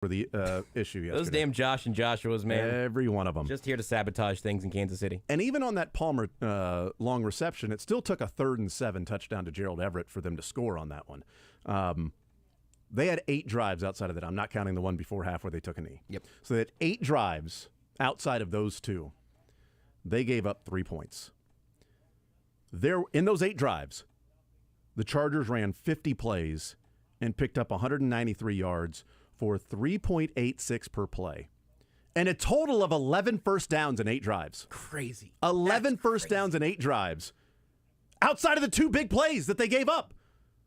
for the issue yesterday. Those damn Josh and Joshua's, man. Every one of them. Just here to sabotage things in Kansas City. And even on that Palmer long reception, it still took a 3rd and 7 touchdown to Gerald Everett for them to score on that one. They had 8 drives outside of that. I'm not counting the one before half where they took a knee. Yep. So they had 8 drives outside of those 2. They gave up 3 points. In those 8 drives, the Chargers ran 50 plays and picked up 193 yards for 3.86 per play. And a total of 11 first downs in 8 drives. Crazy. 11 first downs in 8 drives. Outside of the 2 big plays that they gave up.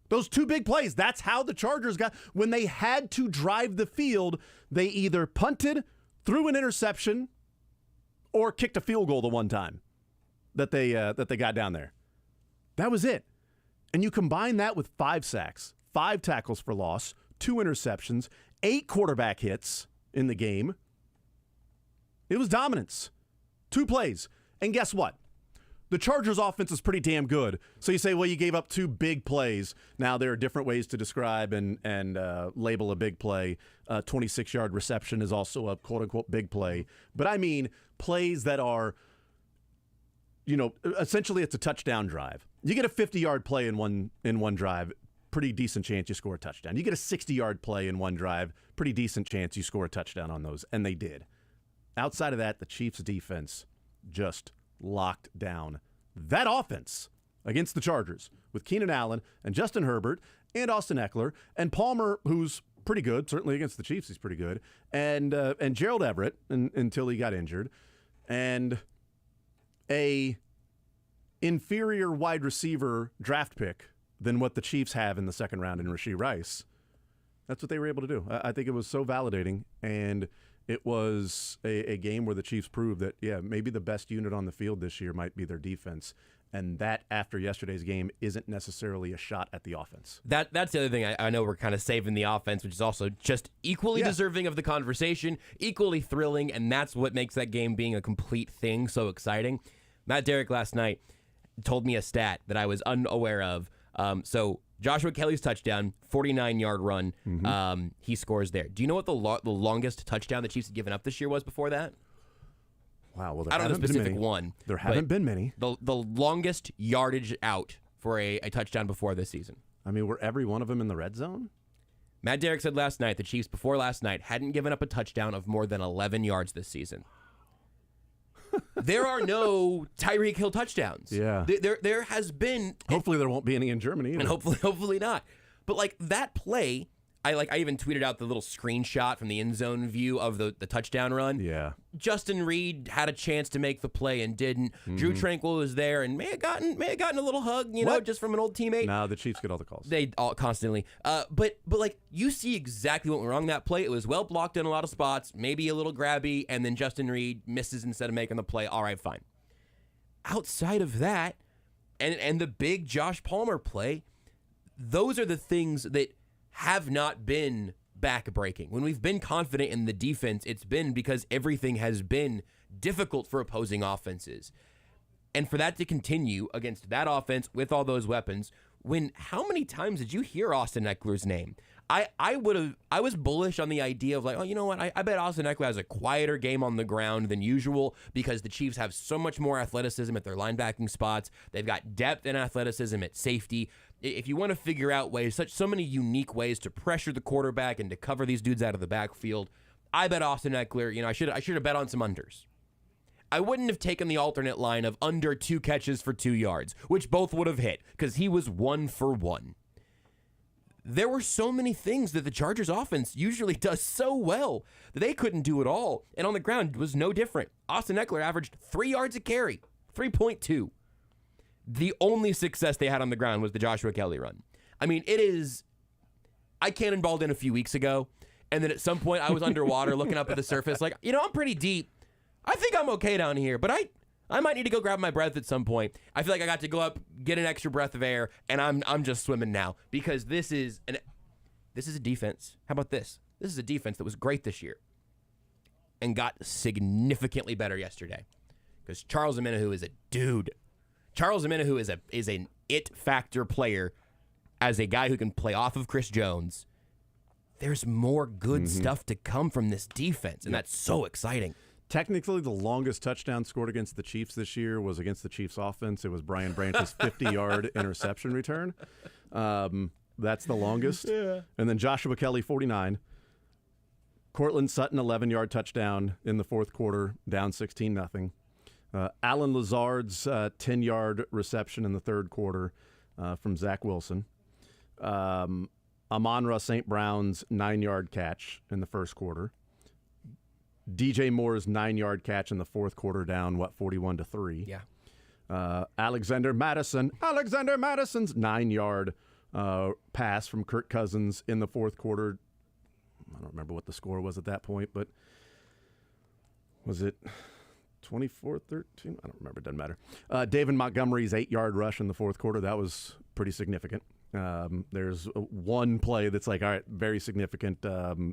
Those 2 big plays, that's how the Chargers got. When they had to drive the field, they either punted, threw an interception, or kicked a field goal the one time that they got down there. That was it. And you combine that with 5 sacks, 5 tackles for loss, 2 interceptions, 8 quarterback hits in the game. It was dominance. 2 plays. And guess what? The Chargers offense is pretty damn good. So you say, well, you gave up 2 big plays. Now, there are different ways to describe and label a big play. 26-yard reception is also a quote-unquote big play. But I mean plays that are, essentially it's a touchdown drive. You get a 50-yard play in one drive, pretty decent chance you score a touchdown. You get a 60-yard play in one drive, pretty decent chance you score a touchdown on those, and they did. Outside of that, the Chiefs' defense just locked down that offense against the Chargers with Keenan Allen and Justin Herbert and Austin Eckler and Palmer, who's pretty good, certainly against the Chiefs he's pretty good, and Gerald Everett until he got injured, and a inferior wide receiver draft pick than what the Chiefs have in the second round in Rashee Rice. That's what they were able to do. I think it was so validating, and it was a game where the Chiefs proved that, maybe the best unit on the field this year might be their defense, and that, after yesterday's game, isn't necessarily a shot at the offense. That's the other thing. I know we're kind of saving the offense, which is also just equally deserving of the conversation, equally thrilling, and that's what makes that game being a complete thing so exciting. Matt Derrick last night told me a stat that I was unaware of. So Joshua Kelly's touchdown, 49-yard run, he scores there. Do you know what the longest touchdown the Chiefs had given up this year was before that? Wow, well, I don't know the specific one. There haven't been many. The longest yardage out for a touchdown before this season. I mean, were every one of them in the red zone? Matt Derrick said last night the Chiefs, before last night, hadn't given up a touchdown of more than 11 yards this season. There are no Tyreek Hill touchdowns. Yeah. There has been. Hopefully there won't be any in Germany either. And hopefully not. But like that play, I even tweeted out the little screenshot from the end zone view of the touchdown run. Yeah. Justin Reed had a chance to make the play and didn't. Drew Tranquill was there and may have gotten a little hug, just from an old teammate. No, the Chiefs get all the calls. They all constantly. But like you see exactly what went wrong that play. It was well blocked in a lot of spots, maybe a little grabby, and then Justin Reed misses instead of making the play. All right, fine. Outside of that, and the big Josh Palmer play, those are the things that have not been back-breaking. When we've been confident in the defense, it's been because everything has been difficult for opposing offenses. And for that to continue against that offense with all those weapons, how many times did you hear Austin Eckler's name? I was bullish on the idea of like, oh, you know what? I bet Austin Eckler has a quieter game on the ground than usual because the Chiefs have so much more athleticism at their linebacking spots. They've got depth and athleticism at safety. If you want to figure out ways, so many unique ways to pressure the quarterback and to cover these dudes out of the backfield, I bet Austin Eckler, I should have bet on some unders. I wouldn't have taken the alternate line of under 2 catches for 2 yards, which both would have hit because he was 1 for 1. There were so many things that the Chargers offense usually does so well that they couldn't do it all. And on the ground, it was no different. Austin Eckler averaged 3 yards a carry, 3.2. The only success they had on the ground was the Joshua Kelly run. I mean, I cannonballed in a few weeks ago, and then at some point I was underwater looking up at the surface like, I'm pretty deep. I think I'm okay down here, but I might need to go grab my breath at some point. I feel like I got to go up, get an extra breath of air, and I'm just swimming now because this is a defense. How about this? This is a defense that was great this year and got significantly better yesterday because Charles Omenihu is a dude. Charles Omenihu is an it factor player as a guy who can play off of Chris Jones there's more good stuff to come from this defense, and that's so exciting. Technically, the longest touchdown scored against the Chiefs this year was against the Chiefs offense. It was Brian Branch's 50-yard interception return. That's the longest. Yeah. And then Joshua Kelly, 49. Cortland Sutton, 11-yard touchdown in the fourth quarter, down 16-0. Alan Lazard's 10-yard reception in the third quarter from Zach Wilson. Amon-Ra St. Brown's 9-yard catch in the first quarter. DJ Moore's 9-yard catch in the fourth quarter, down 41-3. Yeah. Alexander Madison's 9-yard pass from Kirk Cousins in the fourth quarter. I don't remember what the score was at that point, but was it 24-13? I don't remember. It doesn't matter. David Montgomery's 8-yard rush in the fourth quarter. That was pretty significant. There's one play that's like, all right, very significant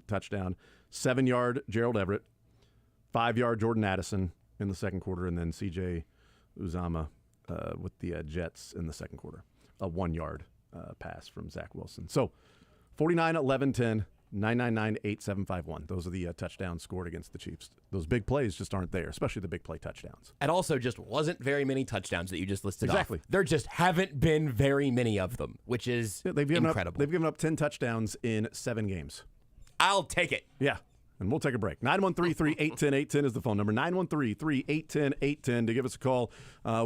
touchdown. 7-yard Gerald Everett. 5-yard Jordan Addison in the second quarter, and then C.J. Uzama with the Jets in the second quarter. A 1-yard pass from Zach Wilson. So 49, 11, 10, 999, 8751. Those are the touchdowns scored against the Chiefs. Those big plays just aren't there, especially the big play touchdowns. And also just wasn't very many touchdowns that you just listed Exactly. off. There just haven't been very many of them, which is incredible. They've given up 10 touchdowns in 7 games. I'll take it. Yeah. And we'll take a break. 913-381-0810 is the phone number. 913-381-0810 to give us a call.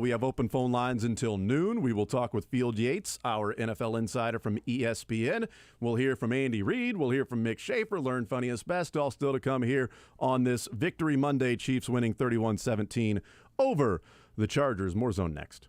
We have open phone lines until noon. We will talk with Field Yates, our NFL insider from ESPN. We'll hear from Andy Reid. We'll hear from Mick Schaefer. Learn funniest best. All still to come here on this Victory Monday. Chiefs winning 31-17 over the Chargers. More Zone next.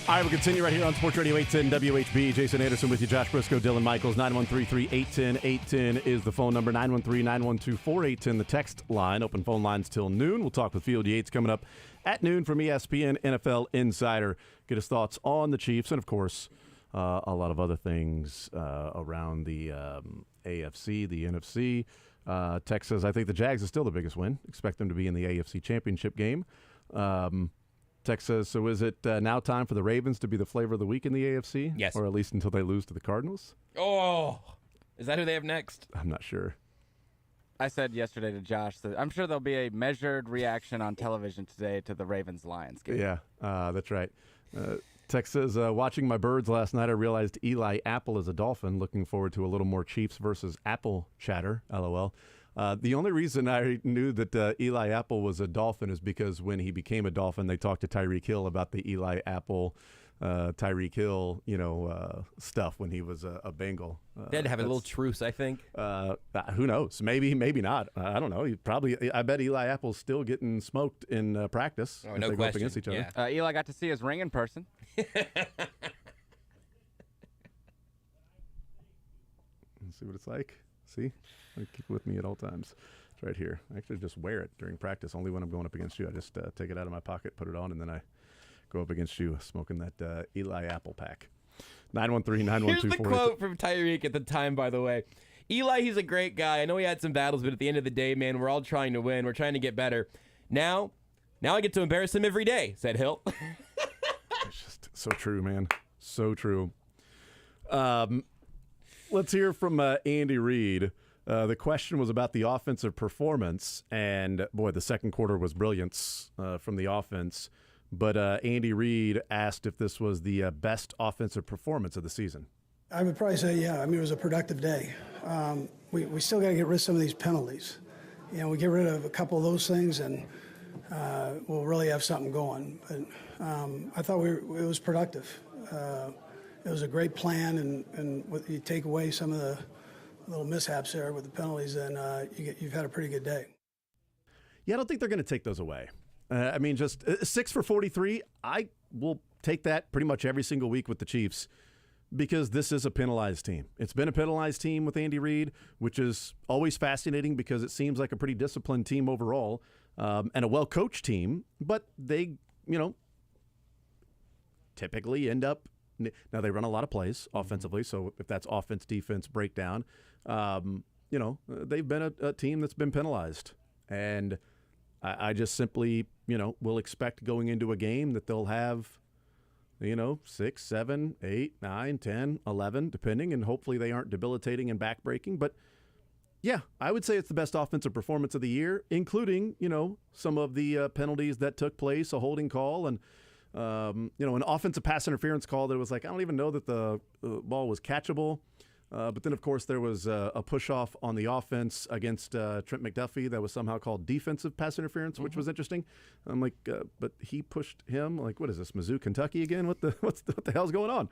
All right, we'll continue right here on Sports Radio 810 WHB. Jason Anderson with you, Josh Brisco, Dylan Michaels. 913-381-0810 is the phone number. 913-912-4810, the text line. Open phone lines till noon. We'll talk with Field Yates coming up at noon from ESPN NFL Insider. Get his thoughts on the Chiefs and, of course, a lot of other things around the AFC, the NFC. Text says, I think the Jags are still the biggest win. Expect them to be in the AFC Championship game. Text says, so is it now time for the Ravens to be the flavor of the week in the AFC? Yes. Or at least until they lose to the Cardinals? Oh, is that who they have next? I'm not sure. I said yesterday to Josh that I'm sure there'll be a measured reaction on television today to the Ravens-Lions game. Yeah, that's right. Text says, watching my birds last night, I realized Eli Apple is a Dolphin. Looking forward to a little more Chiefs versus Apple chatter, LOL. The only reason I knew that Eli Apple was a Dolphin is because when he became a Dolphin, they talked to Tyreek Hill about the Eli Apple, Tyreek Hill, stuff when he was a Bengal. They had to have a little truce, I think. Who knows? Maybe not. I don't know. I bet Eli Apple's still getting smoked in practice. Oh, if no they question. go up against each other. Yeah. Eli got to see his ring in person. Let's see what it's like. See? I keep it with me at all times. It's right here. I actually just wear it during practice. Only when I'm going up against you. I just take it out of my pocket, put it on, and then I go up against you smoking that Eli Apple pack. 913-912-48. Here's the quote from Tyreek at the time, by the way. Eli, he's a great guy. I know he had some battles, but at the end of the day, man, we're all trying to win. We're trying to get better. Now I get to embarrass him every day, said Hill. It's just so true, man. So true. Let's hear from Andy Reid. The question was about the offensive performance, and boy, the second quarter was brilliance from the offense. But Andy Reid asked if this was the best offensive performance of the season. I would probably say, yeah. I mean, it was a productive day. We still got to get rid of some of these penalties. We get rid of a couple of those things, and we'll really have something going. But I thought it was productive. It was a great plan, and you take away some of the little mishaps there with the penalties, then you've had a pretty good day. Yeah, I don't think they're going to take those away. I mean, just 6 for 43, I will take that pretty much every single week with the Chiefs because this is a penalized team. It's been a penalized team with Andy Reid, which is always fascinating because it seems like a pretty disciplined team overall and a well-coached team, but they, typically end up – now, they run a lot of plays offensively, so if that's offense, defense, breakdown, they've been a team that's been penalized. And I just simply, will expect going into a game that they'll have, 6, 7, 8, 9, 10, 11, depending, and hopefully they aren't debilitating and backbreaking. But, yeah, I would say it's the best offensive performance of the year, including, some of the penalties that took place, a holding call, and an offensive pass interference call that was like, I don't even know that the ball was catchable. But then, of course, there was a push-off on the offense against Trent McDuffie that was somehow called defensive pass interference, which was interesting. I'm like, but he pushed him. Like, what is this, Mizzou, Kentucky again? What the hell's going on?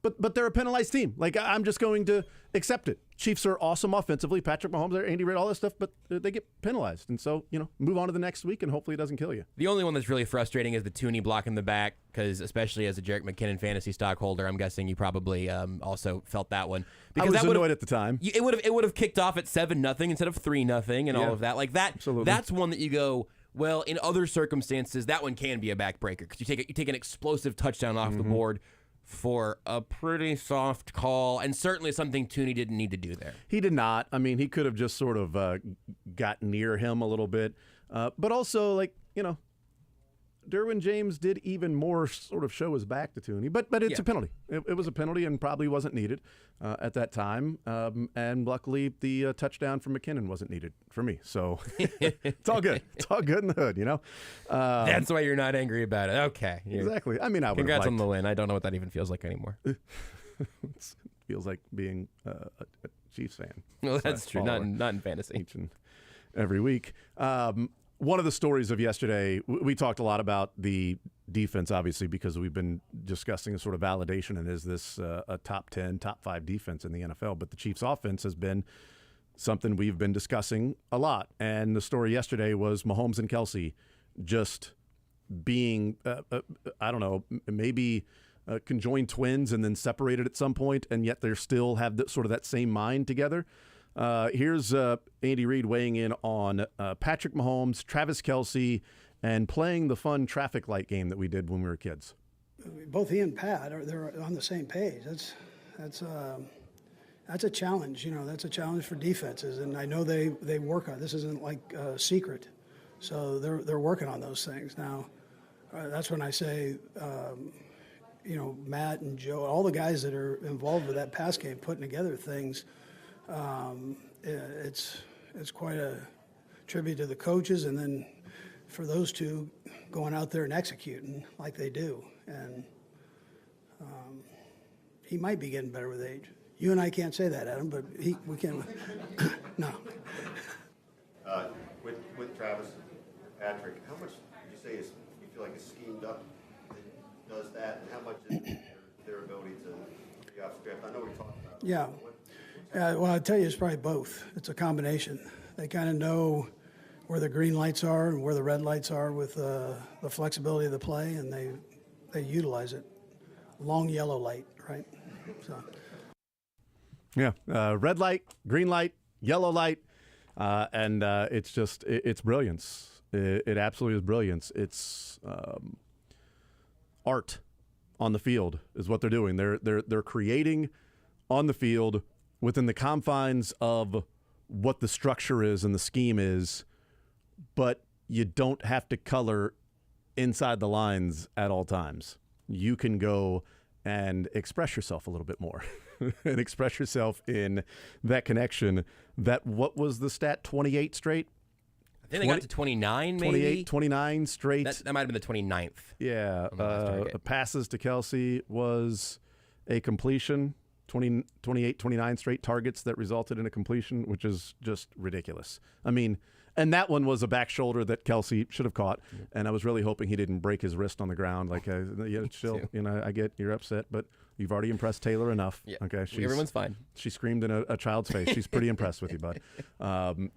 But they're a penalized team. Like, I'm just going to accept it. Chiefs are awesome offensively. Patrick Mahomes, Andy Reid, all that stuff, but they get penalized. And so, move on to the next week, and hopefully it doesn't kill you. The only one that's really frustrating is the Tooney block in the back, because especially as a Jerick McKinnon fantasy stockholder, I'm guessing you probably also felt that one. Because I was annoyed at the time. It would have kicked off at 7-0 instead of 3-0 and all of that. Like that. Absolutely. That's one that you go, well, in other circumstances, that one can be a backbreaker because you take an explosive touchdown off the board for a pretty soft call, and certainly something Tooney didn't need to do there. He did not. I mean, he could have just sort of got near him a little bit. But also, Derwin James did even more sort of show his back to Tooney. But it's a penalty. It was a penalty and probably wasn't needed at that time. And luckily, the touchdown from McKinnon wasn't needed for me. So it's all good. It's all good in the hood, That's why you're not angry about it. Okay. Exactly. I mean, I would Congrats on the win. I don't know what that even feels like anymore. It feels like being a Chiefs fan. Well, that's true. Not in fantasy. Each and every week. One of the stories of yesterday, we talked a lot about the defense, obviously, because we've been discussing a sort of validation, and is this a top 10, top 5 defense in the NFL? But the Chiefs' offense has been something we've been discussing a lot. And the story yesterday was Mahomes and Kelsey just being, I don't know, maybe conjoined twins and then separated at some point, and yet they still have sort of that same mind together. Here's Andy Reid weighing in on Patrick Mahomes, Travis Kelce, and playing the fun traffic light game that we did when we were kids. Both he and Pat they're on the same page. That's a challenge. That's a challenge for defenses, and I know they work on it. This isn't like a secret, so they're working on those things now. That's when I say, Matt and Joe, all the guys that are involved with that pass game, putting together things. It's quite a tribute to the coaches, and then for those two going out there and executing like they do. And he might be getting better with age. You and I can't say that, Adam, but we can. No. With Travis and Patrick, how much would you say you feel like is schemed up that does that, and how much is their ability to be off script? I know we talked about it. Yeah. Well, I'll tell you, it's probably both. It's a combination. They kind of know where the green lights are and where the red lights are with the flexibility of the play, and they utilize it. Long yellow light, right? So. Yeah, red light, green light, yellow light, and it's brilliance. It absolutely is brilliance. It's art on the field is what they're doing. They're creating on the field within the confines of what the structure is and the scheme is, but you don't have to color inside the lines at all times. You can go and express yourself a little bit more and express yourself in that connection. That, what was the stat, 28 straight? I think they got to 29, maybe? 28, 29 straight. That might have been the 29th. Yeah. Passes to Kelce was a completion. 28, 29 straight targets that resulted in a completion, which is just ridiculous. I mean, and that one was a back shoulder that Kelce should have caught, and I was really hoping he didn't break his wrist on the ground. Like, chill, I get you're upset, but you've already impressed Taylor enough. Yeah. Okay, Everyone's fine. She screamed in a child's face. She's pretty impressed with you, bud.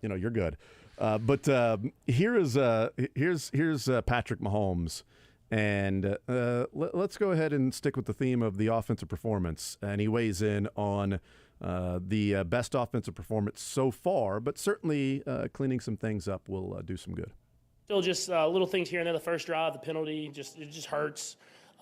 You're good. But here's Patrick Mahomes. And let's go ahead and stick with the theme of the offensive performance. And he weighs in on the best offensive performance so far, but certainly cleaning some things up will do some good. Still just little things here and there. The first drive, the penalty, it just hurts.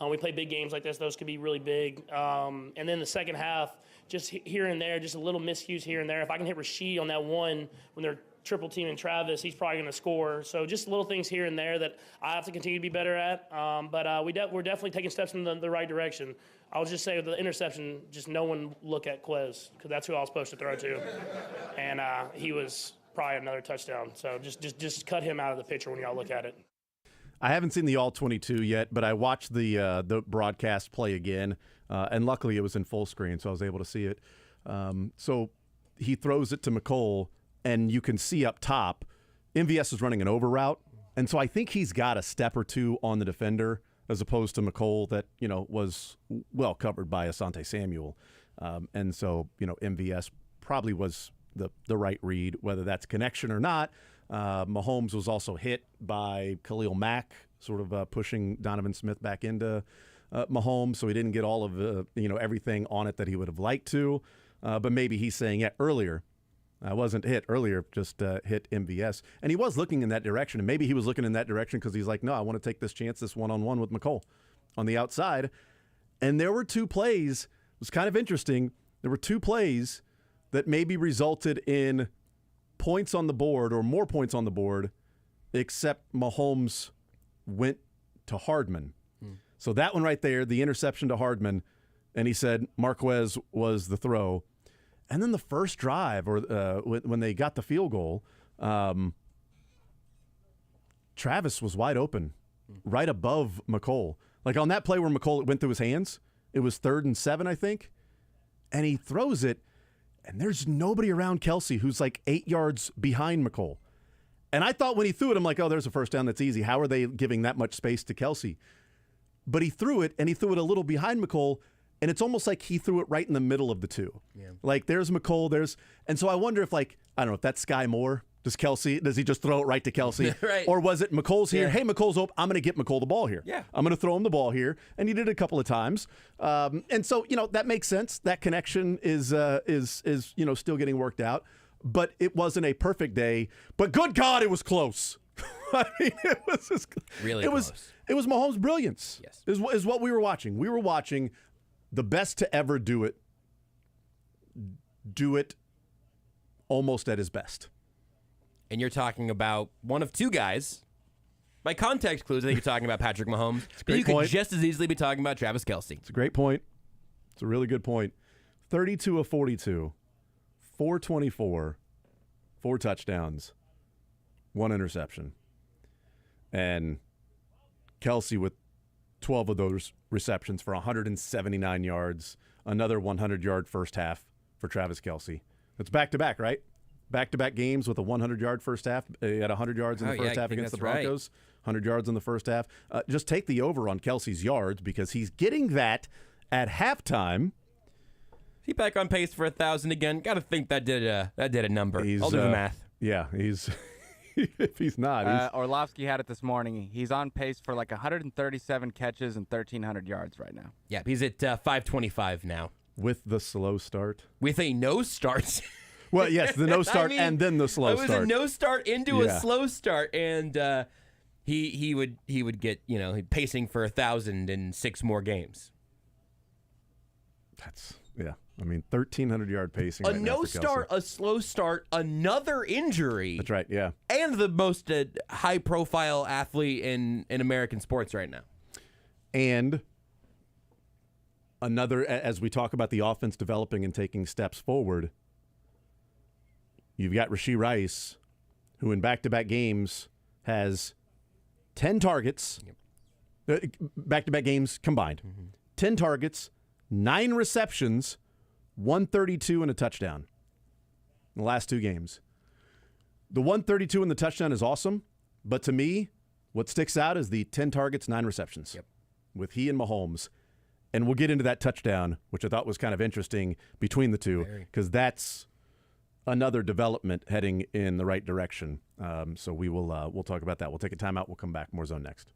We play big games like this. Those could be really big. And then the second half, just here and there, just a little miscues here and there. If I can hit Rasheed on that one when they're triple teaming Travis, he's probably going to score. So just little things here and there that I have to continue to be better at. But we're definitely taking steps in the right direction. I'll just say with the interception, just no one look at Quez, because that's who I was supposed to throw to. And he was probably another touchdown. So just cut him out of the picture when y'all look at it. I haven't seen the All-22 yet, but I watched the broadcast play again, and luckily it was in full screen, so I was able to see it. So he throws it to McCole, and you can see up top, MVS is running an over route, and so I think he's got a step or two on the defender as opposed to McCole that, was well covered by Asante Samuel. And so, MVS probably was the right read, whether that's connection or not. Mahomes was also hit by Khalil Mack, sort of pushing Donovan Smith back into Mahomes, so he didn't get all of everything on it that he would have liked to. But maybe he's saying, earlier, I wasn't hit earlier, just hit MVS. And he was looking in that direction, and maybe he was looking in that direction because he's like, no, I want to take this chance, this one-on-one with McCole on the outside. And there were two plays. It was kind of interesting. There were two plays that maybe resulted in points on the board or more points on the board, except Mahomes went to Hardman. So that one right there, the interception to Hardman, and he said Marquez was the throw. And then the first drive, or when they got the field goal, Travis was wide open, right above McCole. Like on that play where McCole went through his hands, it was 3rd and 7, I think, and he throws it, and there's nobody around Kelce who's like 8 yards behind McCole. And I thought when he threw it, I'm like, oh, there's a first down, that's easy. How are they giving that much space to Kelce? But he threw it, and he threw it a little behind McCole, and it's almost like he threw it right in the middle of the two. Yeah. Like, there's McCole, and so I wonder if, I don't know, if that's Sky Moore Does he just throw it right to Kelsey? Right. Or was it McColl's here? Yeah. Hey, McColl's open. I'm going to get McColl the ball here. Yeah. I'm going to throw him the ball here. And he did it a couple of times. And so, that makes sense. That connection is still getting worked out. But it wasn't a perfect day. But good God, it was close. I mean, it was just, Really it close. It was Mahomes' brilliance. Yes. Is what we were watching. We were watching the best to ever do it almost at his best. And you're talking about one of two guys. By context clues, I think you're talking about Patrick Mahomes. But great you point. could just as easily be talking about Travis Kelce. It's a great point. It's a really good point. 32 of 42, 424, 4 touchdowns, 1 interception. And Kelce with 12 of those receptions for 179 yards, another 100-yard first half for Travis Kelce. It's back-to-back, right? Back-to-back games with a 100-yard first half. He had 100 yards in the first half against the Broncos, 100 yards in the first half. Just take the over on Kelce's yards because he's getting that at halftime. He back on pace for 1,000 again. Got to think that did a number. I'll do the math. Yeah, he's if he's not. Orlovsky had it this morning. He's on pace for like 137 catches and 1,300 yards right now. Yeah, he's at 525 now. With the slow start. With a no start. Well, yes, the no start I mean, and then the slow it was start. a no start into Yeah. a slow start, and he would get pacing for 1,000 in 6 more games. I mean, 1,300-yard pacing. A right now no for Kelce. start, a slow start, another injury. That's right. Yeah. And the most high profile athlete in American sports right now. And another, as we talk about the offense developing and taking steps forward, you've got Rashee Rice, who in back-to-back games has 10 targets, back-to-back games combined, 10 targets, 9 receptions, 132 and a touchdown in the last 2 games. The 132 and the touchdown is awesome, but to me, what sticks out is the 10 targets, 9 receptions with he and Mahomes. And we'll get into that touchdown, which I thought was kind of interesting between the two, because that's another development heading in the right direction. So we'll talk about that. We'll take a timeout. We'll come back. More Zone next.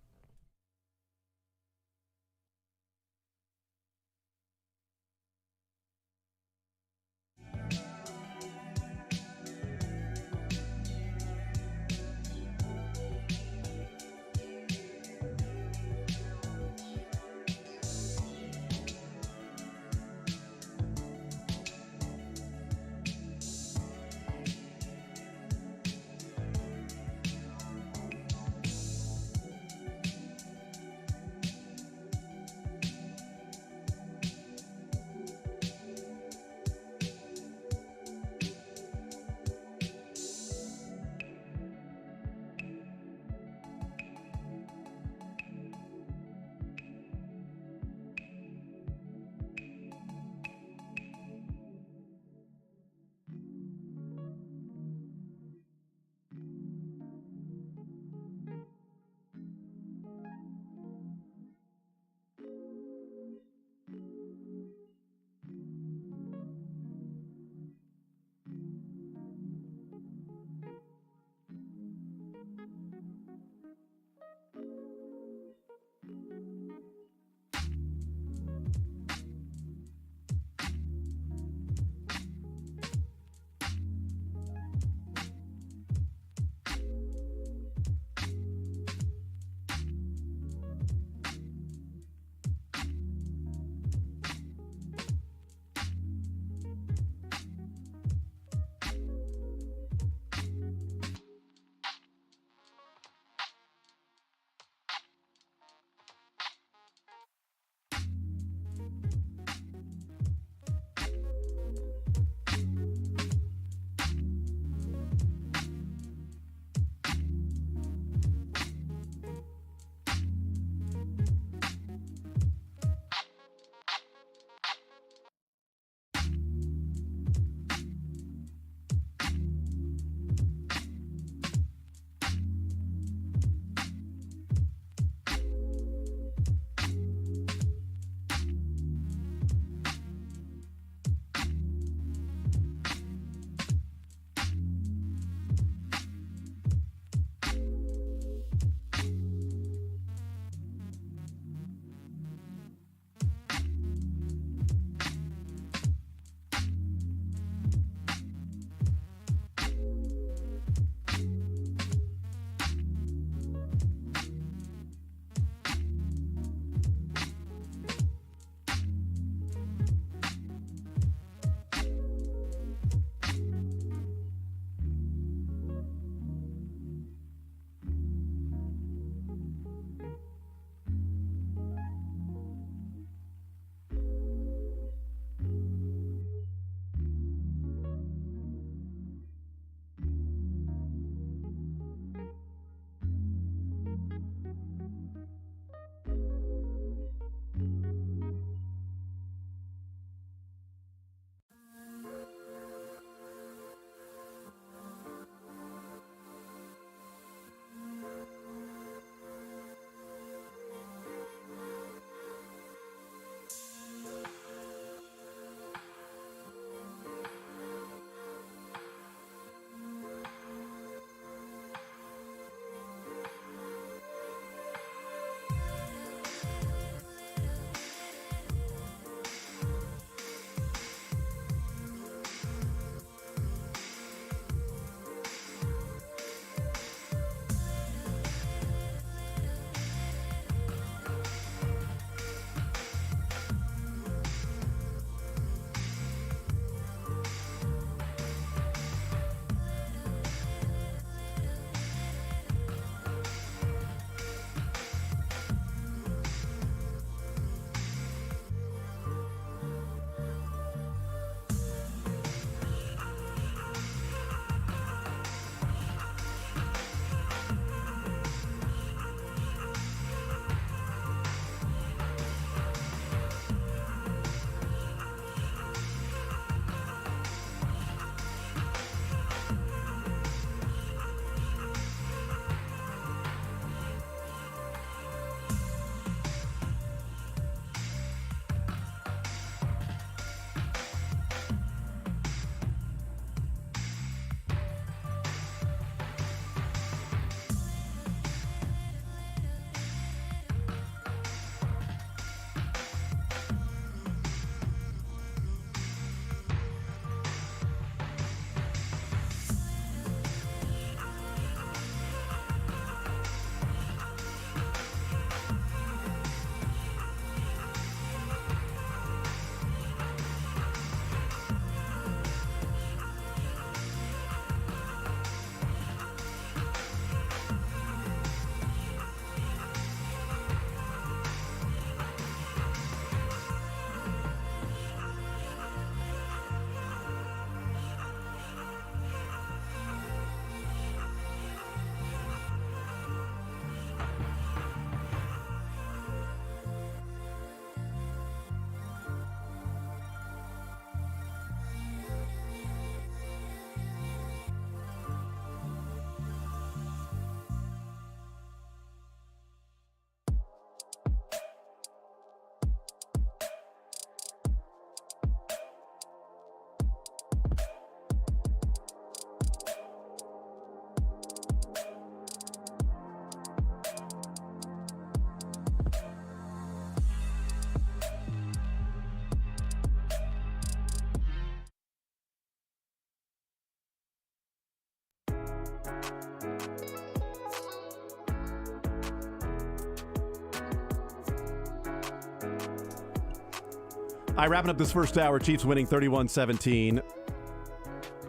Wrapping up this first hour, Chiefs winning 31-17.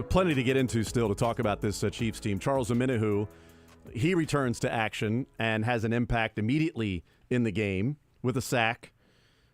Plenty to get into still to talk about this Chiefs team. Charles Omenihu, he returns to action and has an impact immediately in the game with a sack,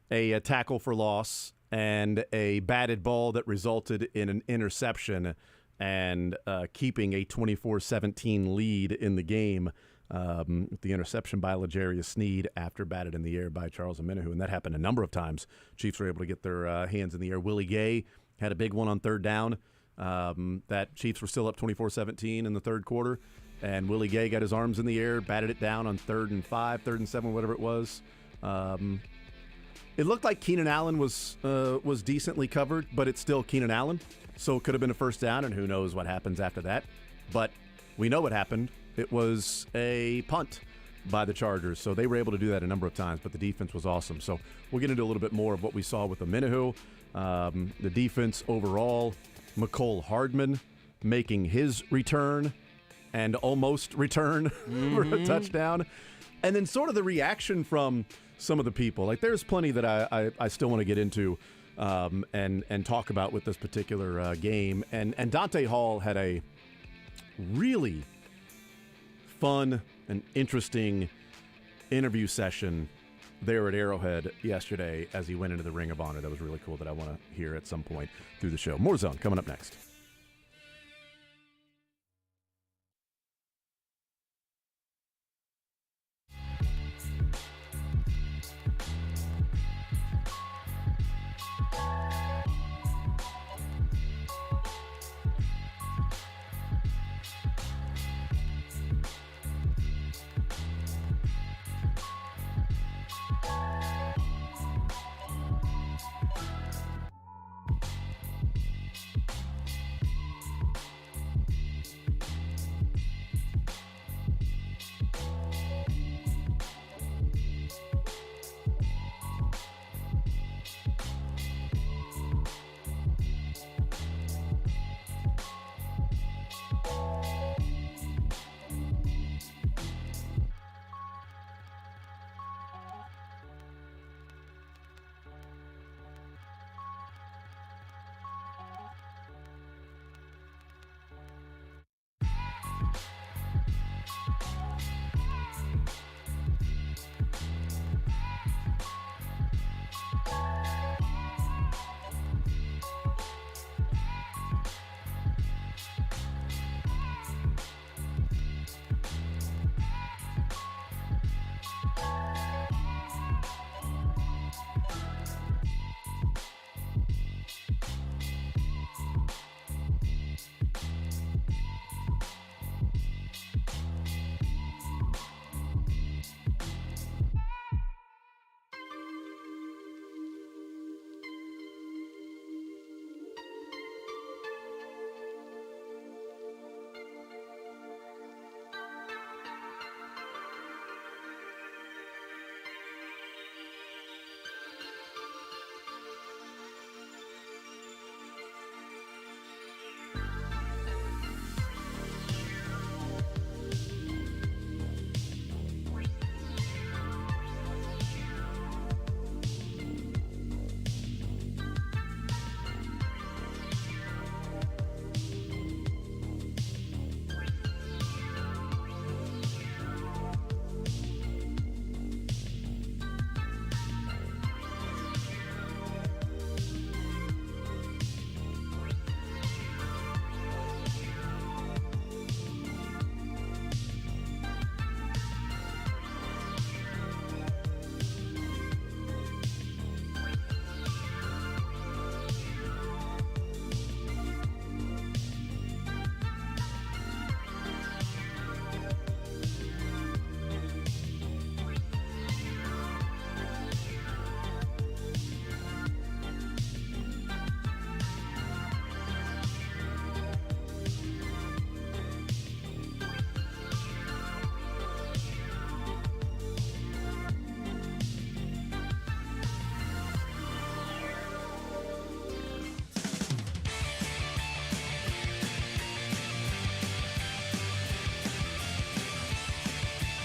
a tackle for loss, and a batted ball that resulted in an interception and keeping a 24-17 lead in the game. The interception by L'Jarius Sneed after batted in the air by Charles Omenihu, and that happened a number of times. Chiefs were able to get their hands in the air. Willie Gay had a big one on third down. That Chiefs were still up 24-17 in the third quarter, and Willie Gay got his arms in the air, batted it down on 3rd and 5, 3rd and 7, whatever it was. It looked like Keenan Allen was decently covered, but it's still Keenan Allen, so it could have been a first down, and who knows what happens after that. But we know what happened. It was a punt by the Chargers, so they were able to do that a number of times, but the defense was awesome. So we'll get into a little bit more of what we saw with Omenihu. The defense overall, Mecole Hardman making his return and almost return for a touchdown. And then sort of the reaction from some of the people. Like, there's plenty that I still want to get into and talk about with this particular game. And Dante Hall had a really fun and interesting interview session there at Arrowhead yesterday as he went into the Ring of Honor. That was really cool that I want to hear at some point through the show. More Zone coming up next.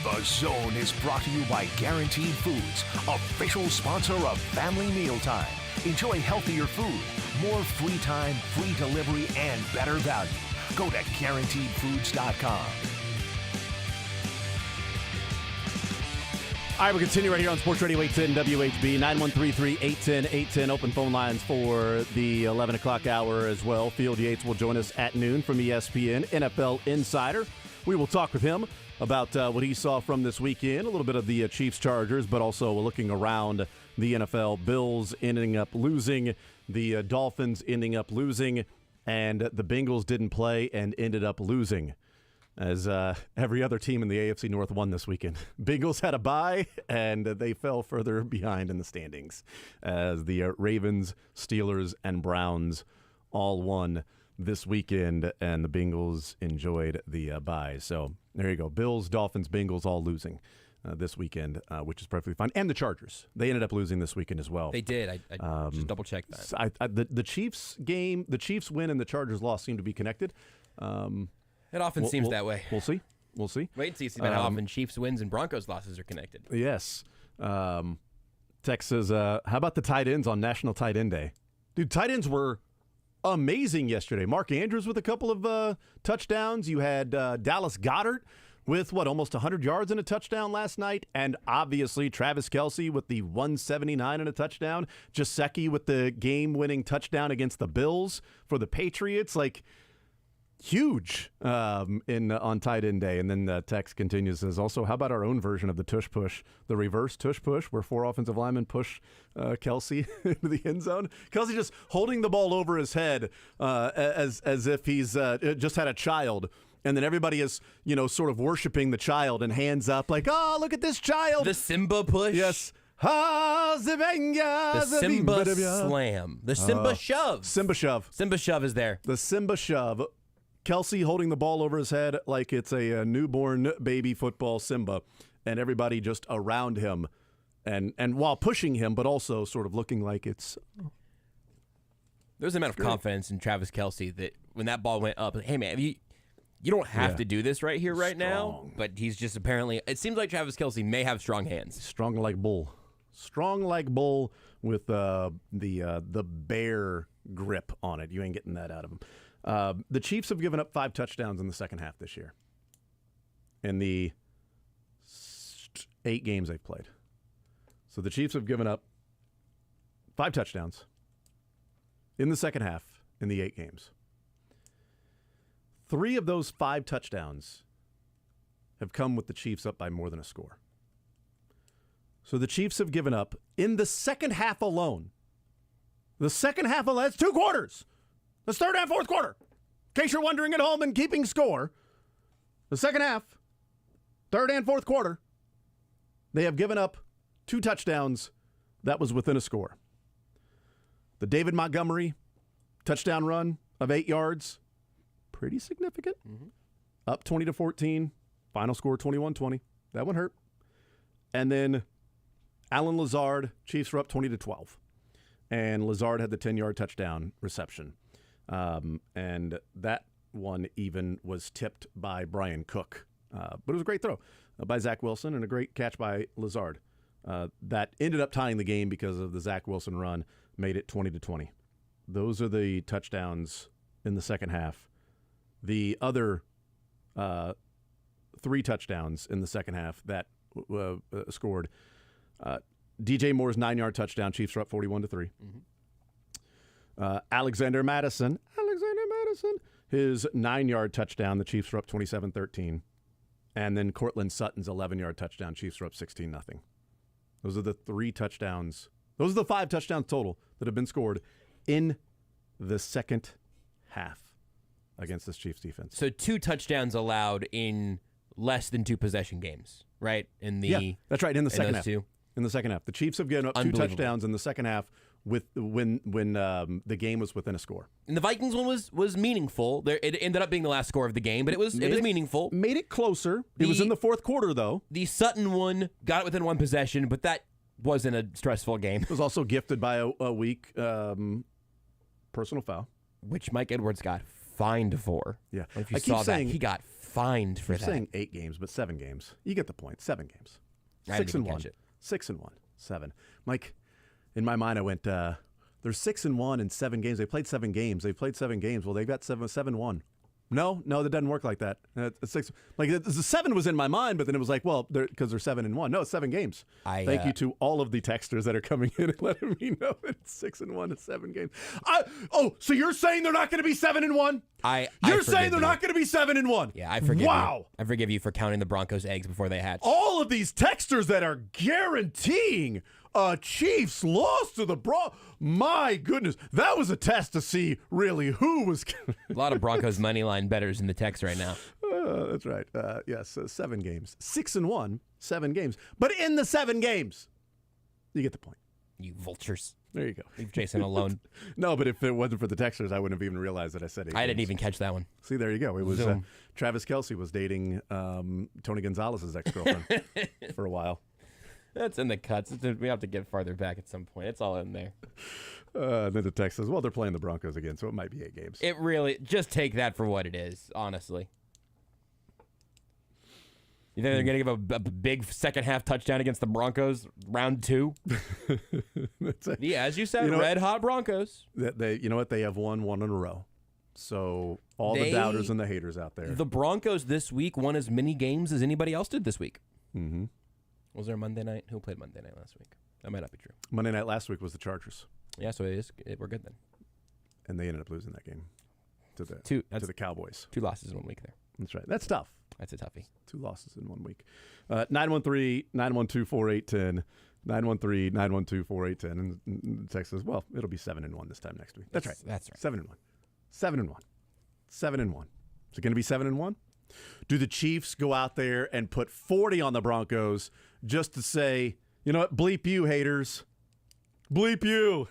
The Zone is brought to you by Guaranteed Foods, official sponsor of Family Mealtime. Enjoy healthier food, more free time, free delivery, and better value. Go to GuaranteedFoods.com. All right, we'll continue right here on Sports Radio 810 WHB, 913-3810810. Open phone lines for the 11 o'clock hour as well. Field Yates will join us at noon from ESPN, NFL Insider. We will talk with him about what he saw from this weekend, a little bit of the Chiefs-Chargers, but also looking around the NFL. Bills ending up losing, the Dolphins ending up losing, and the Bengals didn't play and ended up losing, as every other team in the AFC North won this weekend. Bengals had a bye, and they fell further behind in the standings as the Ravens, Steelers, and Browns all won this weekend, and the Bengals enjoyed the bye. So there you go. Bills, Dolphins, Bengals all losing this weekend, which is perfectly fine. And the Chargers. They ended up losing this weekend as well. They did. I just double-checked that. The Chiefs game, the Chiefs win and the Chargers loss seem to be connected. It often seems that way. We'll see. We'll see. Wait and see how often Chiefs wins and Broncos losses are connected. Yes. Tex says, how about the tight ends on National Tight End Day? Dude, tight ends were amazing yesterday. Mark Andrews with a couple of touchdowns. You had Dallas Goedert with, almost 100 yards and a touchdown last night. And obviously Travis Kelce with the 179 and a touchdown. Gesicki with the game-winning touchdown against the Bills for the Patriots. Like, huge on tight end day. And then the text continues, says, also, how about our own version of the tush push, the reverse tush push, where 4 offensive linemen push Kelce into the end zone? Kelce just holding the ball over his head as if he's just had a child. And then everybody is, sort of worshiping the child and hands up like, oh, look at this child. The Simba push. Yes. The Simba slam. The Simba shove. Simba shove. Simba shove is there. The Simba shove. Kelce holding the ball over his head like it's a newborn baby football Simba, and everybody just around him and while pushing him, but also sort of looking like it's... There's an amount of confidence in Travis Kelce that when that ball went up, hey, man, you don't have to do this right here, right now, but he's just apparently... It seems like Travis Kelce may have strong hands. Strong like bull. Strong like bull with the bear grip on it. You ain't getting that out of him. The Chiefs have given up 5 touchdowns in the second half this year in the 8 games they've played. So the Chiefs have given up 5 touchdowns in the second half in the 8 games. 3 of those 5 touchdowns have come with the Chiefs up by more than a score. So the Chiefs have given up in the second half alone. The second half alone, that's 2 quarters. That's third and fourth quarter. In case you're wondering at home and keeping score, the second half, third and fourth quarter, they have given up 2 touchdowns that was within a score. The David Montgomery touchdown run of 8 yards, pretty significant. Up 20-14, final score 21-20. That one hurt. And then Allen Lazard, Chiefs were up 20-12. And Lazard had the 10-yard touchdown reception. And that one even was tipped by Brian Cook. But it was a great throw by Zach Wilson and a great catch by Lazard. That ended up tying the game because of the Zach Wilson run, made it 20-20. Those are the touchdowns in the second half. The other 3 touchdowns in the second half that scored. DJ Moore's 9-yard touchdown. Chiefs are up 41-3. Alexander Madison, his 9-yard touchdown. The Chiefs are up 27-13. And then Cortland Sutton's 11-yard touchdown. Chiefs are up 16-0. Those are the 3 touchdowns. Those are the 5 touchdowns total that have been scored in the second half against this Chiefs defense. So 2 touchdowns allowed in less than 2 possession games, right? Yeah, that's right. In the second half. 2. In the second half, the Chiefs have given up 2 touchdowns in the second half with when the game was within a score. And the Vikings one was meaningful. It ended up being the last score of the game, but it was meaningful. Made it closer. It was in the fourth quarter, though. The Sutton one got it within 1 possession, but that wasn't a stressful game. It was also gifted by a weak personal foul, which Mike Edwards got fined for. Yeah, if you saw that, he got fined for that. You're saying 8 games, but 7 games. You get the point. 7 games. I 6 and 1. catch it. 6 and 1. 7. Mike, in my mind, I went They're 6-1 in 7 games. They played 7 games. Well, they've got 7-1. No, that doesn't work like that. It's 6. Like the 7 was in my mind, but then it was like, well, because they're 7-1. No, it's 7 games. Thank you to all of the texters that are coming in and letting me know that it's 6-1 in 7 games. So you're saying they're not going to be 7-1? You're saying they're not going to be 7-1? Yeah, I forgive you. Wow. I forgive you for counting the Broncos' eggs before they hatch. All of these texters that are guaranteeing a Chiefs loss to the my goodness, that was a test to see really who was. A lot of Broncos money line bettors in the text right now. That's right. Yes, 7 games, 6-1, 7 games. But in the 7 games, you get the point. You vultures. There you go. Leave Jason alone. No, but if it wasn't for the texters, I wouldn't have even realized that I said it. I didn't even catch that one. See, there you go. It was Travis Kelce was dating Tony Gonzalez's ex-girlfriend for a while. That's in the cuts. We have to get farther back at some point. It's all in there. Then the text says, well, they're playing the Broncos again, so it might be 8 games. It really, just take that for what it is, honestly. You think they're going to give a big second half touchdown against the Broncos round 2? Yeah, as you said, red hot Broncos. You know what? They have won 1 in a row. So all the doubters and the haters out there. The Broncos this week won as many games as anybody else did this week. Mm-hmm. Was there a Monday night? Who played Monday night last week? That might not be true. Monday night last week was the Chargers. Yeah, so we're good then. And they ended up losing that game to the Cowboys. 2 losses in 1 week there. That's right. That's tough. That's a toughie. 2 losses in 1 week. 913-912-4810. 913-912-4810. And text says, well, it'll be 7-1 this time next week. That's right. 7-1. 7-1. 7-1. Is it going to be 7-1? Do the Chiefs go out there and put 40 on the Broncos just to say, you know what, bleep you, haters. Bleep you.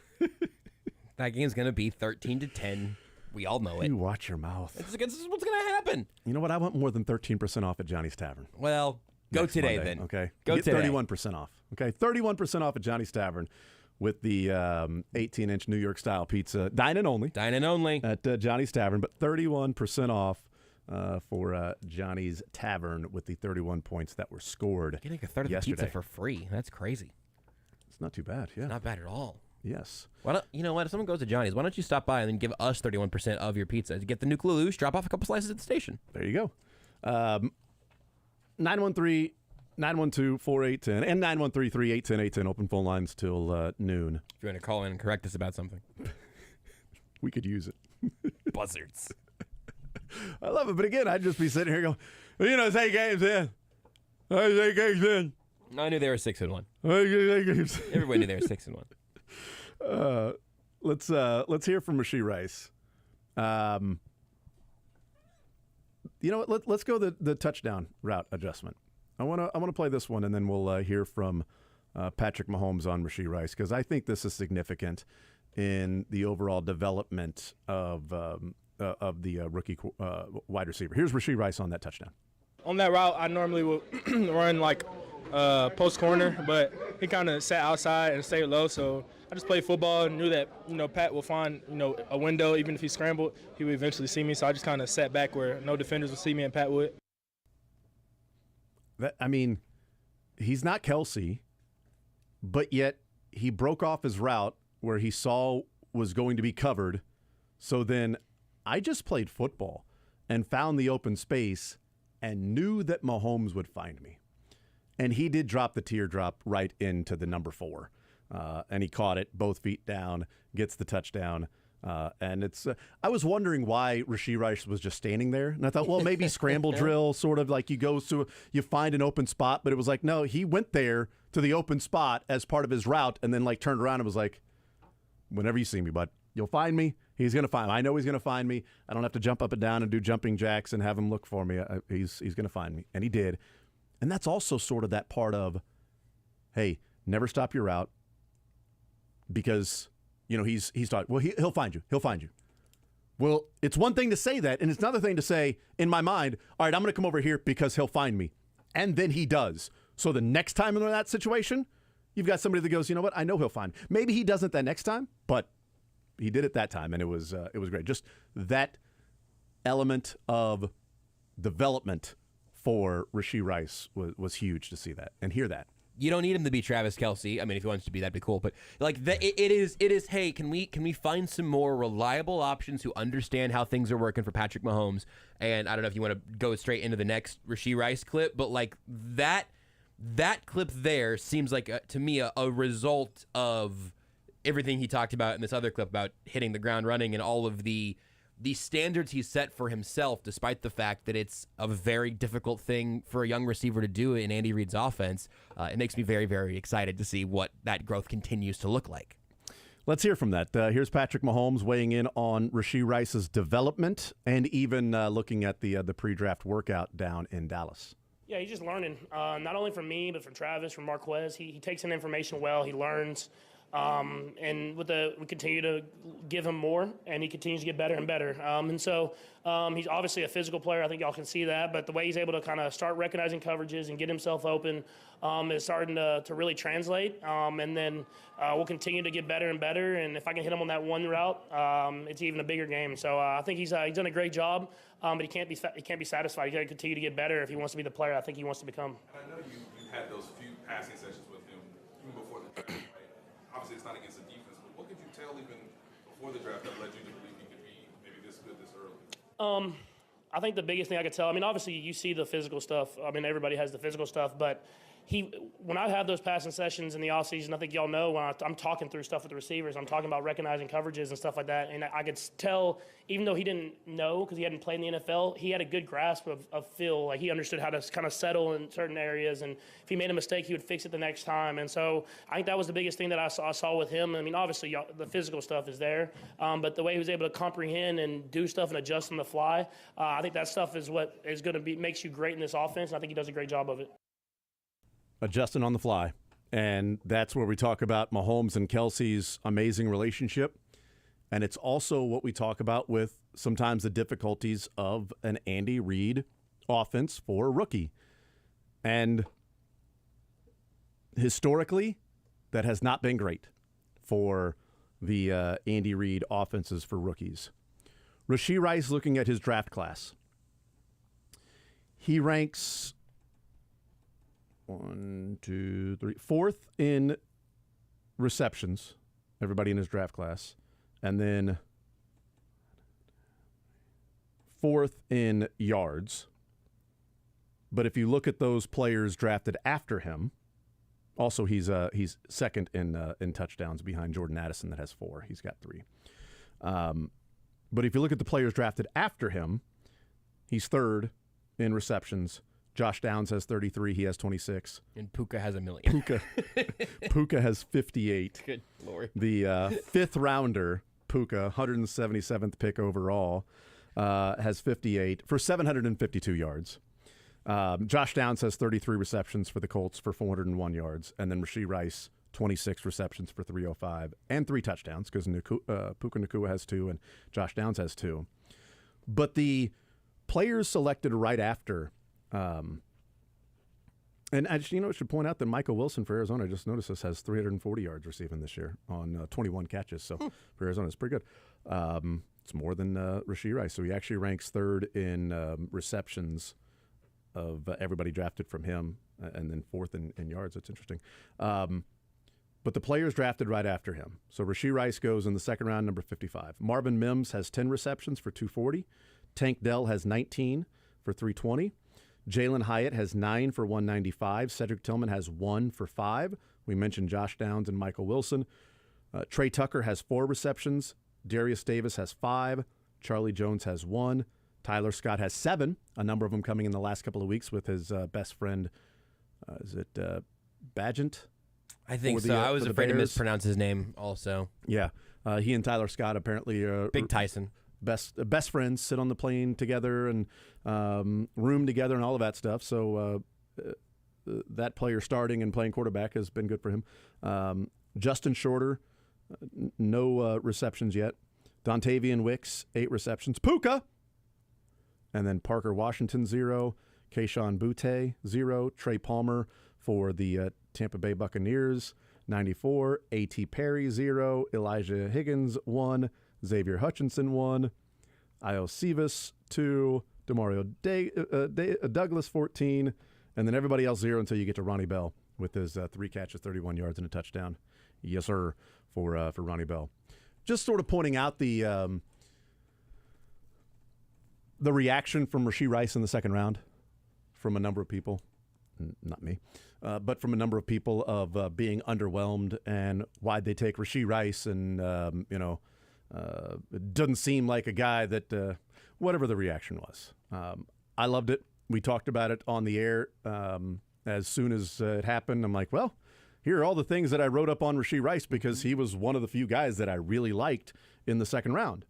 That game's going to be 13-10. We all know it. You watch your mouth. This is what's going to happen. You know what? I want more than 13% off at Johnny's Tavern. Well, go Next today Monday, then. Okay. Go Get today. 31% off. Okay. 31% off at Johnny's Tavern with the 18-inch New York style pizza. Dine-in only. Dine-in only. At Johnny's Tavern, but 31% off for Johnny's Tavern with the 31 points that were scored. Getting a third of the pizza for free. That's crazy. It's not too bad. Yeah. Not bad at all. Yes. Why don't you know what? If someone goes to Johnny's, why don't you stop by and then give us 31% of your pizza? Get the new Clueloosh, drop off a couple slices at the station. There you go. 913-912-4810 and 913-3810810 open phone lines till noon. If you want to call in and correct us about something. We could use it. Buzzards. I love it. But again, I'd just be sitting here going, it's 8 games in. It's 8 games in. I knew they were 6-1. 8 games. Everybody knew they were 6-1. Let's hear from Rashee Rice. You know what? Let's go the touchdown route adjustment. I want to play this one, and then we'll hear from Patrick Mahomes on Rashee Rice, because I think this is significant in the overall development of the rookie wide receiver. Here's Rashee Rice on that touchdown. On that route, I normally would run like post corner, but he kind of sat outside and stayed low, so I just played football and knew that, Pat will find, a window. Even if he scrambled, he would eventually see me, so I just kind of sat back where no defenders would see me and Pat would. He's not Kelce, but yet he broke off his route where he saw was going to be covered. So then I just played football and found the open space and knew that Mahomes would find me. And he did drop the teardrop right into the number 4. And he caught it, both feet down, gets the touchdown. And it's I was wondering why Rashee Rice was just standing there. And I thought, well, maybe scramble drill, sort of like you find an open spot. But it was like, no, he went there to the open spot as part of his route and then turned around and was like, whenever you see me, bud, you'll find me. He's going to find me. I know he's going to find me. I don't have to jump up and down and do jumping jacks and have him look for me. He's going to find me. And he did. And that's also sort of that part of, hey, never stop your route, because, he's thought, well, he'll find you. He'll find you. Well, it's one thing to say that, and it's another thing to say, in my mind, all right, I'm going to come over here because he'll find me. And then he does. So the next time in that situation, you've got somebody that goes, you know what, I know he'll find. Maybe he doesn't that next time, but he did it that time, and it was great. Just that element of development for Rashee Rice was huge to see that and hear that. You don't need him to be Travis Kelce. I mean, if he wants to be, that'd be cool. But like, it is. Hey, can we find some more reliable options who understand how things are working for Patrick Mahomes? And I don't know if you want to go straight into the next Rashee Rice clip, but like that clip there seems like to me a result of everything he talked about in this other clip about hitting the ground running and all of the standards he set for himself, despite the fact that it's a very difficult thing for a young receiver to do in Andy Reid's offense. It makes me very, very excited to see what that growth continues to look like. Let's hear from that. Here's Patrick Mahomes weighing in on Rashee Rice's development and even looking at the pre-draft workout down in Dallas. Yeah, he's just learning, not only from me, but from Travis, from Marquez. He takes in information well. He learns. And we continue to give him more, and he continues to get better and better. And so he's obviously a physical player. I think y'all can see that. But the way he's able to kind of start recognizing coverages and get himself open is starting to really translate. And then we'll continue to get better and better. And if I can hit him on that one route, it's even a bigger game. So I think he's done a great job. But he can't be satisfied. He's got to continue to get better if he wants to be the player I think he wants to become. And I know you had those few passing sessions with him even before the draft. Obviously, it's not against the defense, but what could you tell even before the draft that led you to believe he could be maybe this good this early? I think the biggest thing I could tell, I mean, obviously you see the physical stuff. I mean, everybody has the physical stuff, but when I have those passing sessions in the offseason, I think y'all know when I'm talking through stuff with the receivers, I'm talking about recognizing coverages and stuff like that. And I could tell, even though he didn't know because he hadn't played in the NFL, he had a good grasp of feel. Like he understood how to kind of settle in certain areas. And if he made a mistake, he would fix it the next time. And so I think that was the biggest thing that I saw with him. I mean, obviously the physical stuff is there, but the way he was able to comprehend and do stuff and adjust on the fly, I think that stuff is what is going to makes you great in this offense. And I think he does a great job of it. Adjusting on the fly. And that's where we talk about Mahomes and Kelce's amazing relationship. And it's also what we talk about with sometimes the difficulties of an Andy Reid offense for a rookie. And historically, that has not been great for the Andy Reid offenses for rookies. Rashee Rice, looking at his draft class, he ranks 4th in receptions, everybody in his draft class, and then 4th in yards. But if you look at those players drafted after him, also he's 2nd in touchdowns behind Jordan Addison that has 4. He's got 3. But if you look at the players drafted after him, he's 3rd in receptions. Josh Downs has 33. He has 26. And Puka has 1 million. Puka has 58. Good Lord. The 5th rounder, Puka, 177th pick overall, has 58 for 752 yards. Josh Downs has 33 receptions for the Colts for 401 yards. And then Rashee Rice, 26 receptions for 305 and 3 touchdowns because Puka Nacua has 2 and Josh Downs has 2. But the players selected right after and I should point out that Michael Wilson for Arizona, I just noticed this, has 340 yards receiving this year on 21 catches. So for Arizona, it's pretty good. It's more than Rashee Rice. So he actually ranks 3rd in receptions of everybody drafted from him, and then 4th in yards. That's interesting. But the players drafted right after him. So Rashee Rice goes in the 2nd round, number 55. Marvin Mims has 10 receptions for 240. Tank Dell has 19 for 320. Jalen Hyatt has 9 for 195. Cedric Tillman has 1 for 5. We mentioned Josh Downs and Michael Wilson. Trey Tucker has 4 receptions. Darius Davis has 5. Charlie Jones has 1. Tyler Scott has 7. A number of them coming in the last couple of weeks with his best friend. Is it Bagent? I think so. I was afraid to mispronounce his name also. Yeah. He and Tyler Scott apparently are Big Tyson. Best friends, sit on the plane together and room together and all of that stuff. So that player starting and playing quarterback has been good for him. Justin Shorter, no receptions yet. Dontavian Wicks, 8 receptions. Puka! And then Parker Washington, 0. Kayshon Boutte, 0. Trey Palmer for the Tampa Bay Buccaneers, 94. A.T. Perry, 0. Elijah Higgins, 1. Xavier Hutchinson, 1. Io Cevis, 2. Demario Douglas, 14. And then everybody else 0 until you get to Ronnie Bell with his 3 catches, 31 yards, and a touchdown. Yes, sir, for Ronnie Bell. Just sort of pointing out the reaction from Rashee Rice in the second round from a number of people. Not me, but from a number of people of being underwhelmed and why'd they take Rashee Rice and, it doesn't seem like a guy that, whatever the reaction was. I loved it. We talked about it on the air as soon as it happened. I'm like, well, here are all the things that I wrote up on Rashee Rice because he was one of the few guys that I really liked in the second round.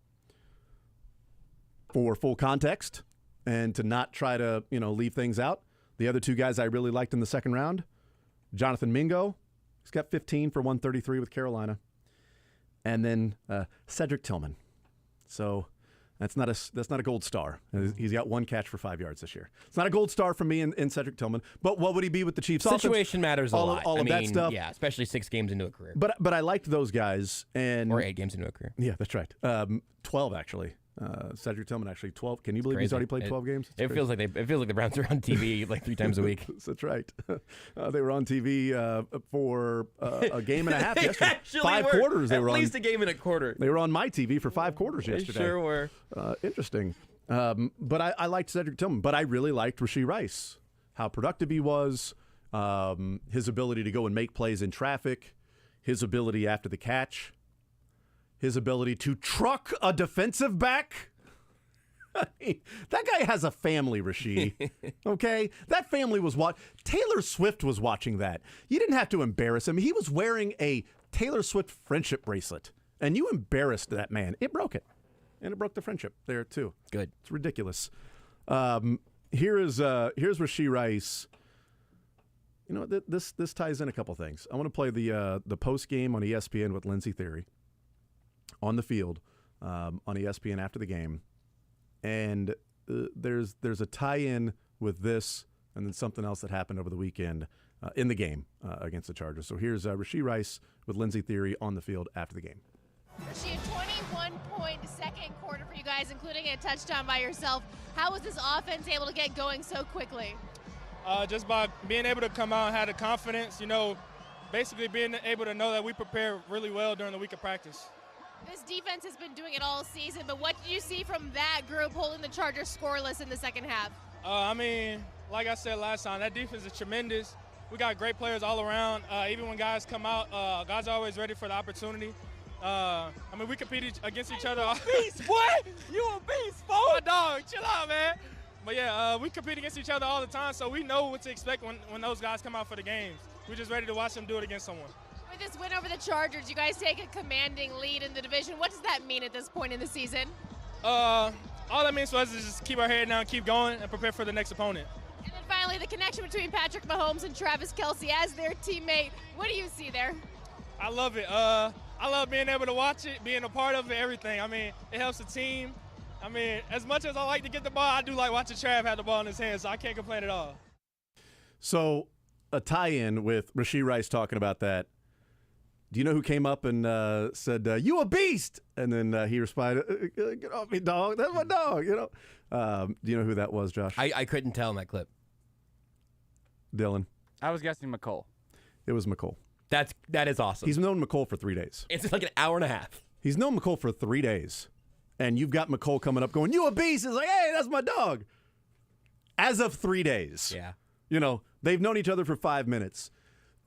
For full context and to not try to, leave things out, the other 2 guys I really liked in the second round, Jonathan Mingo, he's got 15 for 133 with Carolina, and then Cedric Tillman. So that's not a gold star. He's got 1 catch for 5 yards this year. It's not a gold star for me in Cedric Tillman. But what would he be with the Chiefs? Situation matters a lot. All of that stuff. Yeah, especially 6 games into a career. But I liked those guys or 8 games into a career. Yeah, that's right. 12 actually. Cedric Tillman actually 12. Can you believe he's already played 12 games? It feels like the Browns are on TV like 3 times a week. That's right. They were on TV for a game and a half yesterday. 5 were. quarters. They were at least on, a game and a quarter. They were on my TV for 5 quarters yesterday. They sure were. Interesting. But I liked Cedric Tillman. But I really liked Rashee Rice. How productive he was. His ability to go and make plays in traffic. His ability after the catch. His ability to truck a defensive back. That guy has a family, Rashee. Okay? That family was Taylor Swift was watching that. You didn't have to embarrass him. He was wearing a Taylor Swift friendship bracelet. And you embarrassed that man. It broke it. And it broke the friendship there, too. Good. It's ridiculous. Here's Rashee Rice. This ties in a couple things. I want to play the post game on ESPN with Lindsey Theory on the field on ESPN after the game, and there's a tie-in with this and then something else that happened over the weekend in the game against the Chargers. So here's Rashee Rice with Lindsey Theory on the field after the game. Rashee, a 21-point second quarter for you guys, including a touchdown by yourself. How was this offense able to get going so quickly? Just by being able to come out and have the confidence, basically being able to know that we prepare really well during the week of practice. This defense has been doing it all season, but what did you see from that group holding the Chargers scoreless in the second half? Like I said last time, that defense is tremendous. We got great players all around. Even when guys come out, guys are always ready for the opportunity. We compete against each other. Beast, what? You a beast, fool? My dog, chill out, man. But yeah, we compete against each other all the time, so we know what to expect when those guys come out for the games. We're just ready to watch them do it against someone. With this win over the Chargers, you guys take a commanding lead in the division. What does that mean at this point in the season? All that means for us is just keep our head down, keep going, and prepare for the next opponent. And then finally, the connection between Patrick Mahomes and Travis Kelce as their teammate. What do you see there? I love it. I love being able to watch it, being a part of it, everything. It helps the team. As much as I like to get the ball, I do like watching Trav have the ball in his hands, so I can't complain at all. So a tie-in with Rashee Rice talking about that. Do you know who came up and said, "You a beast"? And then he responded, "Get off me, dog. That's my dog." Do you know who that was, Josh? I couldn't tell in that clip. Dylan. I was guessing McCole. It was McCole. That is awesome. He's known McCole for 3 days. It's like an hour and a half. He's known McCole for 3 days. And you've got McCole coming up going, "You a beast." It's like, hey, that's my dog. As of 3 days. Yeah. They've known each other for 5 minutes.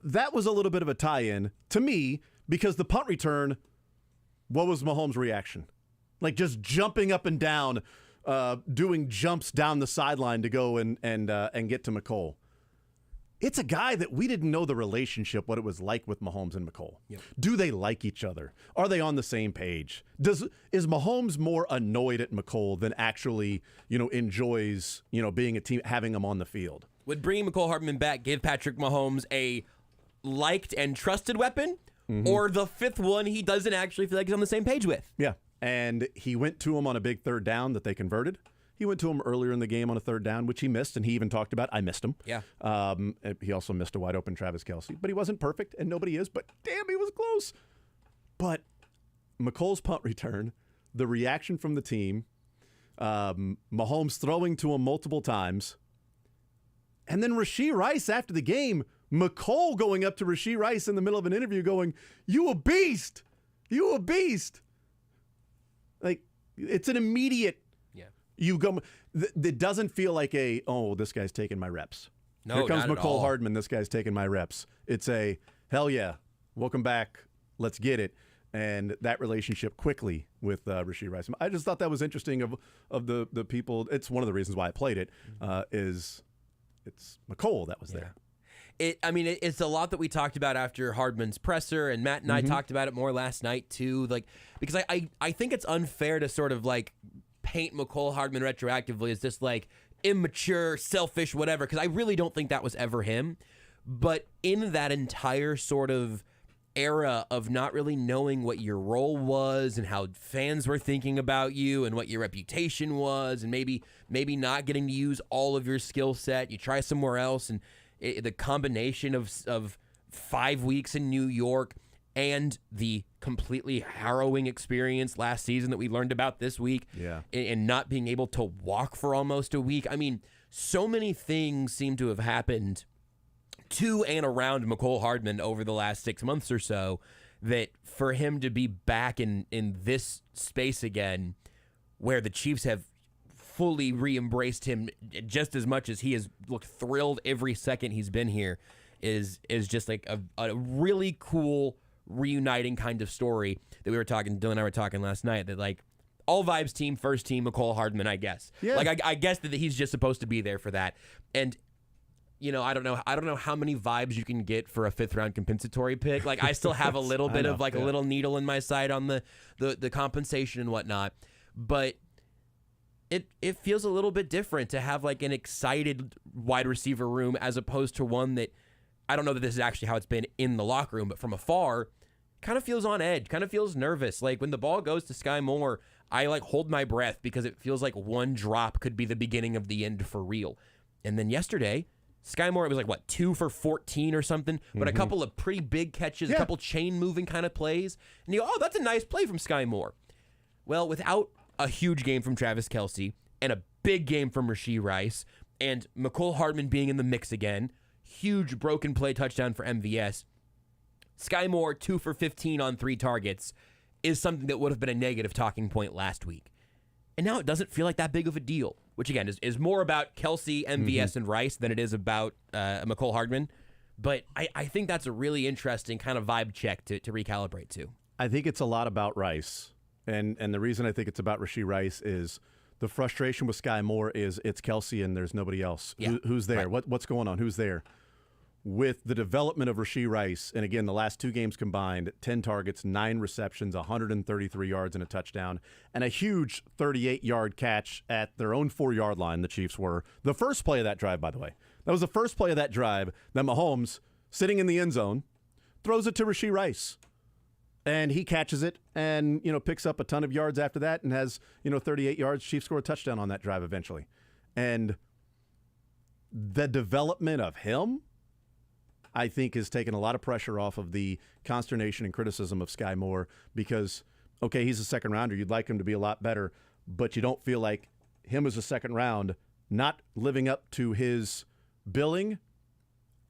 That was a little bit of a tie-in to me because the punt return, what was Mahomes' reaction? Like just jumping up and down, doing jumps down the sideline to go and get to McCole. It's a guy that we didn't know the relationship, what it was like with Mahomes and McCole. Yep. Do they like each other? Are they on the same page? Is Mahomes more annoyed at McCole than actually, enjoys, being a team, having him on the field? Would bringing McCole Hardman back give Patrick Mahomes a liked and trusted weapon, or the fifth one he doesn't actually feel like he's on the same page with? Yeah, and he went to him on a big third down that they converted. He went to him earlier in the game on a third down, which he missed, and he even talked about, I missed him. Yeah. He also missed a wide open Travis Kelce, but he wasn't perfect, and nobody is, but damn, he was close. But McCole's punt return, the reaction from the team, Mahomes throwing to him multiple times, and then Rashee Rice after the game McCole going up to Rashee Rice in the middle of an interview going, "You a beast! You a beast!" Like, it's an immediate. Yeah. You go. It doesn't feel like this guy's taking my reps. No, Here comes not at McCole all. Hardman. This guy's taking my reps. It's a hell yeah. Welcome back. Let's get it. And that relationship quickly with Rashee Rice. I just thought that was interesting of the people. It's one of the reasons why I played it. Is it's McCole that was there. It's a lot that we talked about after Hardman's presser, and Matt and I talked about it more last night too. Like, because I think it's unfair to sort of like paint McCole Hardman retroactively as this like immature, selfish, whatever, because I really don't think that was ever him. But in that entire sort of era of not really knowing what your role was and how fans were thinking about you and what your reputation was, and maybe not getting to use all of your skill set, you try somewhere else, and the combination of 5 weeks in New York and the completely harrowing experience last season that we learned about this week, and not being able to walk for almost a week. I mean, so many things seem to have happened to and around McCole Hardman over the last 6 months or so, that for him to be back in this space again, where the Chiefs have fully re-embraced him just as much as he has looked thrilled every second he's been here, is just like a really cool reuniting kind of story that Dylan and I were talking last night, that like all vibes team, first team, McCole Hardman, I guess. Yeah. Like I guess that he's just supposed to be there for that. And I don't know how many vibes you can get for a 5th round compensatory pick. Like, I still have a little bit of like a little needle in my side on the compensation and whatnot, but it feels a little bit different to have like an excited wide receiver room as opposed to one that, I don't know that this is actually how it's been in the locker room, but from afar, kind of feels on edge, kind of feels nervous. Like when the ball goes to Sky Moore, I like hold my breath because it feels like one drop could be the beginning of the end for real. And then yesterday, Sky Moore, it was like, 2 for 14 or something, but a couple of pretty big catches, a couple chain-moving kind of plays. And you go, oh, that's a nice play from Sky Moore. Well, without a huge game from Travis Kelce and a big game from Rashee Rice and McCole Hardman being in the mix again, huge broken play touchdown for MVS, Sky Moore, 2 for 15 on 3 targets, is something that would have been a negative talking point last week. And now it doesn't feel like that big of a deal, which again is more about Kelce, MVS, and Rice than it is about McCole Hardman. But I think that's a really interesting kind of vibe check to recalibrate to. I think it's a lot about Rice. And the reason I think it's about Rashee Rice is the frustration with Sky Moore is it's Kelce and there's nobody else. Yeah. Who's there? Right. What's going on? Who's there? With the development of Rashee Rice, and again, the last 2 games combined, 10 targets, 9 receptions, 133 yards and a touchdown, and a huge 38-yard catch at their own 4-yard line, the Chiefs were. The first play of that drive, by the way. That was the first play of that drive that Mahomes, sitting in the end zone, throws it to Rashee Rice. And he catches it and, picks up a ton of yards after that and has, 38 yards. Chiefs score a touchdown on that drive eventually. And the development of him, I think, has taken a lot of pressure off of the consternation and criticism of Sky Moore because, okay, he's a second rounder. You'd like him to be a lot better, but you don't feel like him as a second round not living up to his billing,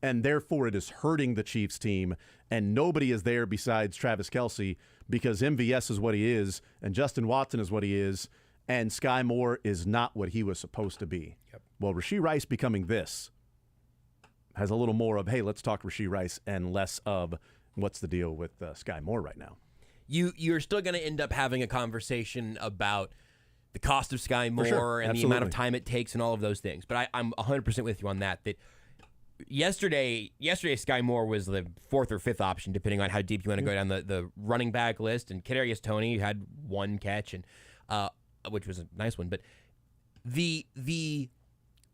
and therefore it is hurting the Chiefs team, and nobody is there besides Travis Kelce because MVS is what he is, and Justin Watson is what he is, and Sky Moore is not what he was supposed to be. Yep. Well, Rashee Rice becoming this has a little more of, hey, let's talk Rashee Rice, and less of what's the deal with Sky Moore right now. You're still going to end up having a conversation about the cost of Sky Moore and Absolutely. the amount of time it takes and all of those things. But I'm 100% with you on that. That yesterday Sky Moore was the 4th or 5th option, depending on how deep you want to go down the running back list. And Kadarius Toney had 1 catch, and which was a nice one. But the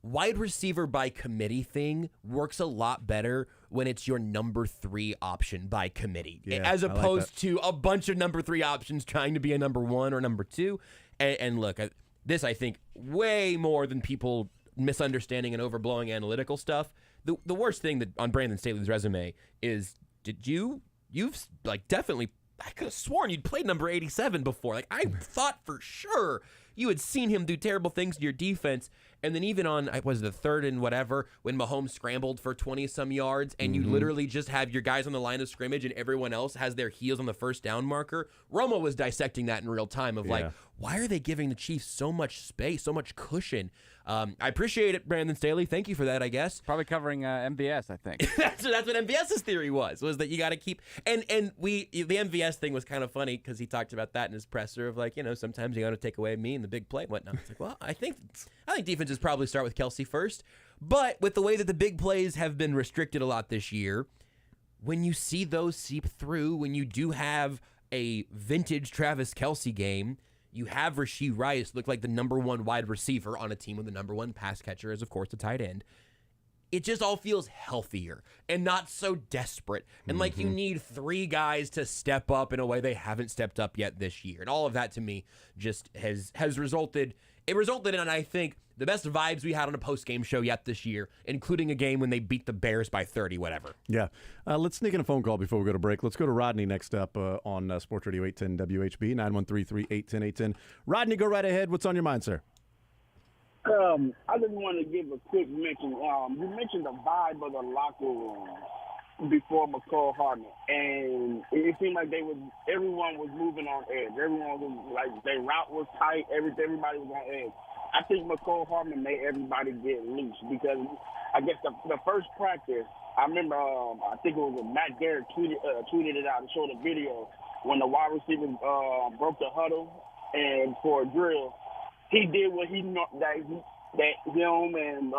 wide receiver by committee thing works a lot better when it's your number 3 option by committee, as opposed to a bunch of number 3 options trying to be a number 1 or number 2. And look, this I think way more than people misunderstanding and overblowing analytical stuff. The worst thing that on Brandon Staley's resume is, you've like definitely, I could have sworn you'd played number 87 before. Like I thought for sure you had seen him do terrible things to your defense. And then even on, was the third and whatever, when Mahomes scrambled for 20-some yards, and you literally just have your guys on the line of scrimmage and everyone else has their heels on the first down marker. Romo was dissecting that in real time of like, why are they giving the Chiefs so much space, so much cushion? I appreciate it, Brandon Staley. Thank you for that, I guess. Probably covering MVS, I think. that's what MVS's theory was that you got to keep the MVS thing was kind of funny because he talked about that in his presser of like, sometimes you got to take away me and the big play and whatnot. It's like, well, I think defenses probably start with Kelsey first, but with the way that the big plays have been restricted a lot this year, when you see those seep through, when you do have a vintage Travis Kelsey game, you have Rashee Rice look like the number one wide receiver on a team with the number one pass catcher is, of course, the tight end. It just all feels healthier and not so desperate. And like you need three guys to step up in a way they haven't stepped up yet this year. And all of that to me just has resulted in, I think, the best vibes we had on a post-game show yet this year, including a game when they beat the Bears by 30, whatever. Yeah. Let's sneak in a phone call before we go to break. Let's go to Rodney next up on Sports Radio 810 WHB, 913-381-1010. Rodney, go right ahead. What's on your mind, sir? I just want to give a quick mention. You mentioned the vibe of the locker room before McCall Hardman, and it seemed like everyone was moving on edge. Everyone was like, their route was tight. Everybody was on edge. I think McCall Hardman made everybody get loose because I guess the first practice, I remember, I think it was Matt Garrett tweeted it out and showed a video when the wide receiver broke the huddle, and for a drill, he did what that him and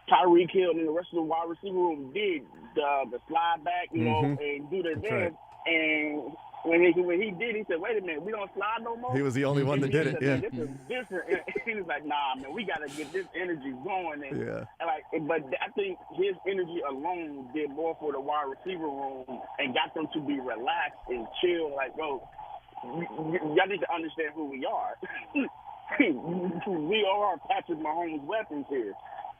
Tyreek Hill and the rest of the wide receiver room did, the slide back, and do their dance. Right. And when he did, he said, "Wait a minute, we don't slide no more." He was the only one that did it. Yeah, this is different. And he was like, "Nah, man, we got to get this energy going." But I think his energy alone did more for the wide receiver room and got them to be relaxed and chill. Like, bro, y'all need to understand who we are. We are Patrick Mahomes' weapons here.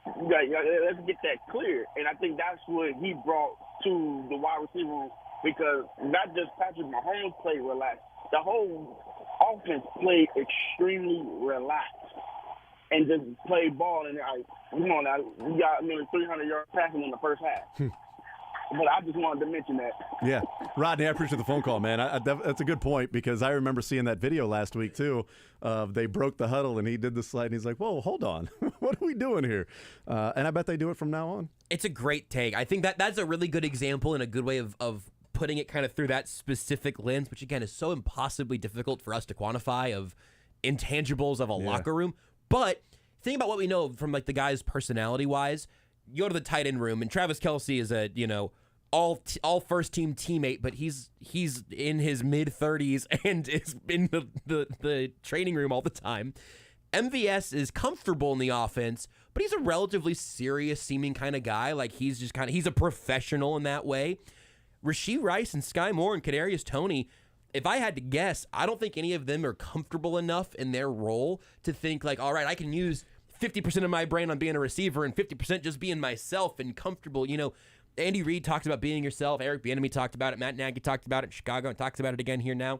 Let's get that clear. And I think that's what he brought to the wide receiver room, because not just Patrick Mahomes played relaxed, the whole offense played extremely relaxed and just played ball. And come on now, we got nearly 300 yards passing in the first half. But I just wanted to mention that. Yeah. Rodney, I appreciate the phone call, man. That's a good point, because I remember seeing that video last week, too. They broke the huddle, and he did the slide, and he's like, whoa, hold on. What are we doing here? And I bet they do it from now on. It's a great take. I think that's a really good example and a good way of putting it kind of through that specific lens, which, again, is so impossibly difficult for us to quantify, of intangibles of a locker room. But think about what we know from, like, the guys personality-wise. You go to the tight end room, and Travis Kelsey is a, all first team teammate, but he's in his mid-30s and is in the training room all the time. MVS is comfortable in the offense, but he's a relatively serious seeming kind of guy. Like, he's a professional in that way. Rashee Rice and Sky Moore and Kadarius Toney, if I had to guess, I don't think any of them are comfortable enough in their role to think like, all right, I can use 50% of my brain on being a receiver and 50% just being myself and comfortable. Andy Reid talks about being yourself. Eric Bieniemy talked about it. Matt Nagy talked about it in Chicago and talks about it again here now.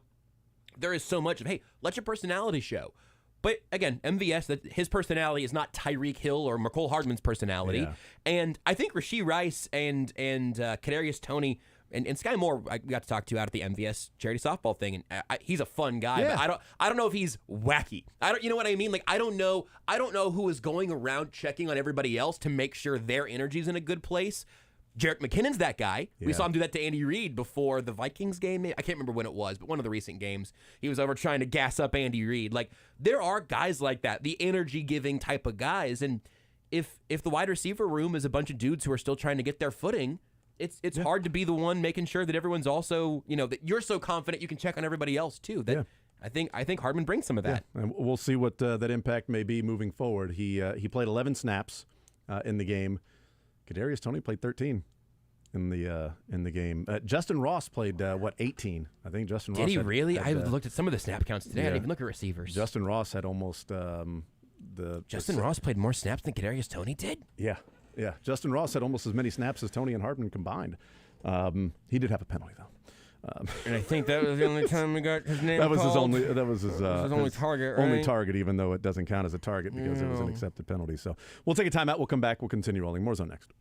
There is so much of, hey, let your personality show. But again, MVS, his personality is not Tyreek Hill or McCole Hardman's personality. Yeah. And I think Rashee Rice and Kadarius Toney and Sky Moore, we got to talk to out at the MVS charity softball thing, and he's a fun guy. Yeah. But I don't know if he's wacky. You know what I mean? Like, I don't know who is going around checking on everybody else to make sure their energy's in a good place. Jerick McKinnon's that guy. Yeah. We saw him do that to Andy Reid before the Vikings game. I can't remember when it was, but one of the recent games, he was over trying to gas up Andy Reid. Like, there are guys like that, the energy-giving type of guys. And if the wide receiver room is a bunch of dudes who are still trying to get their footing, it's hard to be the one making sure that everyone's also, that you're so confident you can check on everybody else too. That I think Hardman brings some of that. Yeah. And we'll see what that impact may be moving forward. He played 11 snaps in the game. Kadarius Toney played 13 in the game. Justin Ross played 18? I think Justin Ross. Did he really? I looked at some of the snap counts today. I didn't even look at receivers. Justin Ross had almost Ross played more snaps than Kadarius Toney did. Yeah. Yeah, Justin Ross had almost as many snaps as Toney and Hardman combined. He did have a penalty, though. And I think that was the only time we got his name That was his called. only. That was his only target, right? Only target, even though it doesn't count as a target because it was an Yeah. accepted penalty. So we'll take a timeout. We'll come back. We'll continue rolling. More Zone next.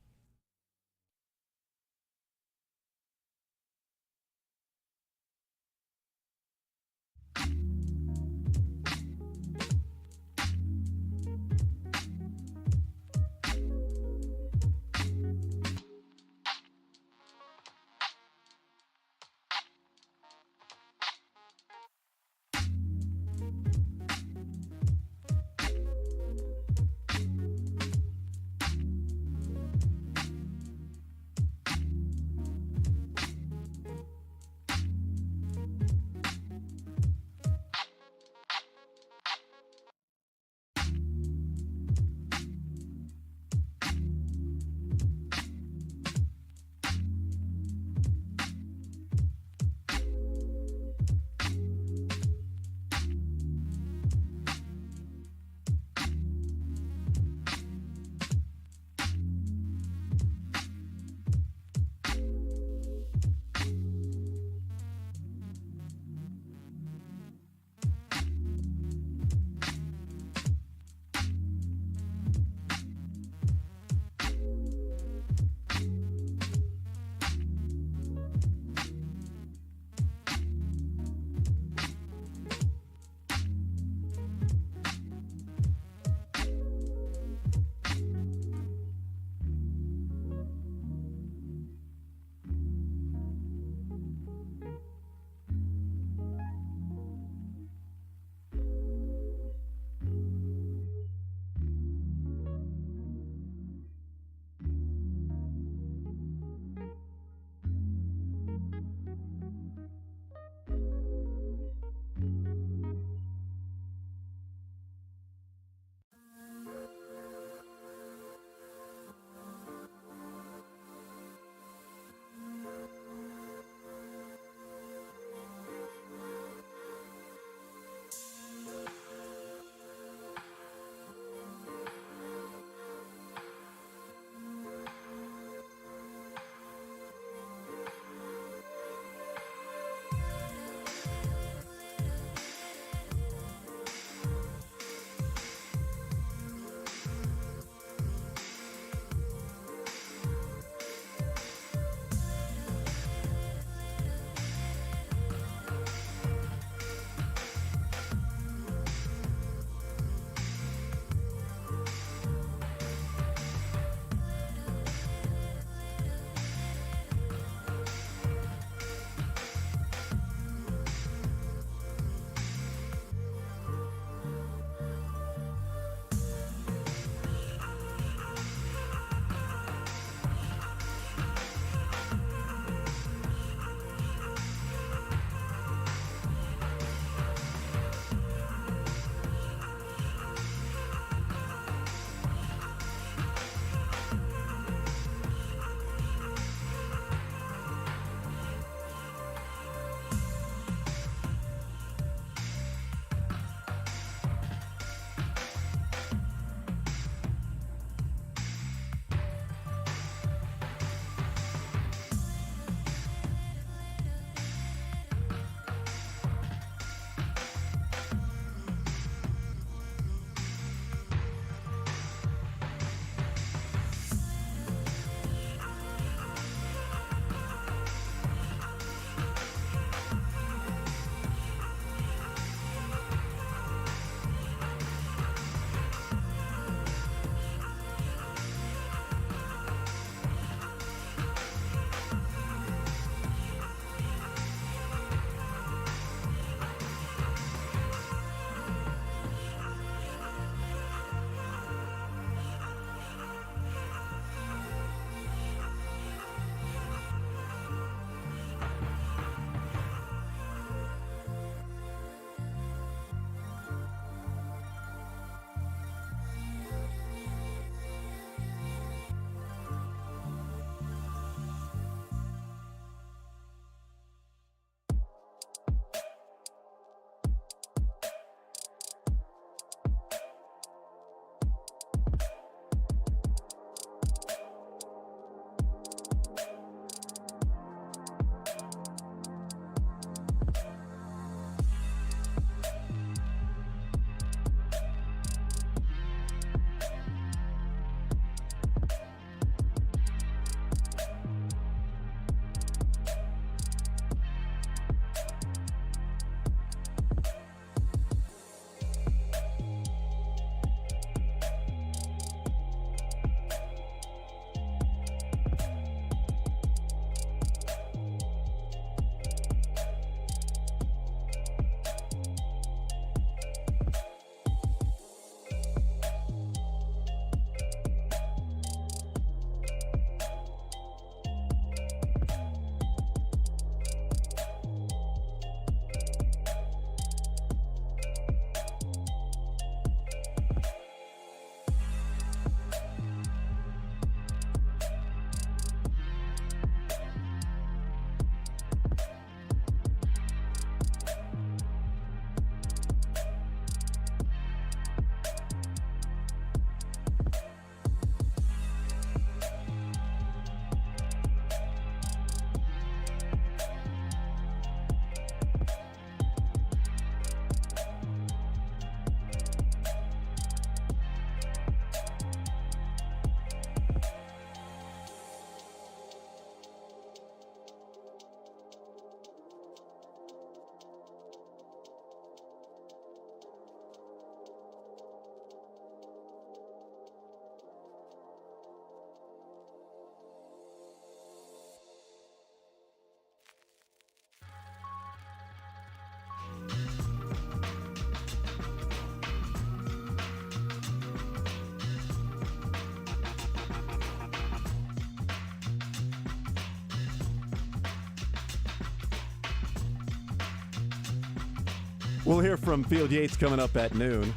We'll hear from Field Yates coming up at noon.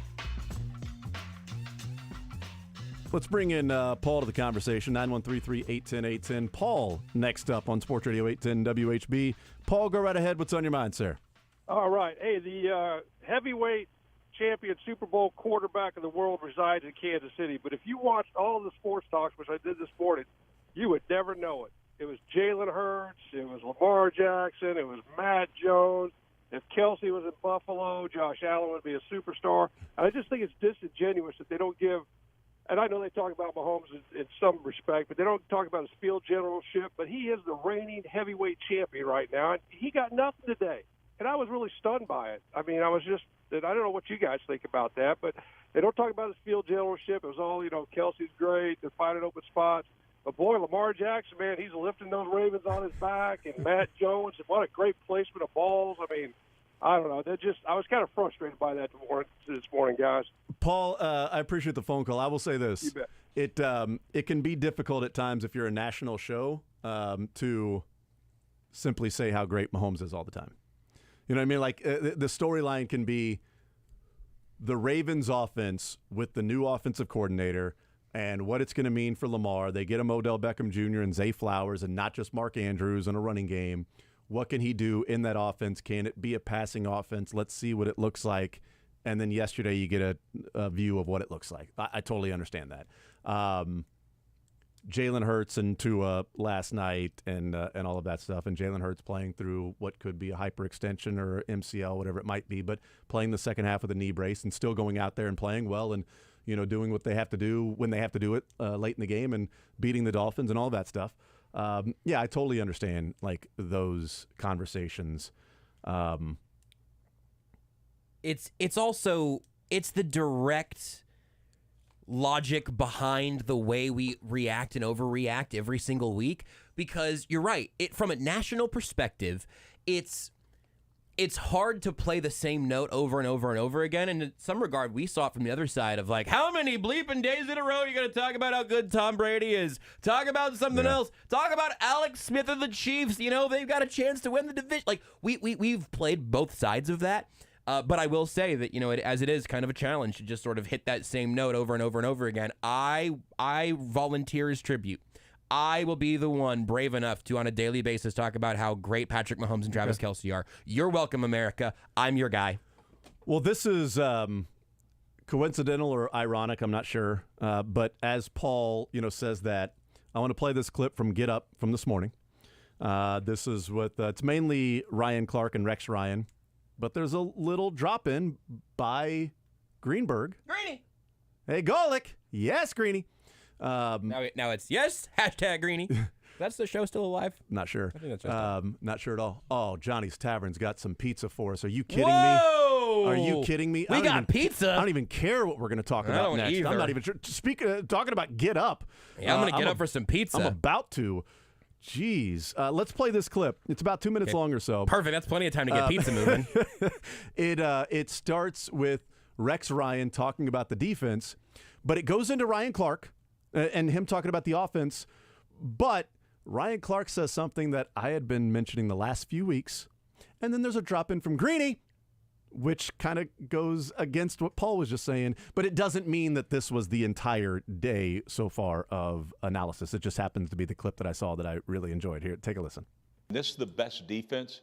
Let's bring in Paul to the conversation, 913-381-0810. Paul, next up on Sports Radio 810 WHB. Paul, go right ahead. What's on your mind, sir? All right. Hey, the heavyweight champion Super Bowl quarterback of the world resides in Kansas City. But if you watched all the sports talks, which I did this morning, you would never know it. It was Jalen Hurts. It was Lamar Jackson. It was Matt Jones. If Kelsey was in Buffalo, Josh Allen would be a superstar. And I just think it's disingenuous that they don't give – and I know they talk about Mahomes in some respect, but they don't talk about his field generalship. But he is the reigning heavyweight champion right now, and he got nothing today. And I was really stunned by it. I mean, I don't know what you guys think about that, but they don't talk about his field generalship. It was all, Kelsey's great, they're finding open spots. But, boy, Lamar Jackson, man, he's lifting those Ravens on his back. And Matt Jones, what a great placement of balls. I mean, I don't know. I was kind of frustrated by that this morning, guys. Paul, I appreciate the phone call. I will say this. You bet. It can be difficult at times if you're a national show to simply say how great Mahomes is all the time. You know what I mean? Like the storyline can be the Ravens offense with the new offensive coordinator and what it's going to mean for Lamar. They get him Odell Beckham Jr. and Zay Flowers and not just Mark Andrews in a running game. What can he do in that offense? Can it be a passing offense? Let's see what it looks like. And then yesterday you get a view of what it looks like. I totally understand that. Jalen Hurts and Tua last night and all of that stuff, and Jalen Hurts playing through what could be a hyperextension or MCL, whatever it might be, but playing the second half of the knee brace and still going out there and playing well and doing what they have to do when they have to do it late in the game and beating the Dolphins and all that stuff. Yeah, I totally understand like those conversations. It's also the direct logic behind the way we react and overreact every single week, because you're right. From a national perspective, it's hard to play the same note over and over and over again. And in some regard, we saw it from the other side of like, how many bleeping days in a row are you going to talk about how good Tom Brady is? Talk about something else. Talk about Alex Smith of the Chiefs. They've got a chance to win the division. Like we've played both sides of that. But I will say that, as it is kind of a challenge to just sort of hit that same note over and over and over again, I volunteer as tribute. I will be the one brave enough to, on a daily basis, talk about how great Patrick Mahomes and Travis Kelce are. You're welcome, America. I'm your guy. Well, this is coincidental or ironic, I'm not sure. But as Paul, says that, I want to play this clip from Get Up from this morning. This is with, it's mainly Ryan Clark and Rex Ryan. But there's a little drop-in by Greenberg. Greeny. Hey, Golick. Yes, Greeny. Now it's yes, #Greeny. That's the show still alive? Not sure. I think that's just not sure at all. Oh, Johnny's Tavern's got some pizza for us. Are you kidding me? Are you kidding me? We got pizza. I don't even care what we're going to talk about next. Either. I'm not even sure. Talking about Get Up. Yeah, I'm going to get up for some pizza. I'm about to. Jeez. Let's play this clip. It's about 2 minutes long or so. Perfect. That's plenty of time to get pizza moving. It starts with Rex Ryan talking about the defense, but it goes into Ryan Clark and him talking about the offense. But Ryan Clark says something that I had been mentioning the last few weeks, and then there's a drop in from Greeny, which kind of goes against what Paul was just saying, but it doesn't mean that this was the entire day so far of analysis. It just happens to be the clip that I saw that I really enjoyed. Here, take a listen. This is the best defense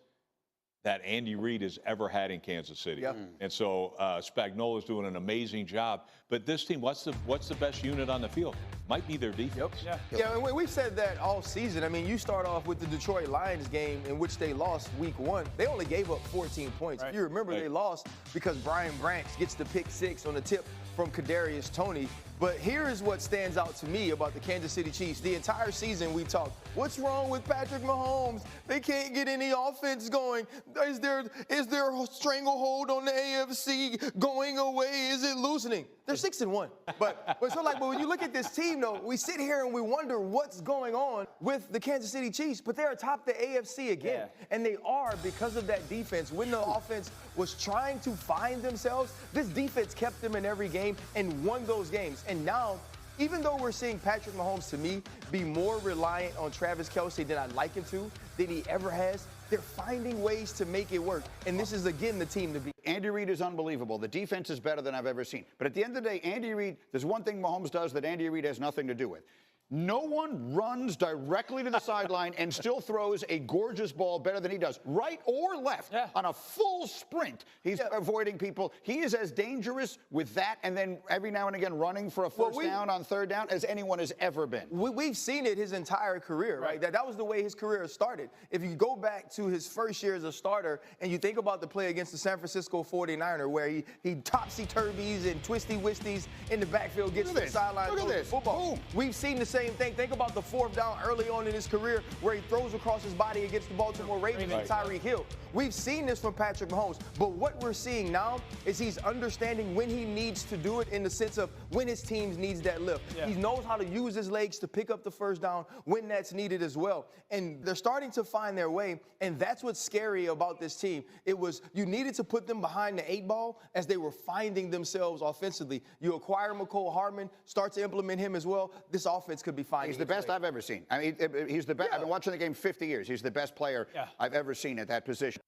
that Andy Reid has ever had in Kansas City. Yep. And so Spagnuolo's doing an amazing job. But this team, what's the best unit on the field? Might be their defense. Yep. Yeah, and we've said that all season. I mean, you start off with the Detroit Lions game in which they lost week 1. They only gave up 14 points. Right. If you remember, they lost because Brian Branch gets the pick 6 on the tip from Kadarius Toney. But here is what stands out to me about the Kansas City Chiefs. The entire season we talked, what's wrong with Patrick Mahomes? They can't get any offense going. Is there a stranglehold on the AFC going away? Is it loosening? They're 6-1. But when you look at this team, though, we sit here and we wonder what's going on with the Kansas City Chiefs. But they're atop the AFC again. Yeah. And they are because of that defense. When the offense was trying to find themselves, this defense kept them in every game and won those games. And now, even though we're seeing Patrick Mahomes, to me, be more reliant on Travis Kelce than I'd like him to, than he ever has, They're finding ways to make it work. And this is, again, the team to beat. Andy Reid is unbelievable. The defense is better than I've ever seen. But at the end of the day, Andy Reid, there's one thing Mahomes does that Andy Reid has nothing to do with. No one runs directly to the sideline and still throws a gorgeous ball better than he does, right or left, on a full sprint. He's avoiding people. He is as dangerous with that and then every now and again running for a first down on third down as anyone has ever been. We've seen it his entire career, right? That was the way his career started. If you go back to his first year as a starter and you think about the play against the San Francisco 49er where he topsy-turvies and twisty-wisties in the backfield, gets to the sideline, Look at this. football. Boom. We've seen the same thing. Think about the fourth down early on in his career where he throws across his body against the Baltimore Ravens and Tyreek Hill. We've seen this from Patrick Mahomes, but what we're seeing now is he's understanding when he needs to do it in the sense of when his team needs that lift. He knows how to use his legs to pick up the first down when that's needed as well. And they're starting to find their way, and that's what's scary about this team. It was you needed to put them behind the 8 ball as they were finding themselves offensively. You acquire McCole Hardman, start to implement him as well. This offense could be fine. He's the best I've ever seen. I mean, he's the best. I've been watching the game 50 years. He's the best player I've ever seen at that position.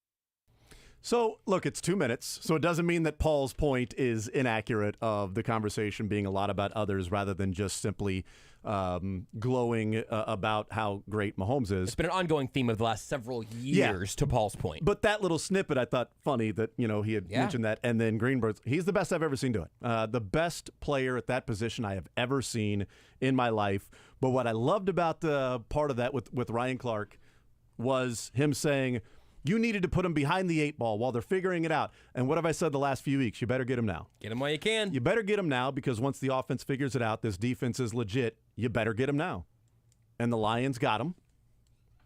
So, look, it's 2 minutes, so it doesn't mean that Paul's point is inaccurate of the conversation being a lot about others rather than just simply glowing about how great Mahomes is. It's been an ongoing theme of the last several years, to Paul's point. But that little snippet, I thought funny that, he had mentioned that. And then Greenberg, he's the best I've ever seen do it. The best player at that position I have ever seen in my life. But what I loved about the part of that with Ryan Clark was him saying, you needed to put them behind the 8 ball while they're figuring it out. And what have I said the last few weeks? You better get them now. Get them while you can. You better get them now because once the offense figures it out, this defense is legit. You better get them now. And the Lions got them.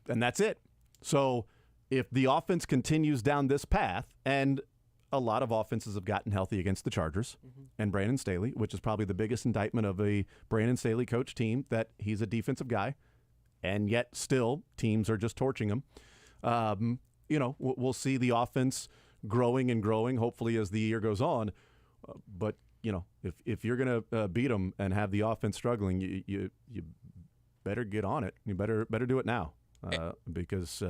And that's it. So if the offense continues down this path, and a lot of offenses have gotten healthy against the Chargers and Brandon Staley, which is probably the biggest indictment of a Brandon Staley coach team, that he's a defensive guy, and yet still teams are just torching him. We'll see the offense growing and growing, hopefully, as the year goes on. But, if you're going to beat them and have the offense struggling, you better get on it. You better do it now. Because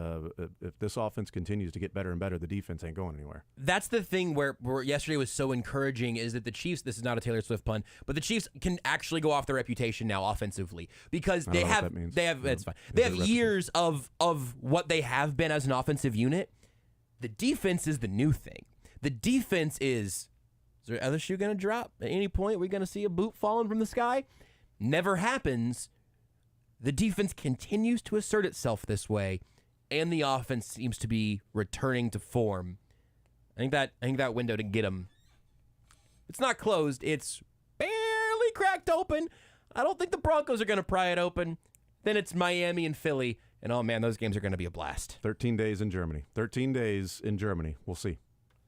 if this offense continues to get better and better, the defense ain't going anywhere. That's the thing where yesterday was so encouraging is that the Chiefs, this is not a Taylor Swift pun, but the Chiefs can actually go off their reputation now offensively because they have it's fine. They have years of what they have been as an offensive unit. The defense is the new thing. The defense is there other shoe going to drop at any point? Are we going to see a boot falling from the sky? Never happens. The defense continues to assert itself this way, and the offense seems to be returning to form. I think that window to get them, it's not closed. It's barely cracked open. I don't think the Broncos are going to pry it open. Then it's Miami and Philly, and oh man, those games are going to be a blast. 13 days in Germany. 13 days in Germany. We'll see.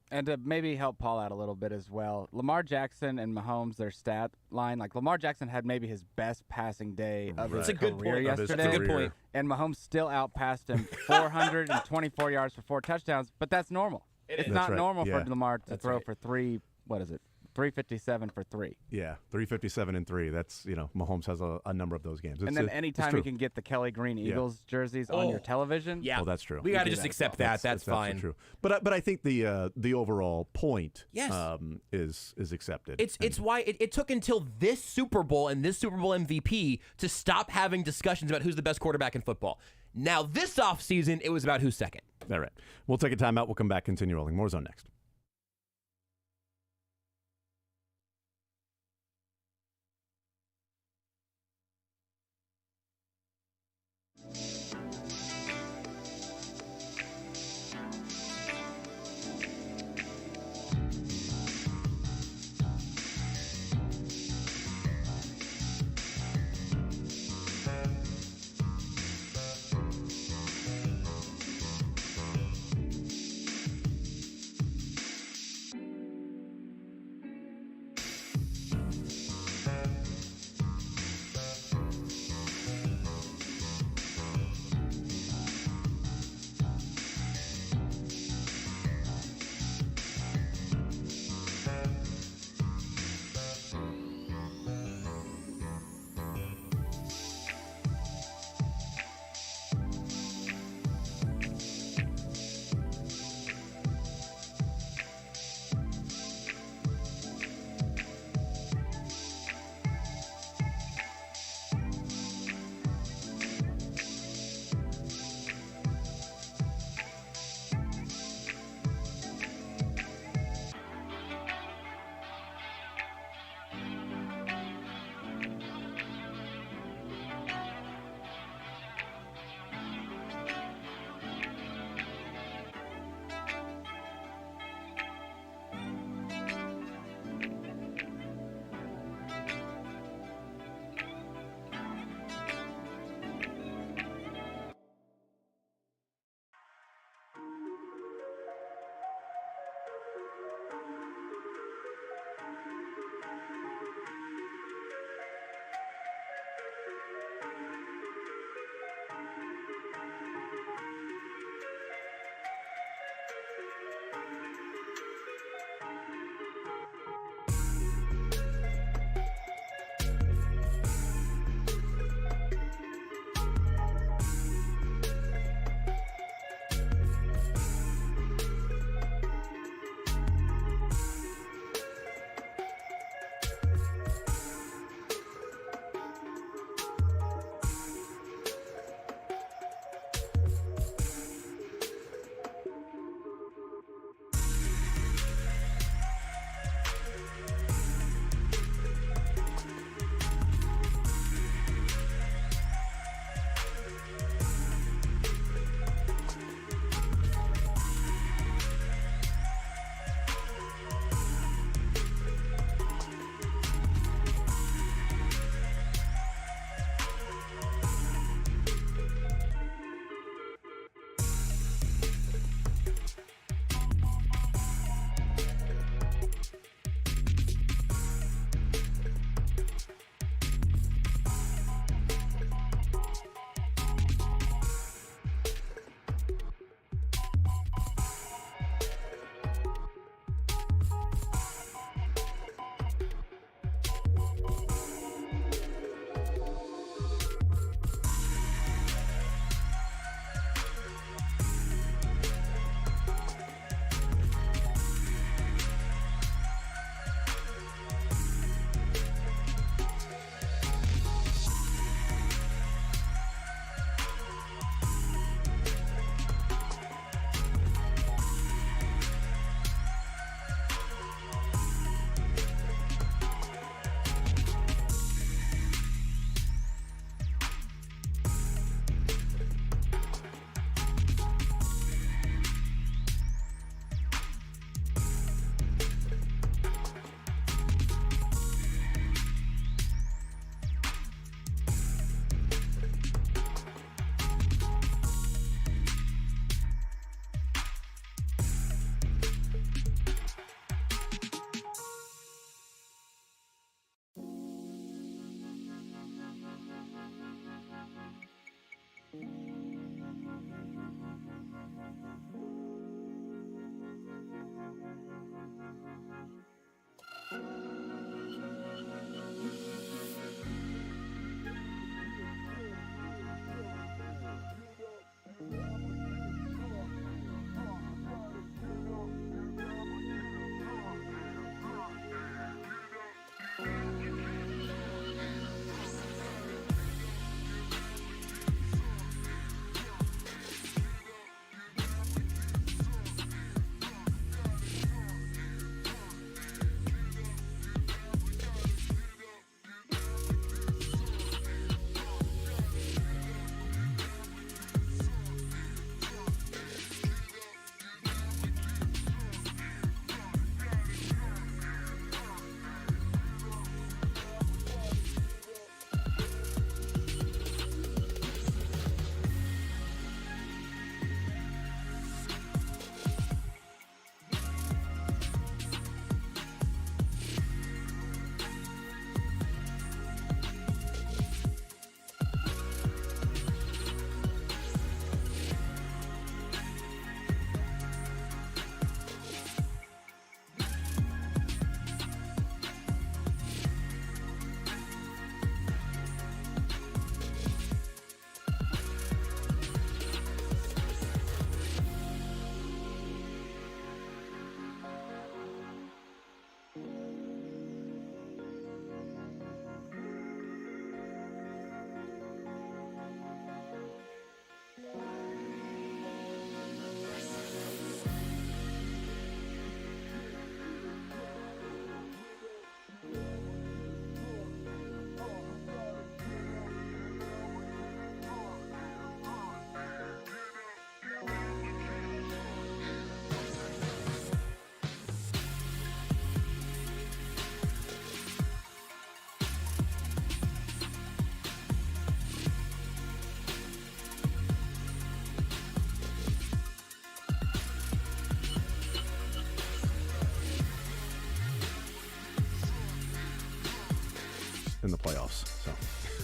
And to maybe help Paul out a little bit as well, Lamar Jackson and Mahomes, their stat line, like Lamar Jackson had maybe his best passing day of his career yesterday. That's a good point. And Mahomes still outpassed him 424 yards for 4 touchdowns, but that's normal. It's not normal for Lamar to throw for 357 for 3. Yeah, 357 and 3. That's, Mahomes has a number of those games. And then anytime you can get the Kelly Green Eagles jerseys on your television. Yeah, that's true. We got to just accept that. That's fine. True. But I think the overall point is accepted. It's why it took until this Super Bowl and this Super Bowl MVP to stop having discussions about who's the best quarterback in football. Now this offseason, it was about who's second. All right. We'll take a timeout. We'll come back, continue rolling. More Zone next.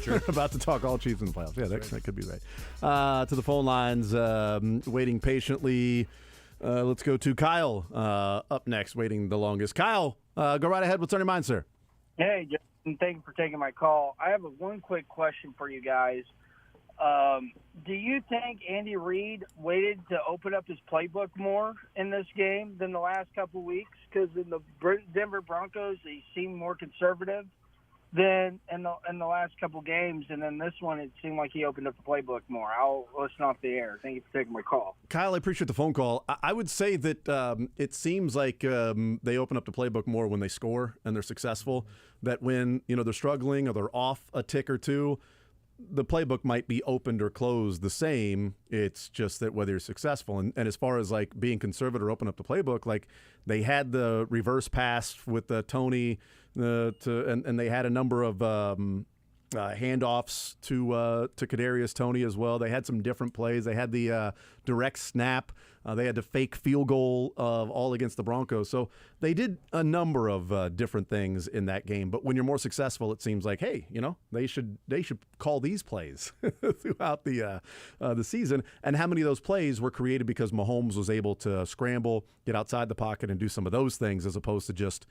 true. About to talk all Chiefs in the playoffs. Yeah, that could be right. To the phone lines, waiting patiently. Let's go to Kyle up next, waiting the longest. Kyle, go right ahead. What's on your mind, sir? Hey, Justin, thank you for taking my call. I have one quick question for you guys. Do you think Andy Reid waited to open up his playbook more in this game than the last couple of weeks? Because in the Denver Broncos, he seemed more conservative than in the last couple of games, and then this one, it seemed like he opened up the playbook more. I'll listen off the air. Thank you for taking my call. Kyle, I appreciate the phone call. I would say that it seems like they open up the playbook more when they score and they're successful. That when they're struggling or they're off a tick or two, the playbook might be opened or closed the same. It's just that whether you're successful. And as far as like being conservative or open up the playbook, like they had the reverse pass with Tony, and they had a number of handoffs to Kadarius Toney as well. They had some different plays. They had the direct snap. They had the fake field goal all against the Broncos. So they did a number of different things in that game. But when you're more successful, it seems like, hey, they should call these plays throughout the season. And how many of those plays were created because Mahomes was able to scramble, get outside the pocket, and do some of those things as opposed to just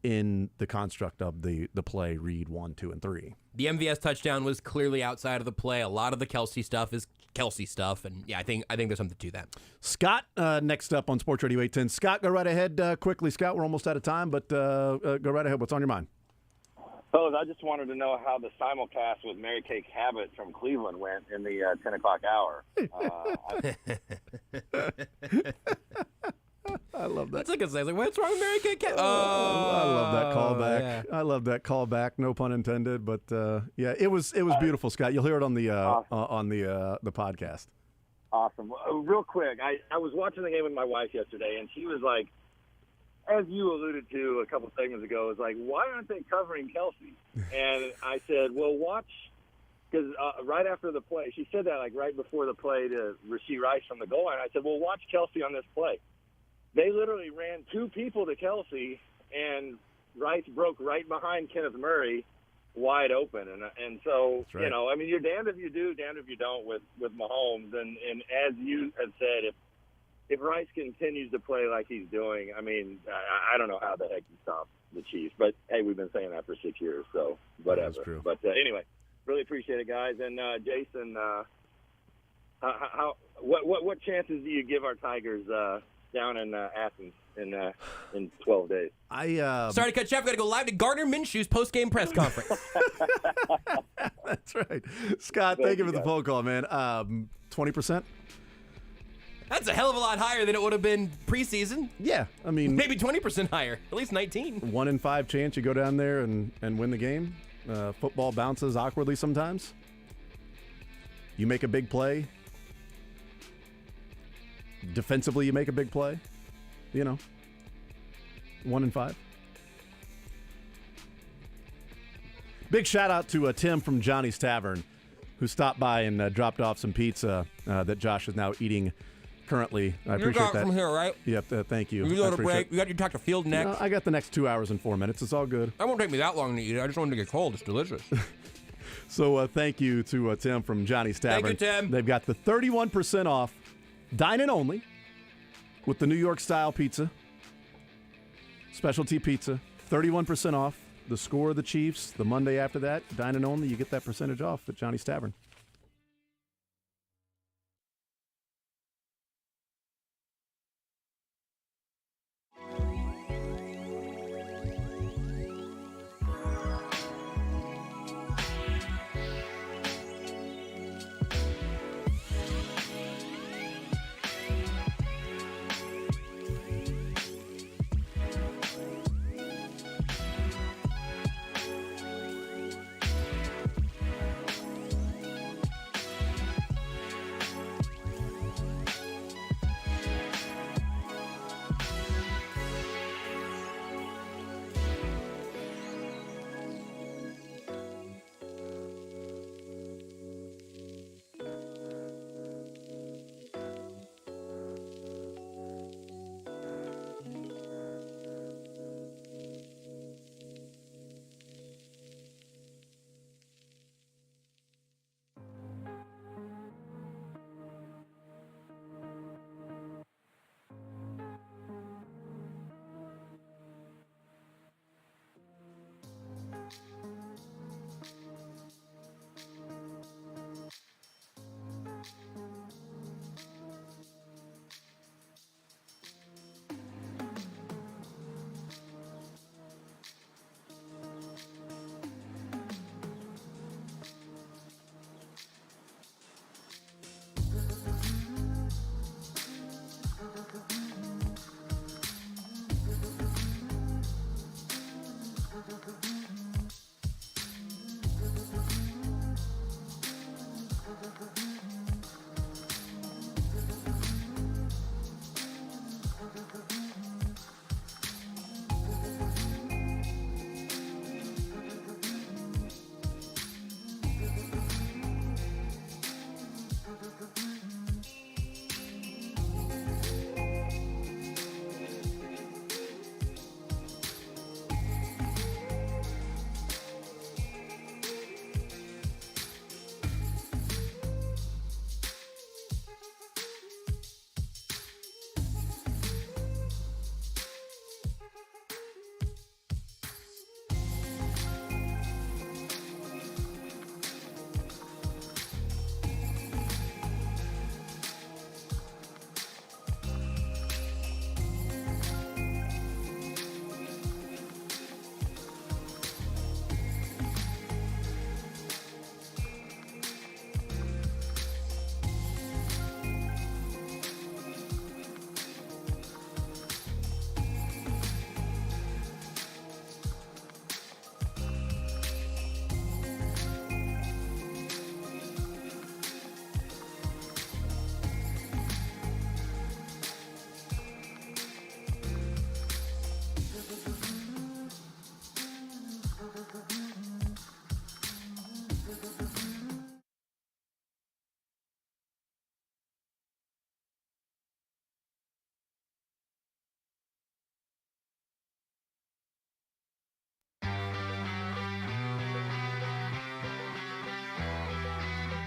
in the construct of the play, read 1, 2, and 3. The MVS touchdown was clearly outside of the play. A lot of the Kelsey stuff is Kelsey stuff, and yeah, I think there's something to that. Scott, next up on Sports Radio 810. Scott, go right ahead quickly. Scott, we're almost out of time, but go right ahead. What's on your mind? Fellas, I just wanted to know how the simulcast with Mary Kay Cabot from Cleveland went in the 10 o'clock hour. I love that. That's like a what's wrong with Mary Kay Cabot? I love that callback. Yeah. I love that callback. No pun intended, but yeah, it was beautiful, Scott. You'll hear it on the podcast. Awesome. Real quick, I was watching the game with my wife yesterday, and she was like, as you alluded to a couple seconds ago, is like, why aren't they covering Kelsey? And I said, well, watch, because right after the play, she said that like right before the play to Rashee Rice from the goal line. I said, well, watch Kelsey on this play. They literally ran two people to Kelsey, and Rice broke right behind Kenneth Murray, wide open. And so, right. I mean, you're damned if you do, damned if you don't with Mahomes. And as you have said, if Rice continues to play like he's doing, I mean, I don't know how the heck he stops the Chiefs. But, hey, we've been saying that for 6 years, so whatever. That's true. But anyway, really appreciate it, guys. And, Jason, what chances do you give our Tigers down in Athens in 12 days? Sorry to cut you off. Got to go live to Gardner Minshew's post-game press conference. That's right. Scott, thank you for the phone call, man. 20%? That's a hell of a lot higher than it would have been preseason. Yeah, I mean, maybe 20% higher. At least 19. 1 in 5 chance you go down there and win the game. Football bounces awkwardly sometimes. You make a big play. Defensively, you make a big play. 1 in 5. Big shout out to Tim from Johnny's Tavern, who stopped by and dropped off some pizza that Josh is now eating currently. I appreciate that. From here, right? Yep. Thank you. You go to break. You got your talk to Field next. I got the next 2 hours and 4 minutes. It's all good. It won't take me that long to eat it. I just wanted to get cold. It's delicious. So thank you to Tim from Johnny's Tavern. Thank you, Tim. They've got the 31% off dine-in only with the New York style pizza, specialty pizza. 31% off. The score of the Chiefs the Monday after that, dine-in only. You get that percentage off at Johnny's Tavern.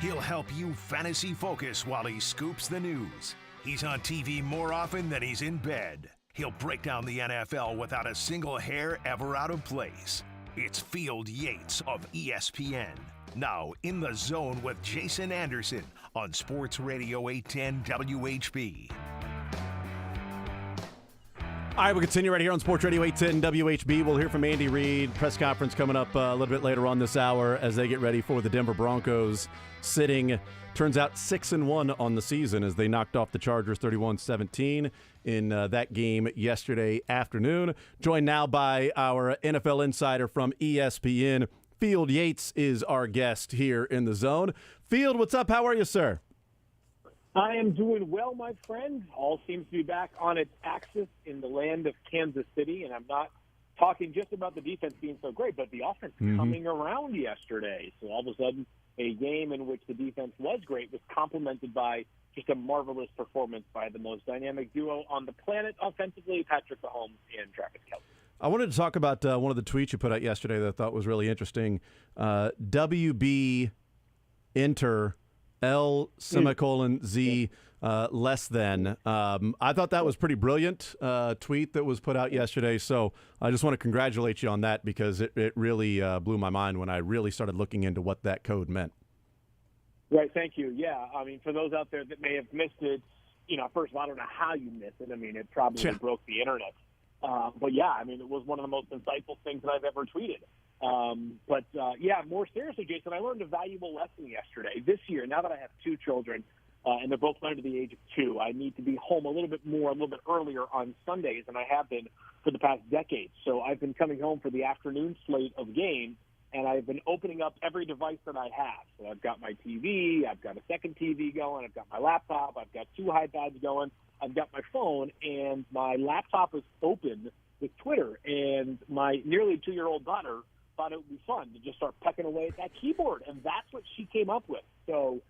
He'll help you fantasy focus while he scoops the news. He's on TV more often than he's in bed. He'll break down the NFL without a single hair ever out of place. It's Field Yates of ESPN. Now in the zone with Jason Anderson on Sports Radio 810 WHB. All right, we'll continue right here on Sports Radio 810 WHB. We'll hear from Andy Reid. Press conference coming up a little bit later on this hour as they get ready for the Denver Broncos sitting, turns out 6-1 on the season as they knocked off the Chargers 31-17 in that game yesterday afternoon. Joined now by our NFL insider from ESPN. Field Yates is our guest here in the zone. Field, what's up? How are you, sir? I am doing well, my friend. All seems to be back on its axis in the land of Kansas City, and I'm not talking just about the defense being so great, but the offense coming around yesterday. So all of a sudden, a game in which the defense was great was complemented by just a marvelous performance by the most dynamic duo on the planet offensively, Patrick Mahomes and Travis Kelce. I wanted to talk about one of the tweets you put out yesterday that I thought was really interesting. WB enter L semicolon Z less than. I thought that was pretty brilliant tweet that was put out yesterday. So I just want to congratulate you on that because it really blew my mind when I really started looking into what that code meant. Right. Thank you. Yeah. I mean, for those out there that may have missed it, first of all, I don't know how you missed it. I mean, it probably broke the internet. But yeah, I mean, it was one of the most insightful things that I've ever tweeted. Yeah, more seriously, Jason, I learned a valuable lesson yesterday. This year, now that I have two children, and they're both under the age of 2, I need to be home a little bit earlier on Sundays than I have been for the past decade. So I've been coming home for the afternoon slate of games, and I've been opening up every device that I have. So I've got my TV, I've got a second TV going, I've got my laptop, I've got 2 iPads going, I've got my phone, and my laptop is open with Twitter, and my nearly 2-year-old daughter thought it would be fun to just start pecking away at that keyboard, and that's what she came up with. So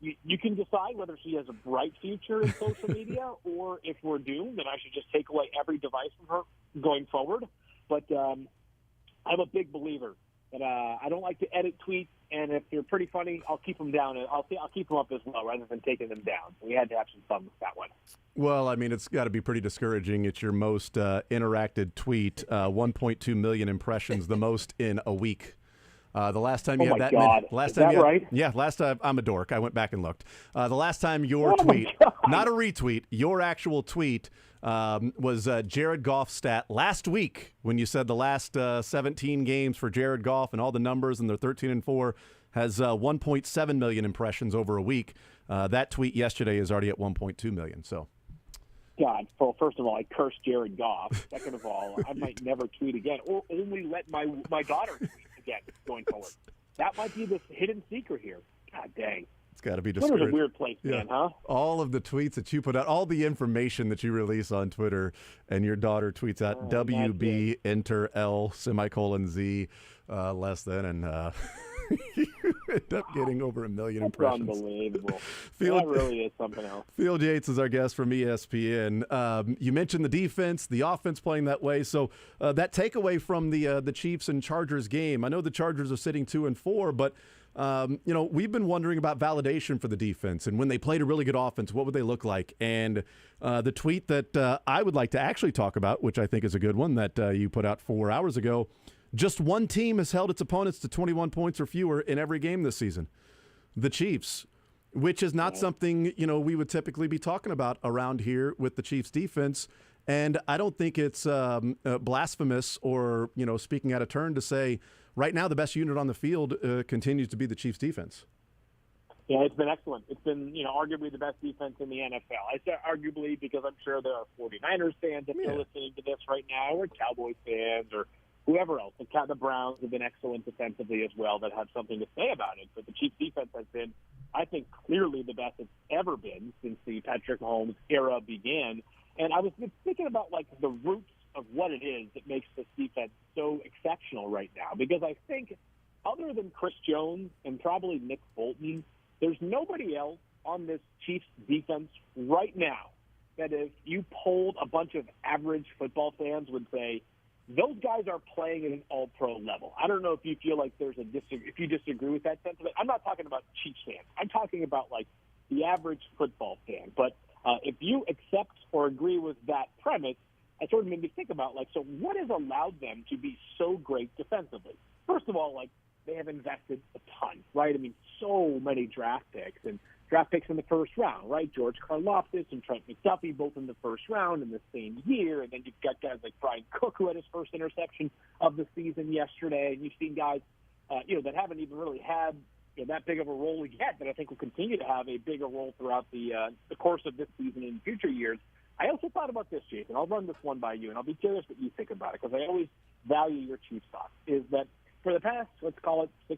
you can decide whether she has a bright future in social media or if we're doomed, then I should just take away every device from her going forward. But I'm a big believer that I don't like to edit tweets, and if they're pretty funny, I'll keep them down, and I'll keep them up as well rather than taking them down. So we had to have some fun with that one. Well, I mean, it's got to be pretty discouraging. It's your most interacted tweet, 1.2 million impressions, the most in a week. The last time you had that, last time you had, right? Yeah, last time I'm a dork. I went back and looked. The last time your tweet, not a retweet, your actual tweet was Jared Goff's stat last week when you said the last 17 games for Jared Goff and all the numbers and they're 13-4 has 1.7 million impressions over a week. That tweet yesterday is already at 1.2 million. So. God, well, first of all, I cursed Jared Goff. Second of all, I might never tweet again or only let my daughter tweet again going forward. That might be the hidden secret here. God dang. It's got to be discouraging. Twitter's a weird place, man, huh? All of the tweets that you put out, all the information that you release on Twitter, and your daughter tweets out WB enter L semicolon Z less than, and you end up getting over 1 million impressions. Unbelievable. That really is something else. Field Yates is our guest from ESPN. You mentioned the defense, the offense playing that way. So that takeaway from the Chiefs and Chargers game, I know the Chargers are sitting 2-4, but we've been wondering about validation for the defense, and when they played a really good offense, what would they look like? And the tweet that I would like to actually talk about, which I think is a good one that you put out 4 hours ago, just one team has held its opponents to 21 points or fewer in every game this season, the Chiefs, which is not something, we would typically be talking about around here with the Chiefs defense. And I don't think it's blasphemous or, speaking out of turn to say right now the best unit on the field continues to be the Chiefs defense. Yeah, it's been excellent. It's been, arguably the best defense in the NFL. I say arguably because I'm sure there are 49ers fans that are listening to this right now, or Cowboys fans, or whoever else. The Browns have been excellent defensively as well that have something to say about it. But the Chiefs defense has been, I think, clearly the best it's ever been since the Patrick Mahomes era began. And I was thinking about, the roots of what it is that makes this defense so exceptional right now. Because I think other than Chris Jones and probably Nick Bolton, there's nobody else on this Chiefs defense right now that if you polled a bunch of average football fans would say, those guys are playing at an all-pro level. I don't know if you feel like if you disagree with that sentiment. I'm not talking about Chiefs fans. I'm talking about like the average football fan. But if you accept or agree with that premise, it sort of made me think about so what has allowed them to be so great defensively? First of all, they have invested a ton, right? I mean, so many draft picks in the first round, right? George Karlaftis and Trent McDuffie both in the first round in the same year. And then you've got guys like Brian Cook, who had his first interception of the season yesterday. And you've seen guys, that haven't even really had that big of a role yet, that I think will continue to have a bigger role throughout the course of this season and in future years. I also thought about this, Jason. I'll run this one by you, and I'll be curious what you think about it, because I always value your Chiefs talk, is that for the past, let's call it 5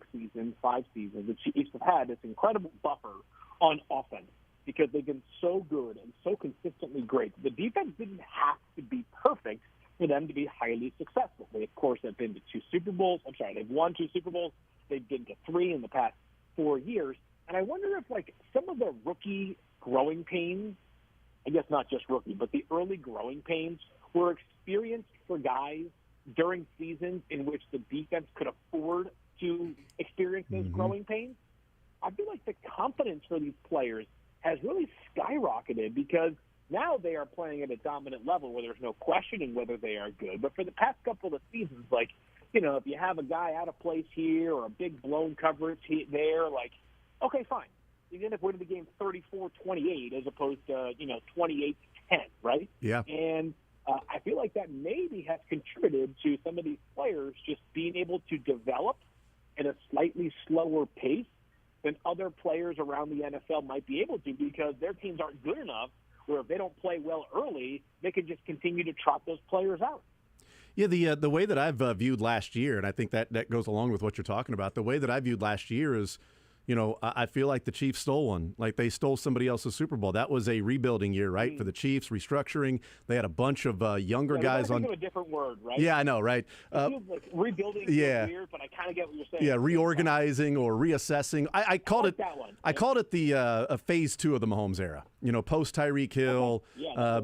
seasons, the Chiefs have had this incredible buffer on offense because they've been so good and so consistently great. The defense didn't have to be perfect for them to be highly successful. They, of course, have been to 2 Super Bowls. They've won 2 Super Bowls. They've been to 3 in the past 4 years. And I wonder if, some of the rookie growing pains, I guess not just rookie, but the early growing pains were experienced for guys during seasons in which the defense could afford to experience those growing pains. I feel like the confidence for these players has really skyrocketed because now they are playing at a dominant level where there's no questioning whether they are good. But for the past couple of seasons, if you have a guy out of place here or a big blown coverage there, okay, fine. You end up winning the game 34-28 as opposed to, 28-10, right? Yeah. And I feel like that maybe has contributed to some of these players just being able to develop at a slightly slower pace than other players around the NFL might be able to, because their teams aren't good enough where if they don't play well early, they can just continue to trot those players out. Yeah, the way that I've viewed last year, and I think that goes along with what you're talking about, the way that I viewed last year is, I feel like the Chiefs stole one. Like they stole somebody else's Super Bowl. That was a rebuilding year, right, for the Chiefs, restructuring. They had a bunch of younger guys on. Think of a different word, right? Yeah, I know, right? It feels like rebuilding is weird, but I kind of get what you're saying. Yeah, reorganizing or reassessing. I called it that one. I called it the phase 2 of the Mahomes era. Post Tyreek Hill,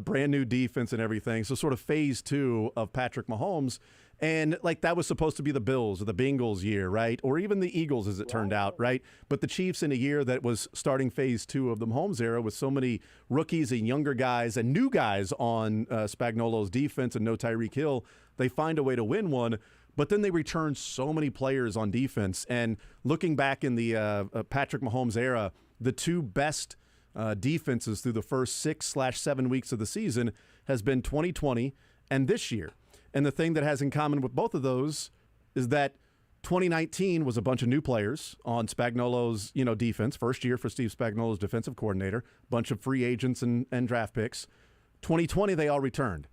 brand new defense and everything. So sort of phase 2 of Patrick Mahomes. And that was supposed to be the Bills or the Bengals year, right? Or even the Eagles, as it turned out, right? But the Chiefs in a year that was starting phase 2 of the Mahomes era with so many rookies and younger guys and new guys on Spagnuolo's defense and no Tyreek Hill, they find a way to win one. But then they return so many players on defense. And looking back in the Patrick Mahomes era, the 2 best defenses through the first 6/7 weeks of the season has been 2020 and this year. And the thing that has in common with both of those is that 2019 was a bunch of new players on Spagnuolo's, defense. First year for Steve Spagnuolo's defensive coordinator. Bunch of free agents and draft picks. 2020, they all returned.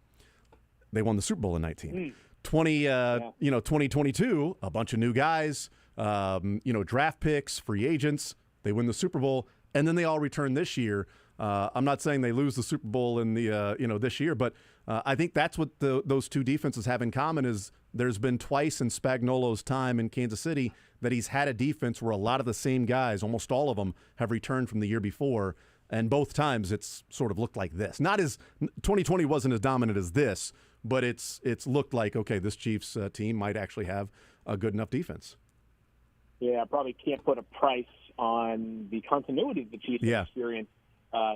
They won the Super Bowl in 19. 2022, a bunch of new guys, draft picks, free agents. They win the Super Bowl, and then they all return this year. I'm not saying they lose the Super Bowl in the this year, but I think that's what those 2 defenses have in common is there's been twice in Spagnuolo's time in Kansas City that he's had a defense where a lot of the same guys, almost all of them, have returned from the year before, and both times it's sort of looked like this. Not as 2020 wasn't as dominant as this, but it's looked like, okay, this Chiefs team might actually have a good enough defense. Yeah, I probably can't put a price on the continuity the Chiefs have experienced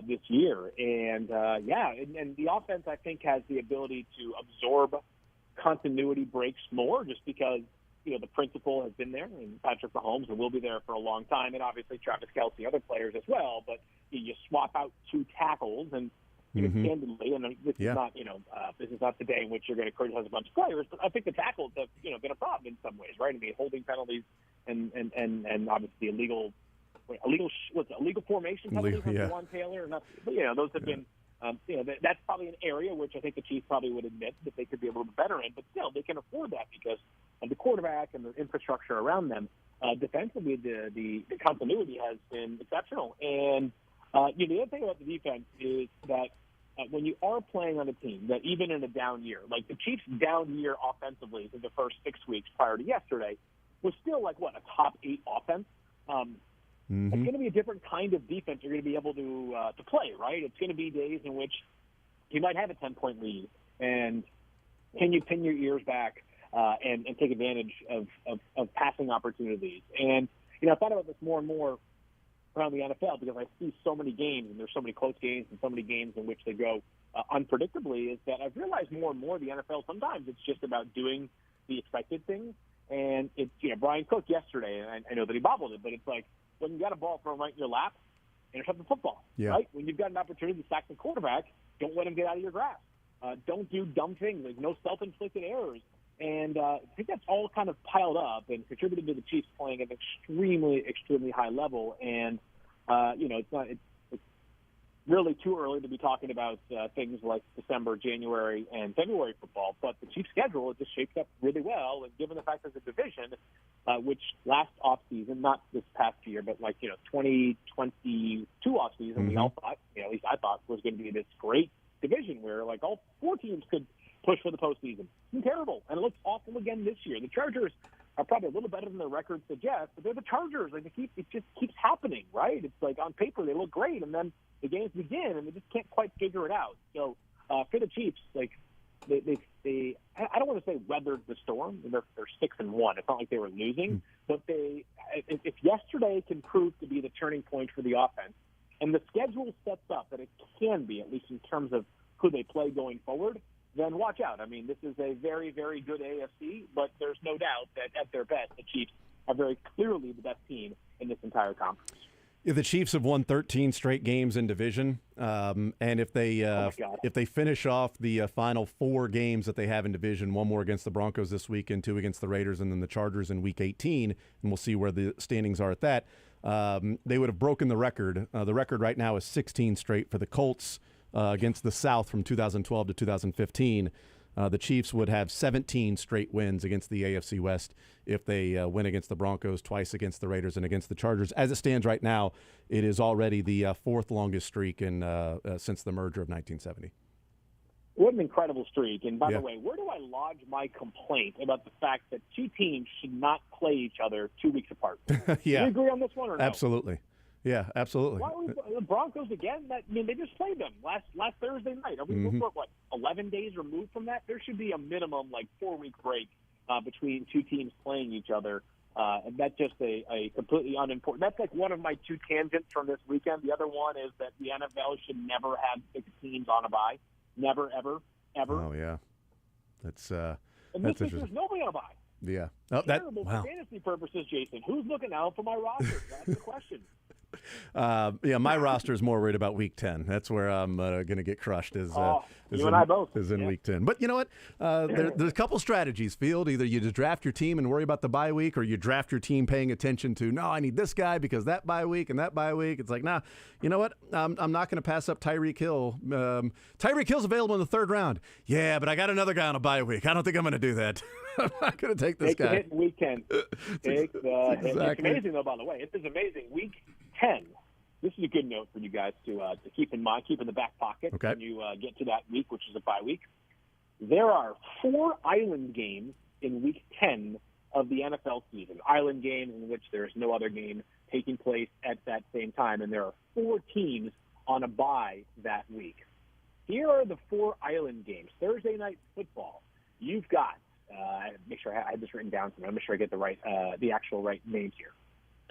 this year. And, and the offense, I think, has the ability to absorb continuity breaks more just because, the principal has been there and Patrick Mahomes and will be there for a long time. And obviously Travis Kelce, other players as well. But you swap out 2 tackles and, candidly, and this is not, this is not the day in which you're going to criticize a bunch of players, but I think the tackles have, been a problem in some ways, right? I mean, holding penalties and obviously illegal formation penalties on Juwan Taylor, and those have been, that's probably an area which I think the Chiefs probably would admit that they could be a little bit better in, but still they can afford that because of the quarterback and the infrastructure around them. Defensively, the continuity has been exceptional, and the other thing about the defense is that when you are playing on a team that even in a down year, like the Chiefs' down year offensively in the first 6 weeks prior to yesterday was still a top 8 offense. It's going to be a different kind of defense you're going to be able to play, right? It's going to be days in which you might have a 10-point lead, and can you pin your ears back and take advantage of passing opportunities? And, I thought about this more and more around the NFL because I see so many games, and there's so many close games and so many games in which they go unpredictably, is that I've realized more and more the NFL, sometimes it's just about doing the expected things. And it's, Brian Cook yesterday, and I know that he bobbled it, but it's like when you got a ball thrown right in your lap, intercept the football, right? When you've got an opportunity to sack the quarterback, don't let him get out of your grasp. Don't do dumb things. Like no self-inflicted errors. And I think that's all kind of piled up and contributed to the Chiefs playing at an extremely, extremely high level. And, it's really too early to be talking about things like December, January, and February football. But the Chiefs' schedule, it just shaped up really well. And given the fact that the division, which last offseason, not this past year, but 2022 offseason, we all thought, at least I thought, was going to be this great division where all four teams could push for the postseason. It's terrible, and it looks awful again this year. The Chargers are probably a little better than their record suggests, but they're the Chargers. It just keeps happening, right? It's like on paper they look great, and then the games begin, and they just can't quite figure it out. So for the Chiefs, they I don't want to say weathered the storm. They're 6-1. It's not like they were losing, but if yesterday can prove to be the turning point for the offense, and the schedule sets up that it can be, at least in terms of who they play going forward, then watch out. I mean, this is a very, very good AFC, but there's no doubt that at their best, the Chiefs are very clearly the best team in this entire conference. Yeah, the Chiefs have won 13 straight games in division, and if they finish off the final 4 games that they have in division, 1 more against the Broncos this week and 2 against the Raiders and then the Chargers in Week 18, and we'll see where the standings are at that, they would have broken the record. The record right now is 16 straight for the Colts against the South from 2012 to 2015. The Chiefs would have 17 straight wins against the AFC West if they win against the Broncos, twice against the Raiders, and against the Chargers. As it stands right now, it is already the 4th longest streak since the merger of 1970. What an incredible streak. And by the way, where do I lodge my complaint about the fact that 2 teams should not play each other 2 weeks apart? Do you agree on this one or no? Absolutely. Yeah, absolutely. Why the Broncos again? They just played them last Thursday night. Are we 11 days removed from that? There should be a minimum 4-week break between 2 teams playing each other. And that's just a completely unimportant. That's one of my 2 tangents from this weekend. The other one is that the NFL should never have 6 teams on a bye. Never, ever, ever. Oh yeah, that's interesting. There's nobody on a bye. Yeah. Oh, terrible for fantasy purposes, Jason. Who's looking out for my roster? That's the question. My roster is more worried about Week 10. That's where I'm going to get crushed. Is in Week 10. But you know what? There's a couple strategies, Field. Either you just draft your team and worry about the bye week, or you draft your team paying attention to, no, I need this guy because that bye week and that bye week. It's like, nah, you know what? I'm not going to pass up Tyreek Hill. Tyreek Hill's available in the 3rd round. Yeah, but I got another guy on a bye week. I don't think I'm going to do that. I'm not going to take this guy. Take the hit in Week 10. It's amazing, though, by the way. It is amazing. Week 10. This is a good note for you guys to keep in mind, keep in the back pocket when you get to that week, which is a bye week. There are 4 island games in Week 10 of the NFL season. Island games in which there is no other game taking place at that same time, and there are 4 teams on a bye that week. Here are the 4 island games. Thursday night football. You've got make sure I had this written down somewhere. Make sure I get the actual right names here.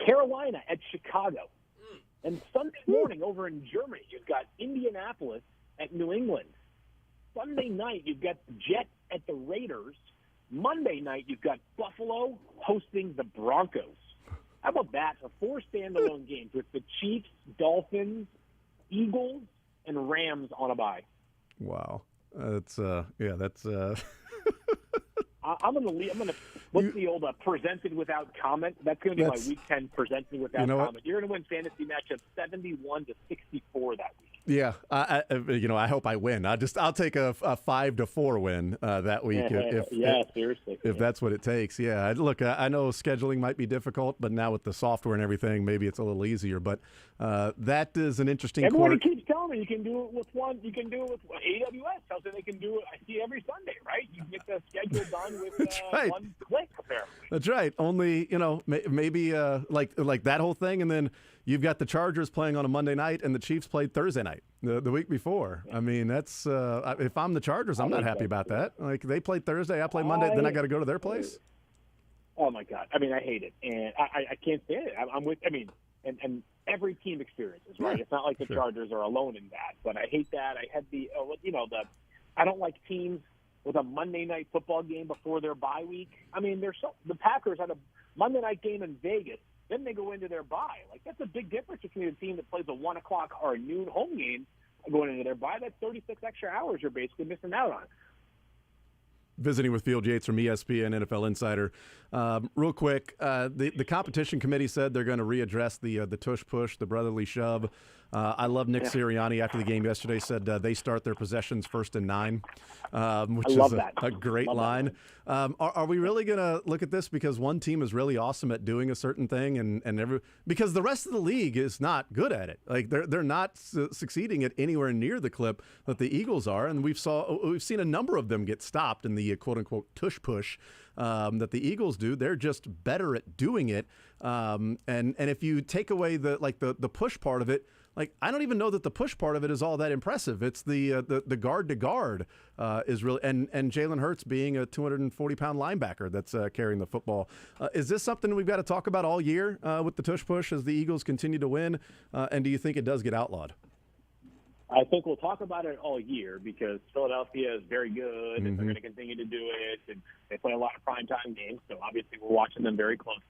Carolina at Chicago. And Sunday morning over in Germany, you've got Indianapolis at New England. Sunday night, you've got the Jets at the Raiders. Monday night, you've got Buffalo hosting the Broncos. How about that? For 4 standalone games with the Chiefs, Dolphins, Eagles, and Rams on a bye. Wow. That's I'm going to leave. What's the old presented without comment? That's going to be my Week 10 presented without comment. You're going to win fantasy matchup 71-64 that week. Yeah, I hope I win. I'll take a 5-4 win that week. Seriously. If that's what it takes. Yeah, look, I know scheduling might be difficult, but now with the software and everything, maybe it's a little easier. But that is an interesting. Everybody keeps telling me you can do it with one. You can do it with AWS. Tells me they can do it. I see every Sunday, right? You can get the schedule done with right. 1 click. Apparently. That's right. Only maybe like that whole thing, and then you've got the Chargers playing on a Monday night, and the Chiefs played Thursday night. night the week before. I mean, that's if I'm the Chargers, I'm not happy about that. Like, they played Thursday, I play Monday, then I got to go to their place. Oh my God! I mean, I hate it, and I can't stand it. I'm with. I mean, and every team experiences, right? Yeah, it's not like the Chargers are alone in that. But I hate that. I had I don't like teams with a Monday night football game before their bye week. I mean, the Packers had a Monday night game in Vegas. Then they go into their bye. Like, that's a big difference between a team that plays a 1 o'clock or a noon home game going into their bye. That's 36 extra hours you're basically missing out on. Visiting with Field Yates from ESPN NFL Insider. Real quick, the competition committee said they're going to readdress the tush push, the brotherly shove. I love Nick Sirianni after the game yesterday said they start their possessions 1st and 9, which is a great line. Are we really going to look at this because one team is really awesome at doing a certain thing because the rest of the league is not good at it? Like, they're not succeeding at anywhere near the clip that the Eagles are, and we've seen a number of them get stopped in the quote unquote tush push that the Eagles do. They're just better at doing it, and if you take away the push part of it. Like, I don't even know that the push part of it is all that impressive. It's the guard to guard is really, and Jalen Hurts being a 240-pound linebacker that's carrying the football. Is this something we've got to talk about all year with the tush push as the Eagles continue to win? And do you think it does get outlawed? I think we'll talk about it all year because Philadelphia is very good and they're going to continue to do it. And they play a lot of primetime games, so obviously we're watching them very closely.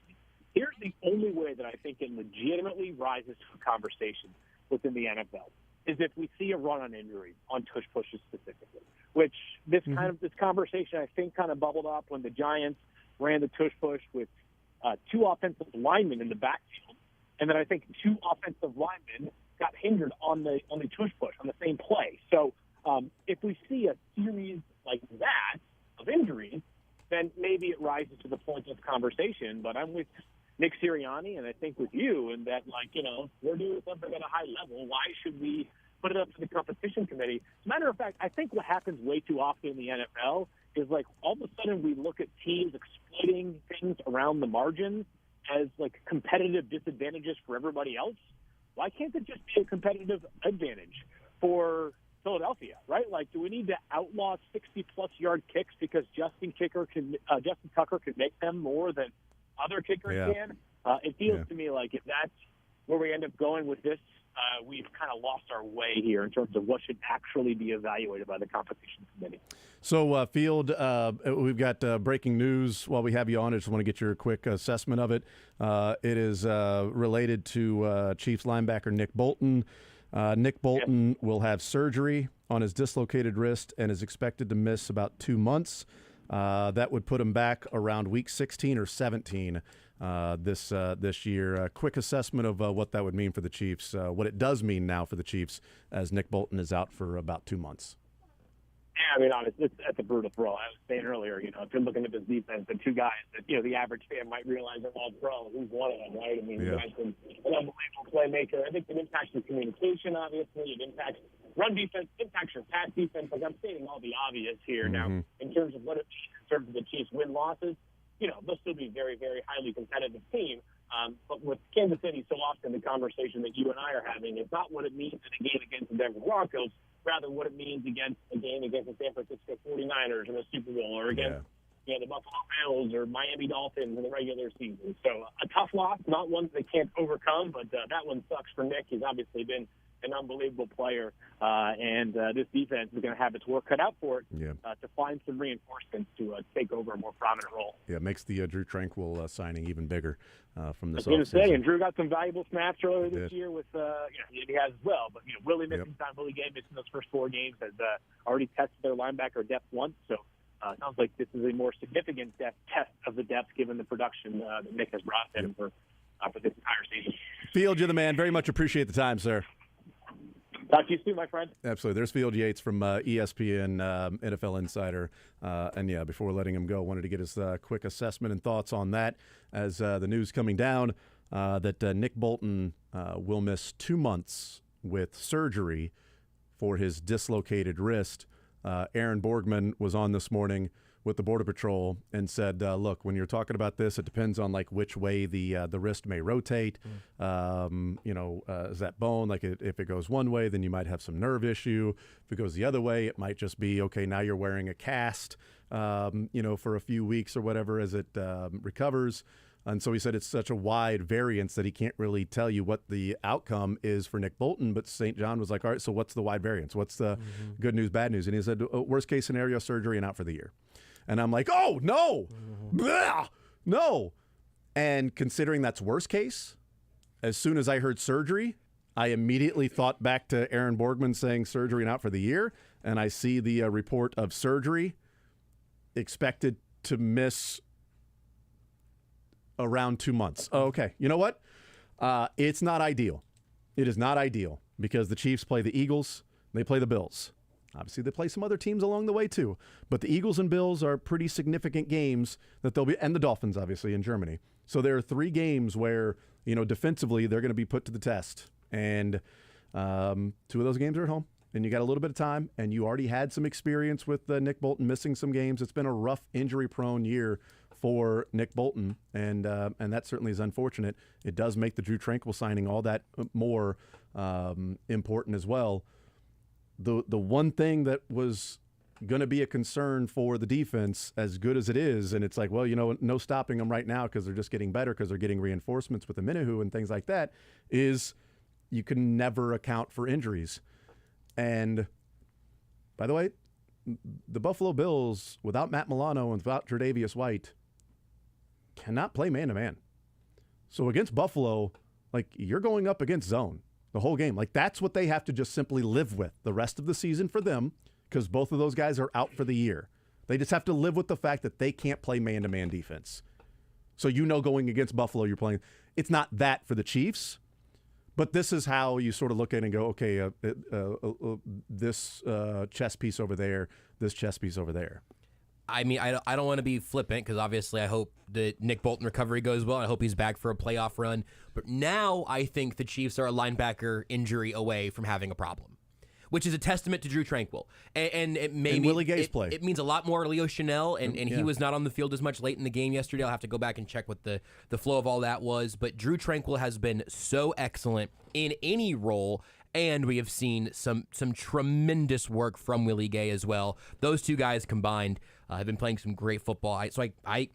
Here's the only way that I think it legitimately rises to a conversation within the NFL is if we see a run on injury on tush pushes specifically, which this conversation I think kind of bubbled up when the Giants ran the tush push with 2 offensive linemen in the backfield, and then I think 2 offensive linemen got injured on the tush push on the same play. So if we see a series like that of injuries, then maybe it rises to the point of conversation. But I'm with Nick Sirianni, and I think with you, and that, we're doing something at a high level. Why should we put it up to the competition committee? As a matter of fact, I think what happens way too often in the NFL is, all of a sudden we look at teams exploiting things around the margins as, competitive disadvantages for everybody else. Why can't it just be a competitive advantage for Philadelphia, right? Do we need to outlaw 60-plus yard kicks because Justin Tucker can make them more than other kickers can? It feels to me like if that's where we end up going with this, we've kind of lost our way here in terms of what should actually be evaluated by the competition committee. So, Field, we've got breaking news while we have you on. I just want to get your quick assessment of it. It is related to Chiefs linebacker Nick Bolton. Nick Bolton will have surgery on his dislocated wrist and is expected to miss about 2 months. That would put him back around week 16 or 17 this year. Quick assessment of what that would mean for the Chiefs, what it does mean now for the Chiefs as Nick Bolton is out for about 2 months. Yeah, I mean, honestly, that's a brutal throw. I was saying earlier, if you're looking at this defense, the 2 guys that, the average fan might realize are all pro, who's one of them, right? I mean, he's an unbelievable playmaker. I think it impacts your communication, obviously. It impacts run defense, impacts your pass defense. I'm stating all the obvious here. Now, in terms of what it means in terms of the Chiefs' win-losses, they'll still be a very, very highly competitive team. But with Kansas City, so often the conversation that you and I are having is not what it means in a game against the Denver Broncos, rather what it means against a game against the San Francisco 49ers in a Super Bowl or against the Buffalo Bills or Miami Dolphins in the regular season. So a tough loss, not one they can't overcome, but that one sucks for Nick. He's obviously been an unbelievable player, and this defense is going to have its work cut out for it to find some reinforcements to take over a more prominent role. Yeah, it makes the Drew Tranquill signing even bigger from this offseason. I was going to say, and Drew got some valuable snaps earlier this year with, he has as well, but Willie missing time, Willie Gay missing those first 4 games has already tested their linebacker depth once, so it sounds like this is a more significant test of the depth given the production that Nick has brought in for this entire season. Field, you're the man. Very much appreciate the time, sir. Talk to you soon, my friend. Absolutely. There's Field Yates from ESPN NFL Insider. And, before letting him go, wanted to get his quick assessment and thoughts on that as the news coming down that Nick Bolton will miss 2 months with surgery for his dislocated wrist. Aaron Borgman was on this morning with the Border Patrol and said, look, when you're talking about this, it depends on like which way the wrist may rotate. Is that bone, like if it goes one way, then you might have some nerve issue. If it goes the other way, it might just be, okay, now you're wearing a cast, for a few weeks or whatever as it recovers. And so he said it's such a wide variance that he can't really tell you what the outcome is for Nick Bolton. But St. John was like, all right, so what's the wide variance? What's the good news, bad news? And he said, worst case scenario, surgery and out for the year. And I'm like, oh, no, Blah! No. And considering that's worst case, as soon as I heard surgery, I immediately thought back to Aaron Borgman saying surgery and out for the year. And I see the report of surgery expected to miss around 2 months. Oh, okay. You know what? It's not ideal. It is not ideal because the Chiefs play the Eagles. They play the Bills. Obviously, they play some other teams along the way, too. But the Eagles and Bills are pretty significant games that they'll be, and the Dolphins, obviously, in Germany. So there are 3 games where, defensively, they're going to be put to the test. And 2 of those games are at home. And you got a little bit of time, and you already had some experience with Nick Bolton missing some games. It's been a rough, injury-prone year for Nick Bolton, and that certainly is unfortunate. It does make the Drew Tranquill signing all that more important as well. The one thing that was going to be a concern for the defense, as good as it is, and it's like, well, no stopping them right now because they're just getting better because they're getting reinforcements with the Minahu and things like that, is you can never account for injuries. And by the way, the Buffalo Bills, without Matt Milano and without Tre'Davious White, cannot play man-to-man. So against Buffalo, you're going up against zone the whole game. That's what they have to just simply live with the rest of the season for them, because both of those guys are out for the year. They just have to live with the fact that they can't play man-to-man defense. So going against Buffalo, you're playing. It's not that for the Chiefs, but this is how you sort of look at it and go, okay, this chess piece over there, this chess piece over there. I mean, I don't want to be flippant because obviously I hope that Nick Bolton recovery goes well. I hope he's back for a playoff run. But now I think the Chiefs are a linebacker injury away from having a problem, which is a testament to Drew Tranquill. And it and Willie Gay's play. It means a lot more to Leo Chanel, and he was not on the field as much late in the game yesterday. I'll have to go back and check what the flow of all that was. But Drew Tranquill has been so excellent in any role, and we have seen some tremendous work from Willie Gay as well. Those 2 guys combined have been playing some great football. I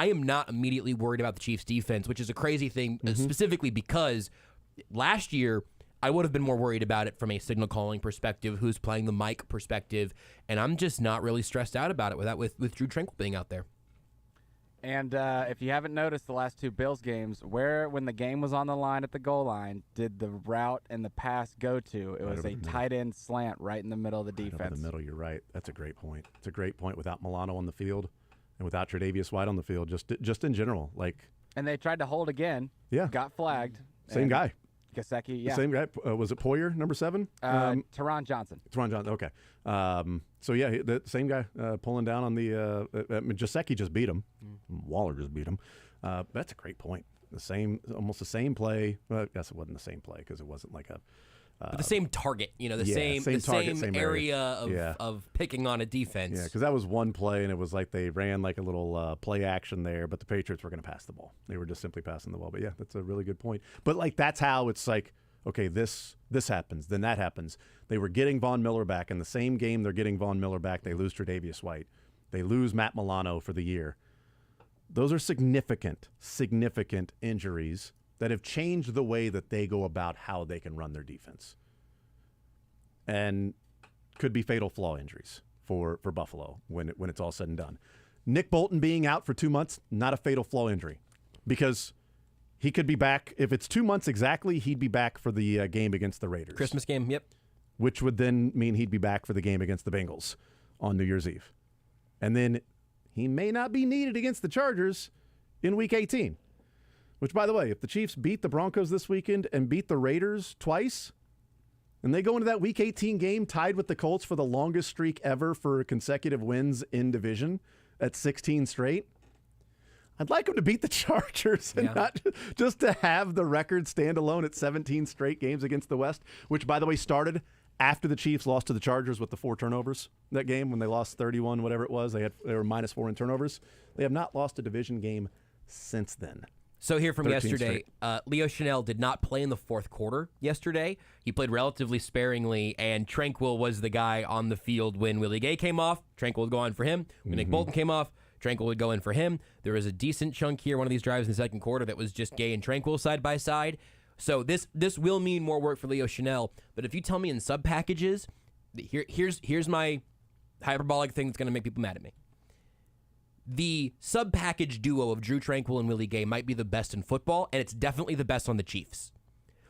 am not immediately worried about the Chiefs' defense, which is a crazy thing, specifically because last year I would have been more worried about it from a signal calling perspective, who's playing the mic perspective, and I'm just not really stressed out about it with Drew Tranquill being out there. And if you haven't noticed the last 2 Bills games, when the game was on the line at the goal line, did the route and the pass go to? It was a tight end slant right in the middle of the defense. Right over the middle, you're right. That's a great point. It's a great point without Milano on the field and without Tre'Davious White on the field, just in general. And they tried to hold again. Yeah. Got flagged. Same guy. Gasecki, yeah. The same guy. Was it Poyer, number 7? Teron Johnson. Teron Johnson, okay. The same guy pulling down on the Gasecki just beat him. Waller just beat him. That's a great point. Almost the same play. Well, I guess it wasn't the same play because it wasn't like a... but the same target, same area of picking on a defense. Yeah, because that was one play, and it was like they ran like a little play action there, but the Patriots were going to pass the ball. They were just simply passing the ball. But yeah, that's a really good point. But that's how it's like, okay, this happens, then that happens. They were getting Von Miller back. In the same game they're getting Von Miller back, they lose Tre'Davious White. They lose Matt Milano for the year. Those are significant injuries that have changed the way that they go about how they can run their defense. And could be fatal flaw injuries for Buffalo when it's all said and done. Nick Bolton being out for 2 months, not a fatal flaw injury, because he could be back. If it's 2 months exactly, he'd be back for the game against the Raiders. Christmas game, yep. Which would then mean he'd be back for the game against the Bengals on New Year's Eve. And then he may not be needed against the Chargers in Week 18. Which, by the way, if the Chiefs beat the Broncos this weekend and beat the Raiders twice, and they go into that Week 18 game tied with the Colts for the longest streak ever for consecutive wins in division at 16 straight, I'd like them to beat the Chargers and not just to have the record stand alone at 17 straight games against the West, which, by the way, started after the Chiefs lost to the Chargers with the 4 turnovers that game when they lost 31, whatever it was. They were -4 in turnovers. They have not lost a division game since then. So here from 13 yesterday, Leo Chanel did not play in the fourth quarter yesterday. He played relatively sparingly, and Tranquil was the guy on the field when Willie Gay came off. Tranquil would go on for him. When Nick Bolton came off, Tranquil would go in for him. There was a decent chunk here, one of these drives in the second quarter, that was just Gay and Tranquil side by side. So this will mean more work for Leo Chanel. But if you tell me in sub packages, here's my hyperbolic thing that's going to make people mad at me. The sub-package duo of Drew Tranquil and Willie Gay might be the best in football, and it's definitely the best on the Chiefs.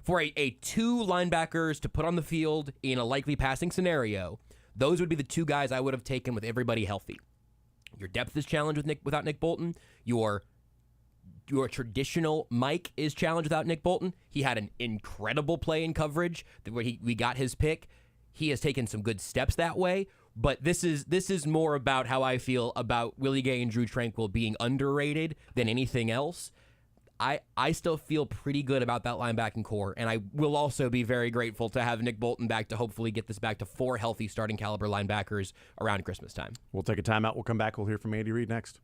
For a 2 linebackers to put on the field in a likely passing scenario, those would be the 2 guys I would have taken with everybody healthy. Your depth is challenged without Nick Bolton. Your traditional Mike is challenged without Nick Bolton. He had an incredible play in coverage where we got his pick. He has taken some good steps that way. But this is more about how I feel about Willie Gay and Drew Tranquil being underrated than anything else. I still feel pretty good about that linebacking core, and I will also be very grateful to have Nick Bolton back to hopefully get this back to 4 healthy starting caliber linebackers around Christmas time. We'll take a timeout. We'll come back. We'll hear from Andy Reid next.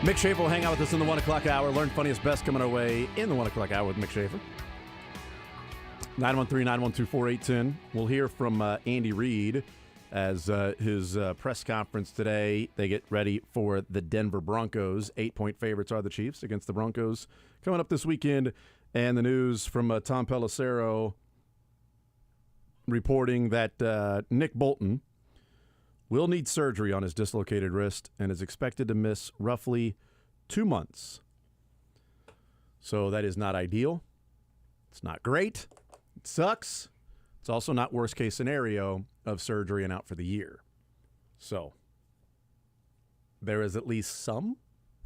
Mick Schaefer will hang out with us in the 1 o'clock hour. Learn funniest best coming our way in the 1 o'clock hour with Mick Schaefer. 913-912-4810. We'll hear from Andy Reid as his press conference today. They get ready for the Denver Broncos. 8-point favorites are the Chiefs against the Broncos coming up this weekend. And the news from Tom Pelissero reporting that Nick Bolton will need surgery on his dislocated wrist and is expected to miss roughly 2 months. So that is not ideal. It's not great. It sucks. It's also not worst case scenario of surgery and out for the year. So there is at least some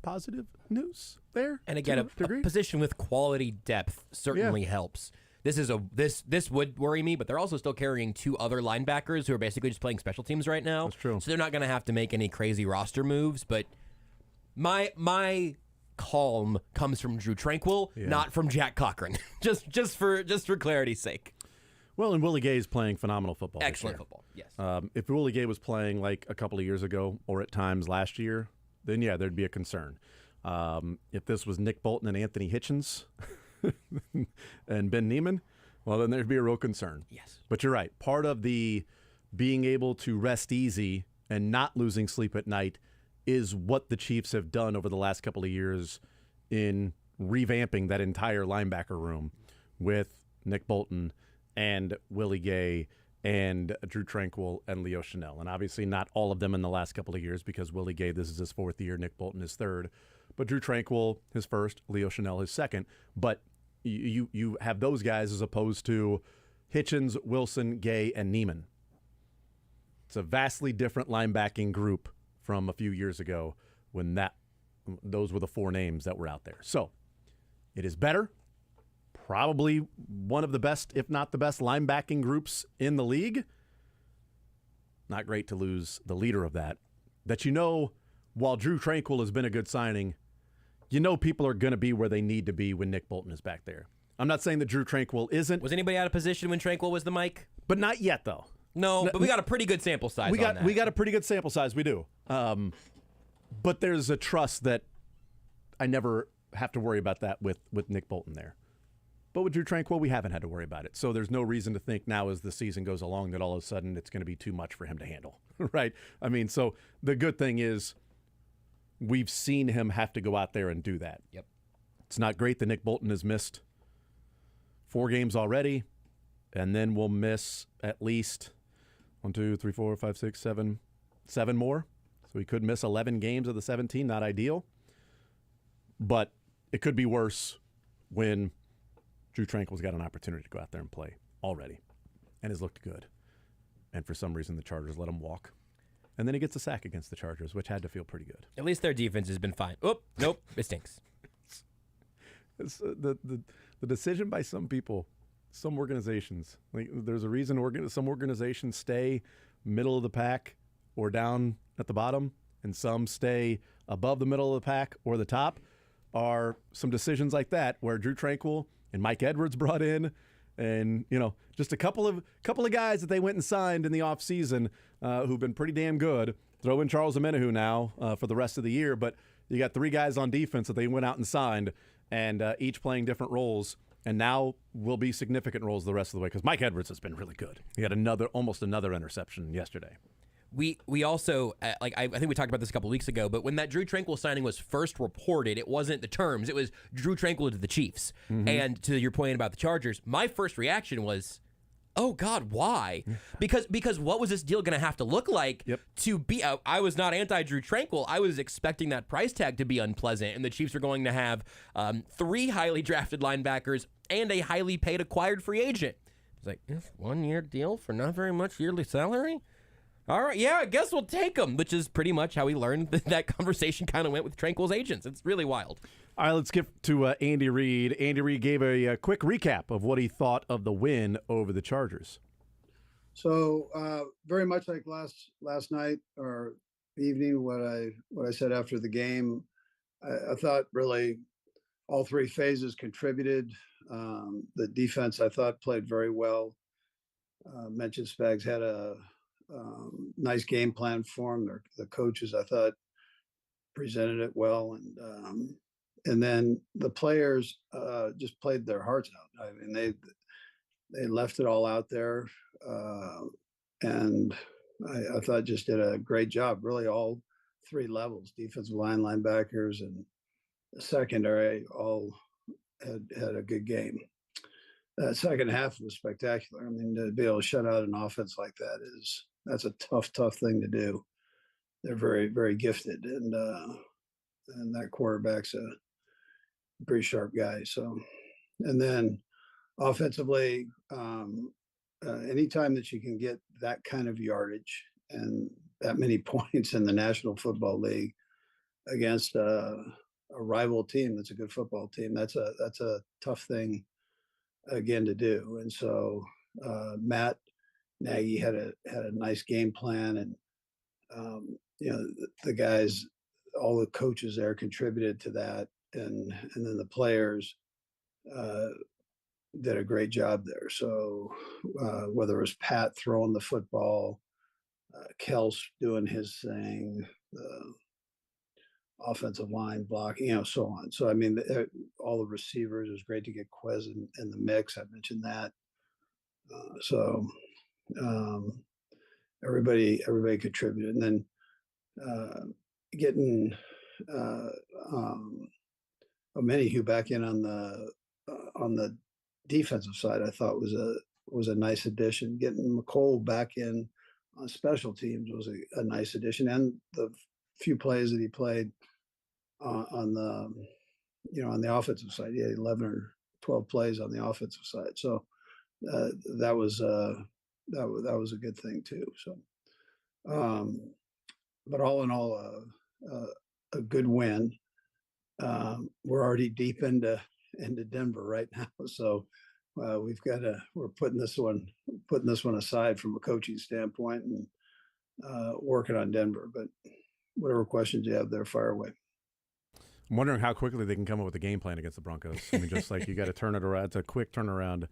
positive news there. And again, a position with quality depth certainly helps. This would worry me, but they're also still carrying 2 other linebackers who are basically just playing special teams right now. That's true. So they're not going to have to make any crazy roster moves. But my calm comes from Drew Tranquill, not from Jack Cochran. just for clarity's sake. Well, and Willie Gay is playing phenomenal football. Excellent football, yes. If Willie Gay was playing like a couple of years ago or at times last year, then yeah, there'd be a concern. If this was Nick Bolton and Anthony Hitchens and Ben Neiman, well, then there'd be a real concern. Yes. But you're right. Part of the being able to rest easy and not losing sleep at night is what the Chiefs have done over the last couple of years in revamping that entire linebacker room with Nick Bolton and Willie Gay and Drew Tranquill and Leo Chanel. And obviously not all of them in the last couple of years because Willie Gay, this is his 4th year, Nick Bolton his 3rd. But Drew Tranquill, his 1st, Leo Chanel, his 2nd. But you have those guys as opposed to Hitchens, Wilson, Gay, and Neiman. It's a vastly different linebacking group from a few years ago when those were the 4 names that were out there. So it is better. Probably one of the best, if not the best, linebacking groups in the league. Not great to lose the leader of that. While Drew Tranquill has been a good signing, people are going to be where they need to be when Nick Bolton is back there. I'm not saying that Drew Tranquill isn't. Was anybody out of position when Tranquill was the mic? But not yet, though. No, but we got a pretty good sample size on that. We got a pretty good sample size, we do. But there's a trust that I never have to worry about that with Nick Bolton there. But with Drew Tranquill, we haven't had to worry about it. So there's no reason to think now as the season goes along that all of a sudden it's going to be too much for him to handle, right? I mean, so the good thing is we've seen him have to go out there and do that. Yep. It's not great that Nick Bolton has missed 4 games already, and then we'll miss at least 1, 2, 3, 4, 5, 6, 7 more. So he could miss 11 games of the 17. Not ideal. But it could be worse when Drew Tranquill's got an opportunity to go out there and play already and has looked good. And for some reason, the Chargers let him walk. And then he gets a sack against the Chargers, which had to feel pretty good. At least their defense has been fine. Oh, nope, it stinks. It's, the decision by some people, some organizations, like there's a reason some organizations stay middle of the pack or down at the bottom, and some stay above the middle of the pack or the top, are some decisions like that where Drew Tranquill and Mike Edwards brought in, and just a couple of guys that they went and signed in the offseason who've been pretty damn good. Throw in Charles Omenihu now for the rest of the year, but you got 3 guys on defense that they went out and signed, and each playing different roles, and now will be significant roles the rest of the way because Mike Edwards has been really good. He had almost another interception yesterday. We also, I think we talked about this a couple weeks ago, but when that Drew Tranquill signing was first reported, it wasn't the terms. It was Drew Tranquill to the Chiefs. Mm-hmm. And to your point about the Chargers, my first reaction was, oh, God, why? Because what was this deal going to have to look like to be – I was not anti-Drew Tranquill. I was expecting that price tag to be unpleasant, and the Chiefs are going to have 3 highly drafted linebackers and a highly paid acquired free agent. It's like, 1-year deal for not very much yearly salary? All right, yeah, I guess we'll take him, which is pretty much how we learned that conversation kind of went with Tranquill's agents. It's really wild. All right, let's get to Andy Reid. Andy Reid gave a quick recap of what he thought of the win over the Chargers. So very much like last night or evening, what I said after the game, I thought really all 3 phases contributed. The defense, I thought, played very well. Mentioned Spags had a nice game plan for him. The coaches, I thought, presented it well, and then the players just played their hearts out. I mean, they left it all out there, and I thought just did a great job. Really, all three levels: defensive line, linebackers, and secondary, all had a good game. That second half was spectacular. I mean, to be able to shut out an offense like that's a tough thing to do. They're very, very gifted, and that quarterback's a pretty sharp guy. So, and then offensively, anytime that you can get that kind of yardage and that many points in the National Football League against a rival team that's a good football team, that's a tough thing again to do. And so Matt Nagy had a nice game plan, and the guys, all the coaches there contributed to that, and then the players did a great job there. So whether it was Pat throwing the football, Kels doing his thing, offensive line blocking, so on. So I mean, all the receivers, it was great to get Quez in the mix. I mentioned that. Everybody contributed, and then getting Omenihu back in on the defensive side, I thought was a nice addition. Getting McCole back in on special teams was a nice addition, and the few plays that he played on the offensive side, he had 11 or 12 plays on the offensive side. So that was a good thing too. So, but all in all, a good win. We're already deep into Denver right now, so we're putting this one aside from a coaching standpoint and working on Denver. But whatever questions you have there, fire away. I'm wondering how quickly they can come up with a game plan against the Broncos. I mean, just like you got to turn it around. It's a quick turnaround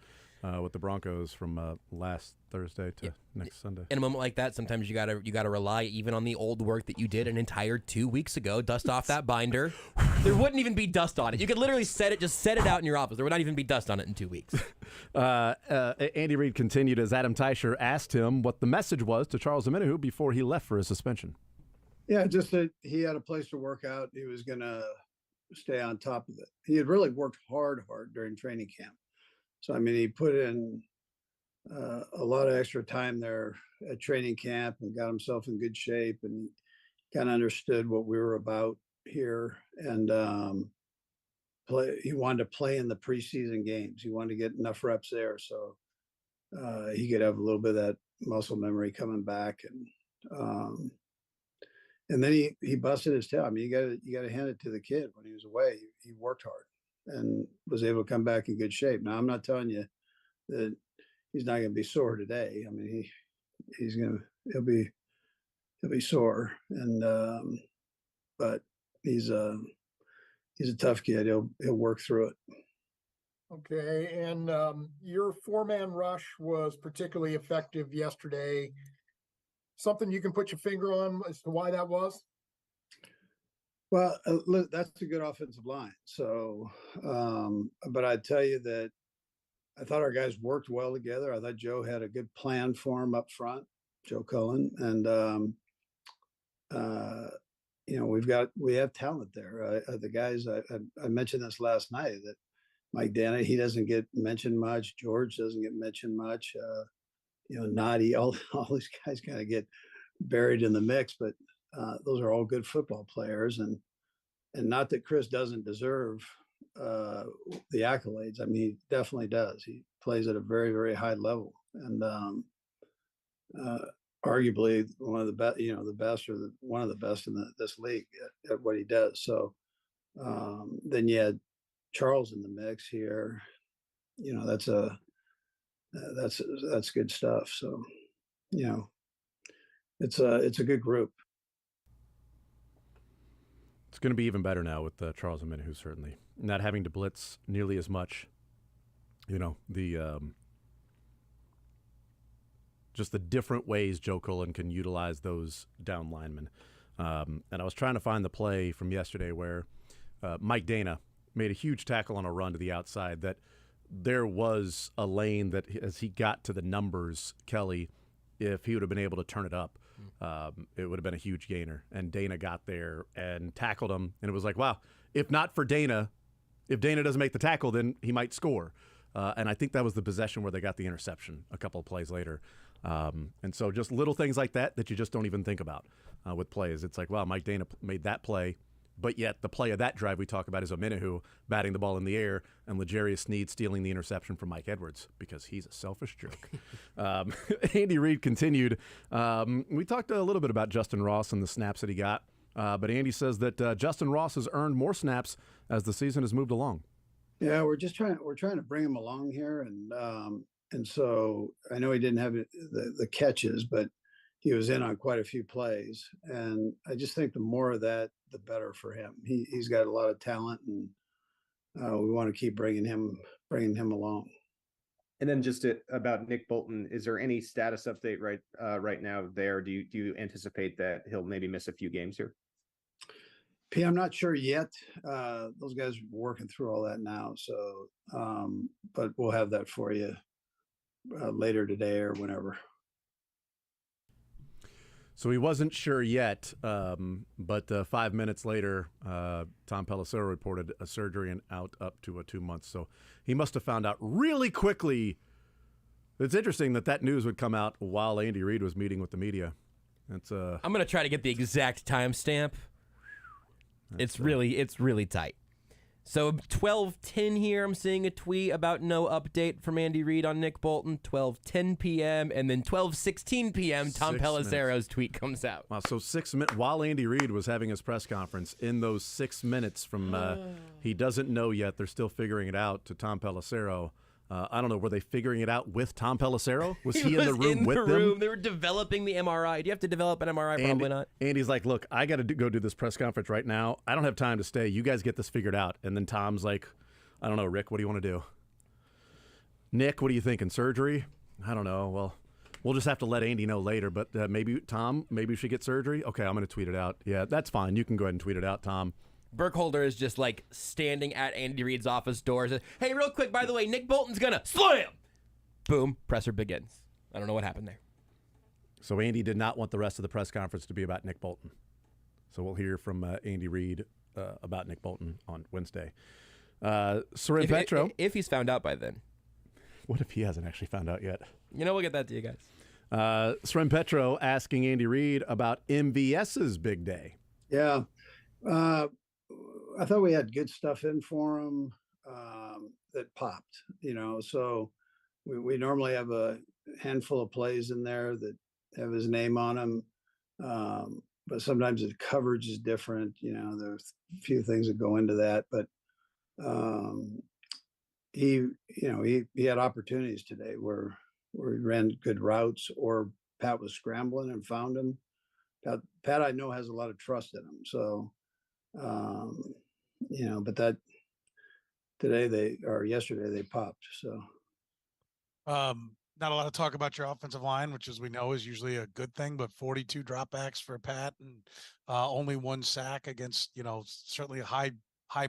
with the Broncos from last Thursday to next Sunday. In a moment like that, sometimes you gotta rely even on the old work that you did an entire 2 weeks ago. Dust off that binder. There wouldn't even be dust on it. You could literally set it out in your office. There would not even be dust on it in 2 weeks. Andy Reid continued as Adam Teicher asked him what the message was to Charles Omenihu before he left for his suspension. Yeah, just that he had a place to work out. He was going to stay on top of it. He had really worked hard during training camp. So, I mean, he put in a lot of extra time there at training camp and got himself in good shape, and kind of understood what we were about here. And he wanted to play in the preseason games. He wanted to get enough reps there so he could have a little bit of that muscle memory coming back. And then he busted his tail. I mean, you got to hand it to the kid. When he was away, he worked hard and was able to come back in good shape. Now, I'm not telling you that he's not going to be sore today. I mean, he'll be sore, and but he's a tough kid. He'll work through it. Okay, and your four-man rush was particularly effective yesterday. Something you can put your finger on as to why that was? Well, that's a good offensive line. So, but I'd tell you that I thought our guys worked well together. I thought Joe had a good plan for him up front, Joe Cullen, and we have talent there. The guys I mentioned this last night that Mike Dana, he doesn't get mentioned much. George doesn't get mentioned much. Noddy, all these guys kind of get buried in the mix, but those are all good football players, and not that Chris doesn't deserve the accolades. I mean, he definitely does. He plays at a very, very high level, and arguably one of the best, the best, or one of the best in this league at what he does. So then you had Charles in the mix here. That's good stuff. So, it's a good group. It's going to be even better now with Charles Omenihu, certainly not having to blitz nearly as much. Just the different ways Joe Cullen can utilize those down linemen. And I was trying to find the play from yesterday where Mike Dana made a huge tackle on a run to the outside that there was a lane that as he got to the numbers, Kelly, if he would have been able to turn it up, it would have been a huge gainer. And Dana got there and tackled him. And it was like, wow, if not for Dana, if Dana doesn't make the tackle, then he might score. And I think that was the possession where they got the interception a couple of plays later. And so just little things like that you just don't even think about with plays. It's like, wow, Mike Dana made that play. But yet the play of that drive we talk about is Omenihu batting the ball in the air and L'Jarius Sneed stealing the interception from Mike Edwards because he's a selfish jerk. Andy Reid continued. We talked a little bit about Justin Ross and the snaps that he got. But Andy says that Justin Ross has earned more snaps as the season has moved along. Yeah, we're trying to bring him along here. And so I know he didn't have the catches, but he was in on quite a few plays, and I just think the more of that, the better for him. He's got a lot of talent, and we want to keep bringing him along. And then just about Nick Bolton, is there any status update right now there? Do you anticipate that he'll maybe miss a few games here? P, I'm not sure yet. Those guys are working through all that now, so but we'll have that for you later today or whenever. So he wasn't sure yet, but 5 minutes later, Tom Pelissero reported a surgery and out up to 2 months. So he must have found out really quickly. It's interesting that news would come out while Andy Reid was meeting with the media. It's I'm going to try to get the exact timestamp. It's really tight. So 12:10 here, I'm seeing a tweet about no update from Andy Reid on Nick Bolton. 12:10 p.m. and then 12:16 p.m. Tom Pelissero's tweet comes out. Wow, so 6 minutes while Andy Reid was having his press conference. In those 6 minutes from he doesn't know yet, they're still figuring it out, to Tom Pelissero. I don't know. Were they figuring it out with Tom Pelissero? Was he in the room with them? They were developing the MRI. Do you have to develop an MRI? Probably not. Andy's like, look, I got to go do this press conference right now. I don't have time to stay. You guys get this figured out. And then Tom's like, I don't know, Rick, what do you want to do? Nick, what are you thinking? Surgery? I don't know. Well, we'll just have to let Andy know later. But maybe, Tom, maybe we should get surgery? Okay, I'm going to tweet it out. Yeah, that's fine. You can go ahead and tweet it out, Tom. Burkholder is just like standing at Andy Reid's office door. Says, hey, real quick, by the way, Nick Bolton's gonna slam. Boom, presser begins. I don't know what happened there. So Andy did not want the rest of the press conference to be about Nick Bolton. So we'll hear from Andy Reid about Nick Bolton on Wednesday. Soren Petro. If he's found out by then. What if he hasn't actually found out yet? We'll get that to you guys. Soren Petro asking Andy Reid about MVS's big day. Yeah. I thought we had good stuff in for him that popped, so we normally have a handful of plays in there that have his name on them. But sometimes the coverage is different. There's a few things that go into that, but he had opportunities today where he ran good routes or Pat was scrambling and found him. Pat, I know, has a lot of trust in him. So, but that yesterday they popped. So, not a lot of talk about your offensive line, which, as we know, is usually a good thing, but 42 dropbacks for Pat and only 1 sack against, certainly high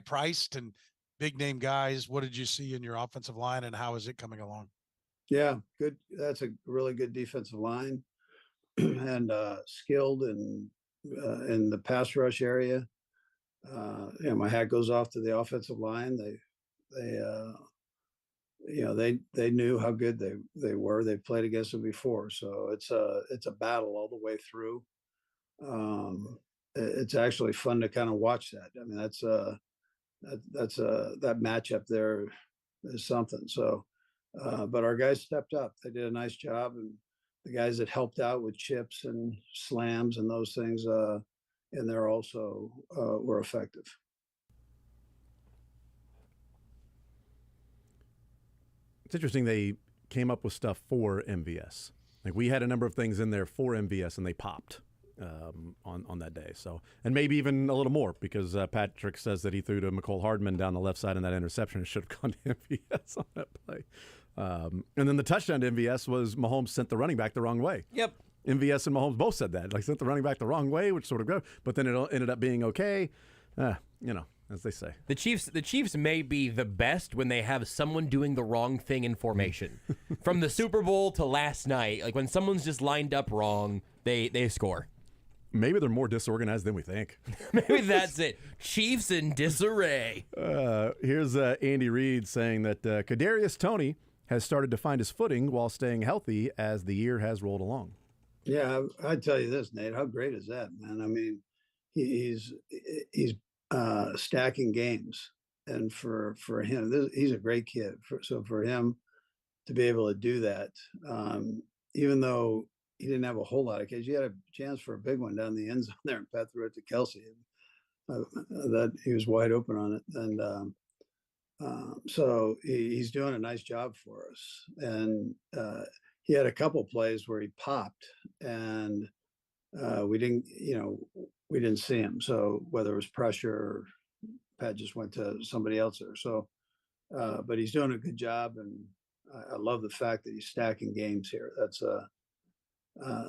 priced and big name guys. What did you see in your offensive line and how is it coming along? Yeah, good. That's a really good defensive line and skilled and in the pass rush area. My hat goes off to the offensive line. They knew how good they were. They've played against them before, so it's a battle all the way through. It's actually fun to kind of watch that. I mean, that matchup there is something. So, but our guys stepped up. They did a nice job, and the guys that helped out with chips and slams and those things in there also were effective. It's interesting they came up with stuff for MVS. Like we had a number of things in there for MVS and they popped on that day. So, and maybe even a little more because Patrick says that he threw to McCole Hardman down the left side in that interception. It should have gone to MVS on that play. And then the touchdown to MVS was Mahomes sent the running back the wrong way. Yep. MVS and Mahomes both said that. Like, sent the running back the wrong way, which sort of go, but then it ended up being okay. As they say. The Chiefs may be the best when they have someone doing the wrong thing in formation. From the Super Bowl to last night, like when someone's just lined up wrong, they score. Maybe they're more disorganized than we think. Maybe that's it. Chiefs in disarray. Here's Andy Reid saying that Kadarius Toney has started to find his footing while staying healthy as the year has rolled along. Yeah, I'd tell you this, Nate. How great is that, man? I mean, he's stacking games, and for him, he's a great kid. So for him to be able to do that, even though he didn't have a whole lot of catches, he had a chance for a big one down the end zone there, and Pat threw it to Kelsey. That he was wide open on it, and so he's doing a nice job for us. And he had a couple plays where he popped, and we didn't see him. So whether it was pressure or Pat just went to somebody else there. So, but he's doing a good job, and I love the fact that he's stacking games here. That's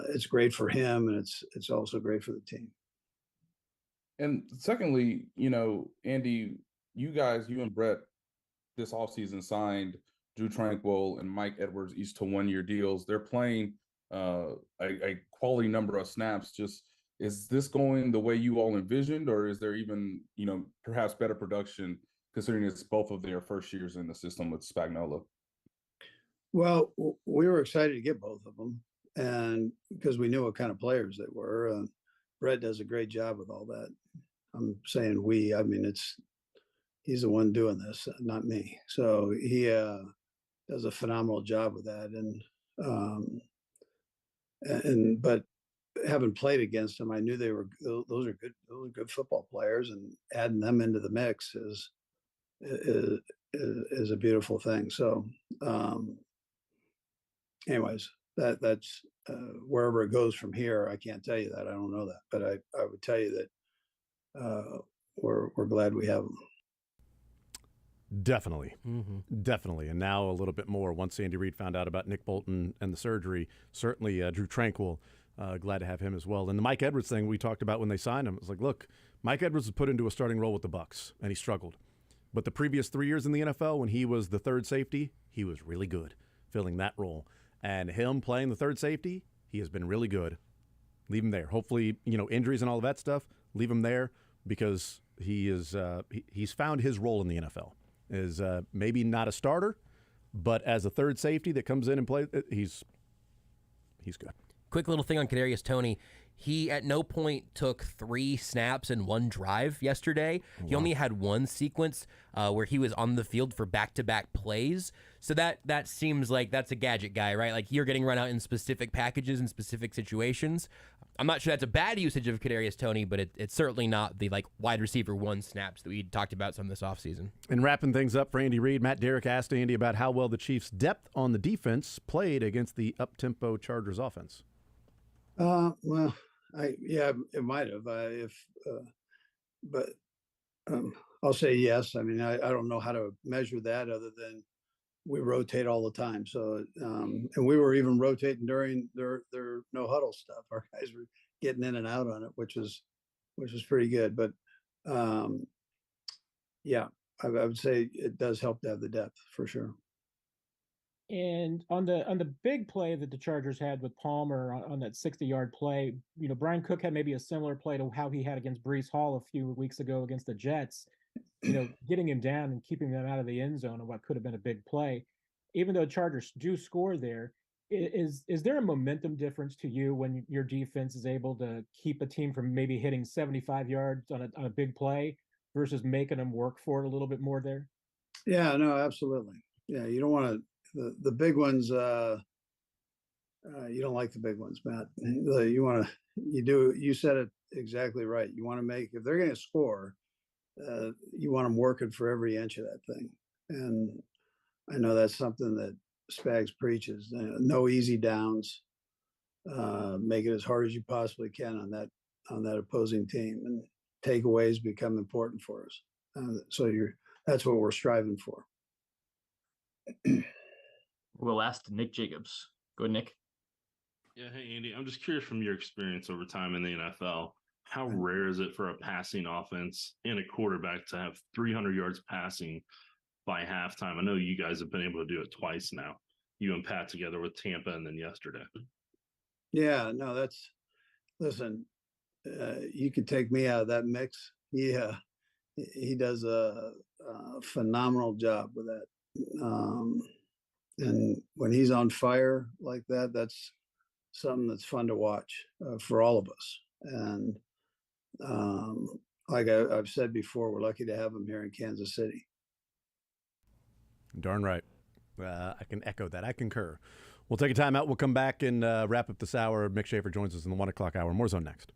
it's great for him, and it's also great for the team. And secondly, Andy, you and Brett this offseason signed Drew Tranquil and Mike Edwards each to 1-year deals. They're playing a quality number of snaps. Just, is this going the way you all envisioned, or is there even, perhaps better production considering it's both of their first years in the system with Spagnuolo? Well, we were excited to get both of them, and because we knew what kind of players they were. Brett does a great job with all that. I'm saying we, I mean, he's the one doing this, not me. So he does a phenomenal job with that. But having played against them, I knew those are good football players, and adding them into the mix is a beautiful thing. So, anyways, that's wherever it goes from here. I can't tell you that. I don't know that, but I would tell you that we're glad we have them. Definitely. Definitely. And now a little bit more once Andy Reid found out about Nick Bolton and the surgery. Certainly Drew Tranquil, glad to have him as well. And the Mike Edwards thing we talked about when they signed him, it was like, look, Mike Edwards was put into a starting role with the Bucs, and he struggled. But the previous 3 years in the NFL, when he was the third safety, he was really good filling that role. And him playing the third safety, he has been really good. Leave him there. Hopefully, injuries and all of that stuff, leave him there, because he's found his role in the NFL. Is maybe not a starter, but as a third safety that comes in and plays, he's good. Quick little thing on Kadarius Toney. He at no point took 3 snaps in one drive yesterday. Wow. He only had one sequence where he was on the field for back-to-back plays. So that seems like that's a gadget guy, right? Like, you're getting run out in specific packages in specific situations. I'm not sure that's a bad usage of Kadarius Toney, but it's certainly not the wide receiver 1 snaps that we talked about some this offseason. And wrapping things up for Andy Reid, Matt Derrick asked Andy about how well the Chiefs' depth on the defense played against the up-tempo Chargers offense. Well, it might have. But I'll say yes. I mean, I don't know how to measure that other than we rotate all the time. So, and we were even rotating during their no huddle stuff. Our guys were getting in and out on it, which was pretty good. But yeah, I would say it does help to have the depth for sure. And on the big play that the Chargers had with Palmer on that 60-yard play, Brian Cook had maybe a similar play to how he had against Breece Hall a few weeks ago against the Jets. Getting him down and keeping them out of the end zone on what could have been a big play. Even though Chargers do score there, is there a momentum difference to you when your defense is able to keep a team from maybe hitting 75 yards on a big play versus making them work for it a little bit more there? Yeah, no, absolutely. Yeah, you don't want to. The big ones, you don't like the big ones, Matt. You said it exactly right. You want to make, if they're going to score, you want them working for every inch of that thing. And I know that's something that Spags preaches. No easy downs. Make it as hard as you possibly can on that opposing team, and takeaways become important for us. That's what we're striving for. We'll ask Nick Jacobs. Go ahead, Nick. Yeah, hey Andy, I'm just curious from your experience over time in the NFL, how rare is it for a passing offense and a quarterback to have 300 yards passing by halftime? I know you guys have been able to do it twice now. You and Pat together with Tampa, and then yesterday. Yeah, no, listen, you could take me out of that mix. Yeah, he does a phenomenal job with that. And when he's on fire like that, that's something that's fun to watch for all of us. And like I've said before, we're lucky to have him here in Kansas City. Darn right. I can echo that. I concur. We'll take a time out. We'll come back and wrap up this hour. Mick Schaefer joins us in the 1 o'clock hour. More Zone next.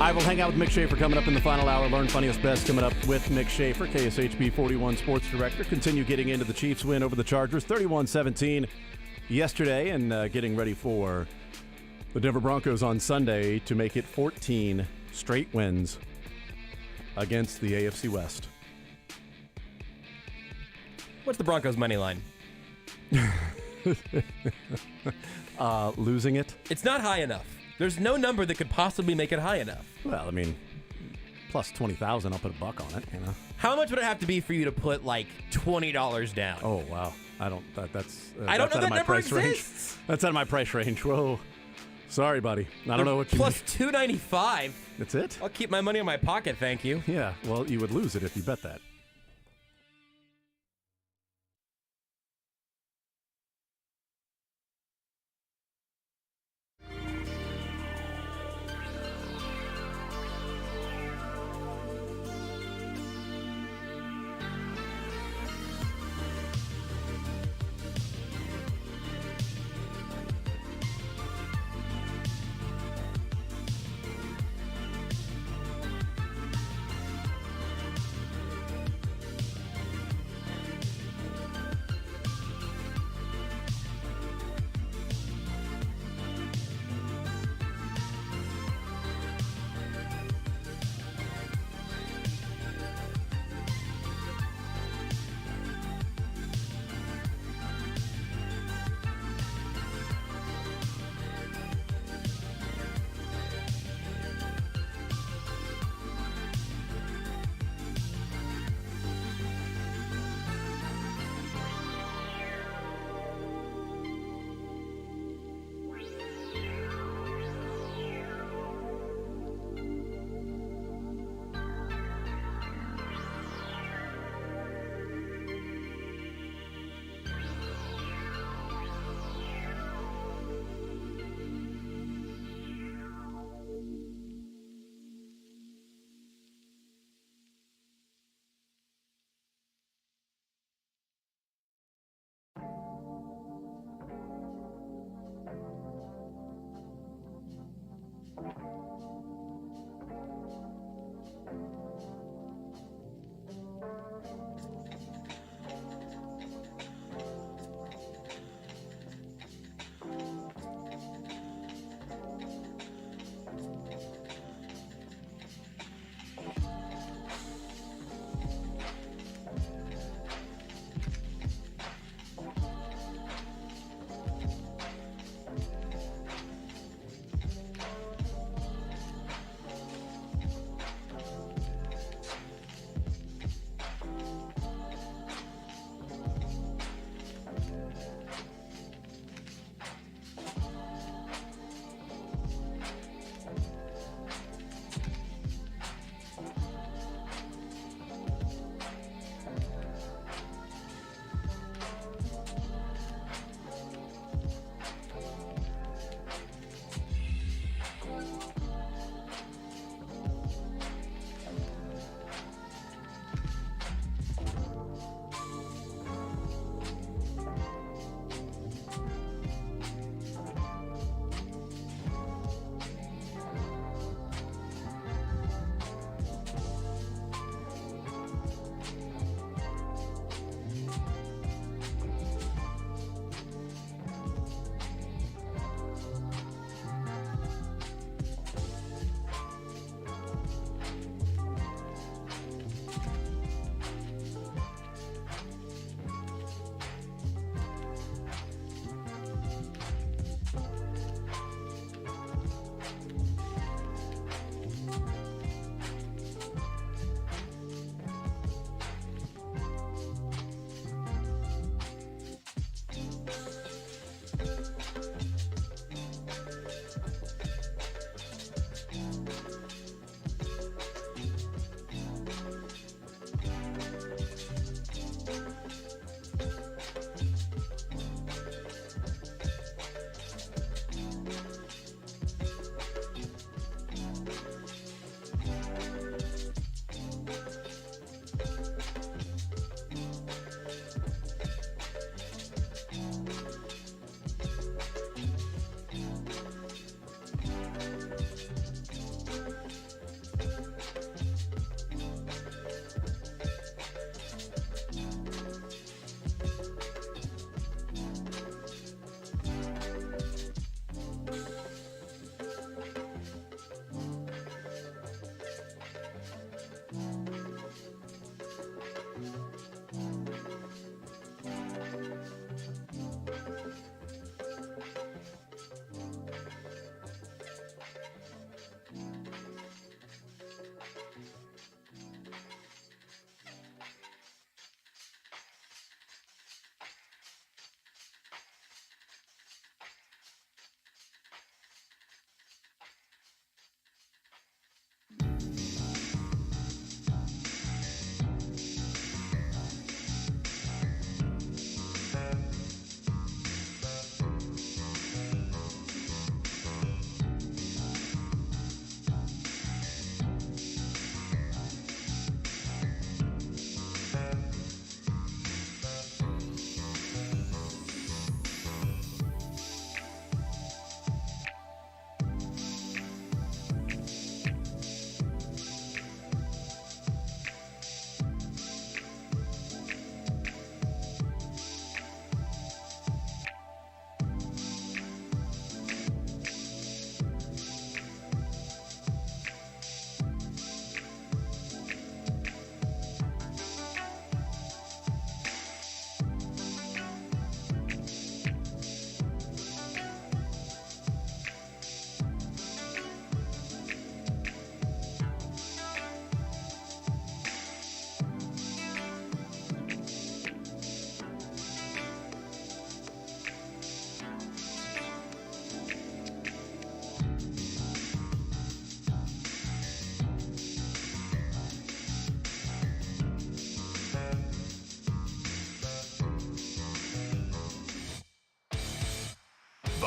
I will hang out with Mick Schaefer coming up in the final hour. Learn Funniest Best coming up with Mick Schaefer, KSHB 41 Sports Director. Continue getting into the Chiefs' win over the Chargers, 31-17 yesterday, and getting ready for the Denver Broncos on Sunday to make it 14 straight wins against the AFC West. What's the Broncos' money line? Losing it? It's not high enough. There's no number that could possibly make it high enough. Well, I mean, plus 20,000, I'll put a buck on it, you know. How much would it have to be for you to put like $20 down? Oh, wow. I don't know that's that out of my number price exists. Range. That's out of my price range. Whoa. Sorry, buddy. I don't know what you plus $2.95. That's it? I'll keep my money in my pocket, thank you. Yeah, well, you would lose it if you bet that.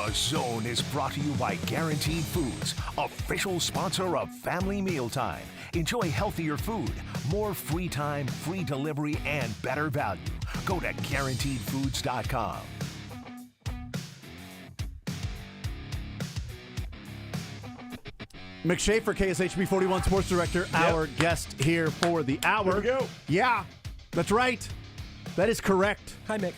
The Zone is brought to you by Guaranteed Foods, official sponsor of Family Mealtime. Enjoy healthier food, more free time, free delivery, and better value. Go to GuaranteedFoods.com. Mick Schaefer, KSHB 41 Sports Director, our guest here for the hour. Here we go. Yeah, that's right. That is correct. Hi, Mick.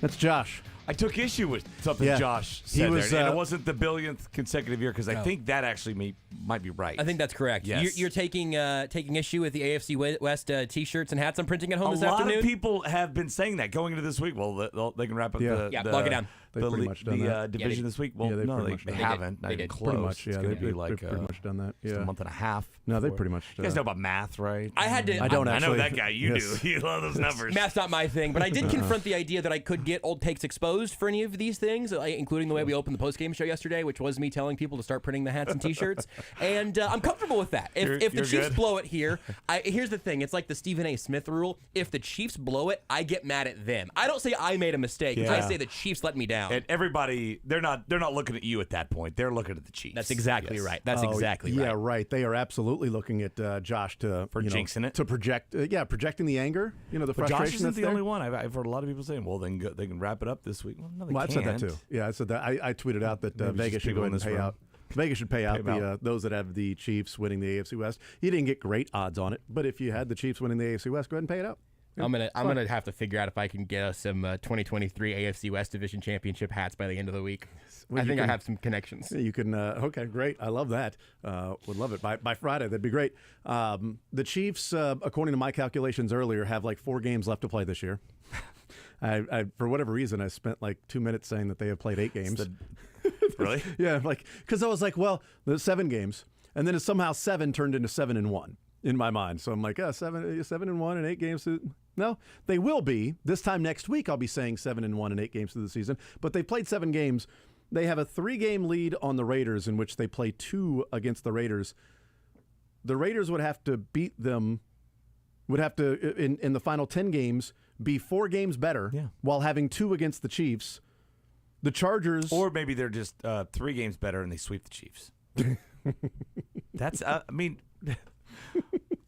That's Josh. I took issue with something Yeah. Josh He said was, there, and it wasn't the billionth consecutive year because I No. think that actually might be right. I think that's correct. Yes. You're taking issue with the AFC West T-shirts and hats I'm printing at home A this lot afternoon. of people have been saying that going into this week. Well, they can wrap up the lock it down. They've pretty much done that. division this week. Well, Yeah, they've no, pretty they, much they done that. haven't. Not They even did. close. Pretty much, yeah. It's gonna They've be like pretty much done that. just Yeah. a month and a half. No, they before. pretty much. You guys know about math, right? I had to. I don't I know actually. that guy. You Yes. do. You love those numbers. Math's not my thing, but I did confront the idea that I could get old takes exposed for any of these things, including the way we opened the postgame show yesterday, which was me telling people to start printing the hats and T-shirts. And I'm comfortable with that. If the You're Chiefs good? blow it here, here's the thing. It's like the Stephen A. Smith rule. If the Chiefs blow it, I get mad at them. I don't say I made a mistake. Yeah. I say the Chiefs let me down. And everybody, they're not looking at you at that point. They're looking at the Chiefs. That's exactly Yes. right. That's exactly Yeah, right. right. They are absolutely looking at Josh for jinxing it. to project. Projecting the anger. The But frustration. Josh isn't that's the there. only one. I've heard a lot of people saying, "Well, they can wrap it up this week." Well, no, they Well, I've said that can't. too. Yeah, I said that. I tweeted out that Maybe it's Vegas just should go people ahead in and this pay room. out. Vegas should pay out them those that have the Chiefs winning the AFC West. You didn't get great odds on it, but if you had the Chiefs winning the AFC West, go ahead and pay it out. Yeah, I'm it's fine. gonna have to figure out if I can get us some 2023 AFC West Division Championship hats by the end of the week. Well, I you think I can- have some connections. You can. Okay, great. I love that. Would love it by Friday. That'd be great. The Chiefs, according to my calculations earlier, have like 4 games left to play this year. I for whatever reason, I spent like 2 minutes saying that they have played 8 games. Really? Yeah, because I was like, well, there's 7 games, and then somehow 7 turned into 7-1 in my mind. So I'm like, 7-1 and 8 games. No, they will be this time next week. I'll be saying 7-1 and 8 games through the season. But they played 7 games. They have a 3-game lead on the Raiders, in which they play 2 against the Raiders. The Raiders would have to beat them. Would have to in the final 10 games be 4 games better, while having 2 against the Chiefs. The Chargers, Or maybe they're just 3 games better and they sweep the Chiefs. That's, I mean,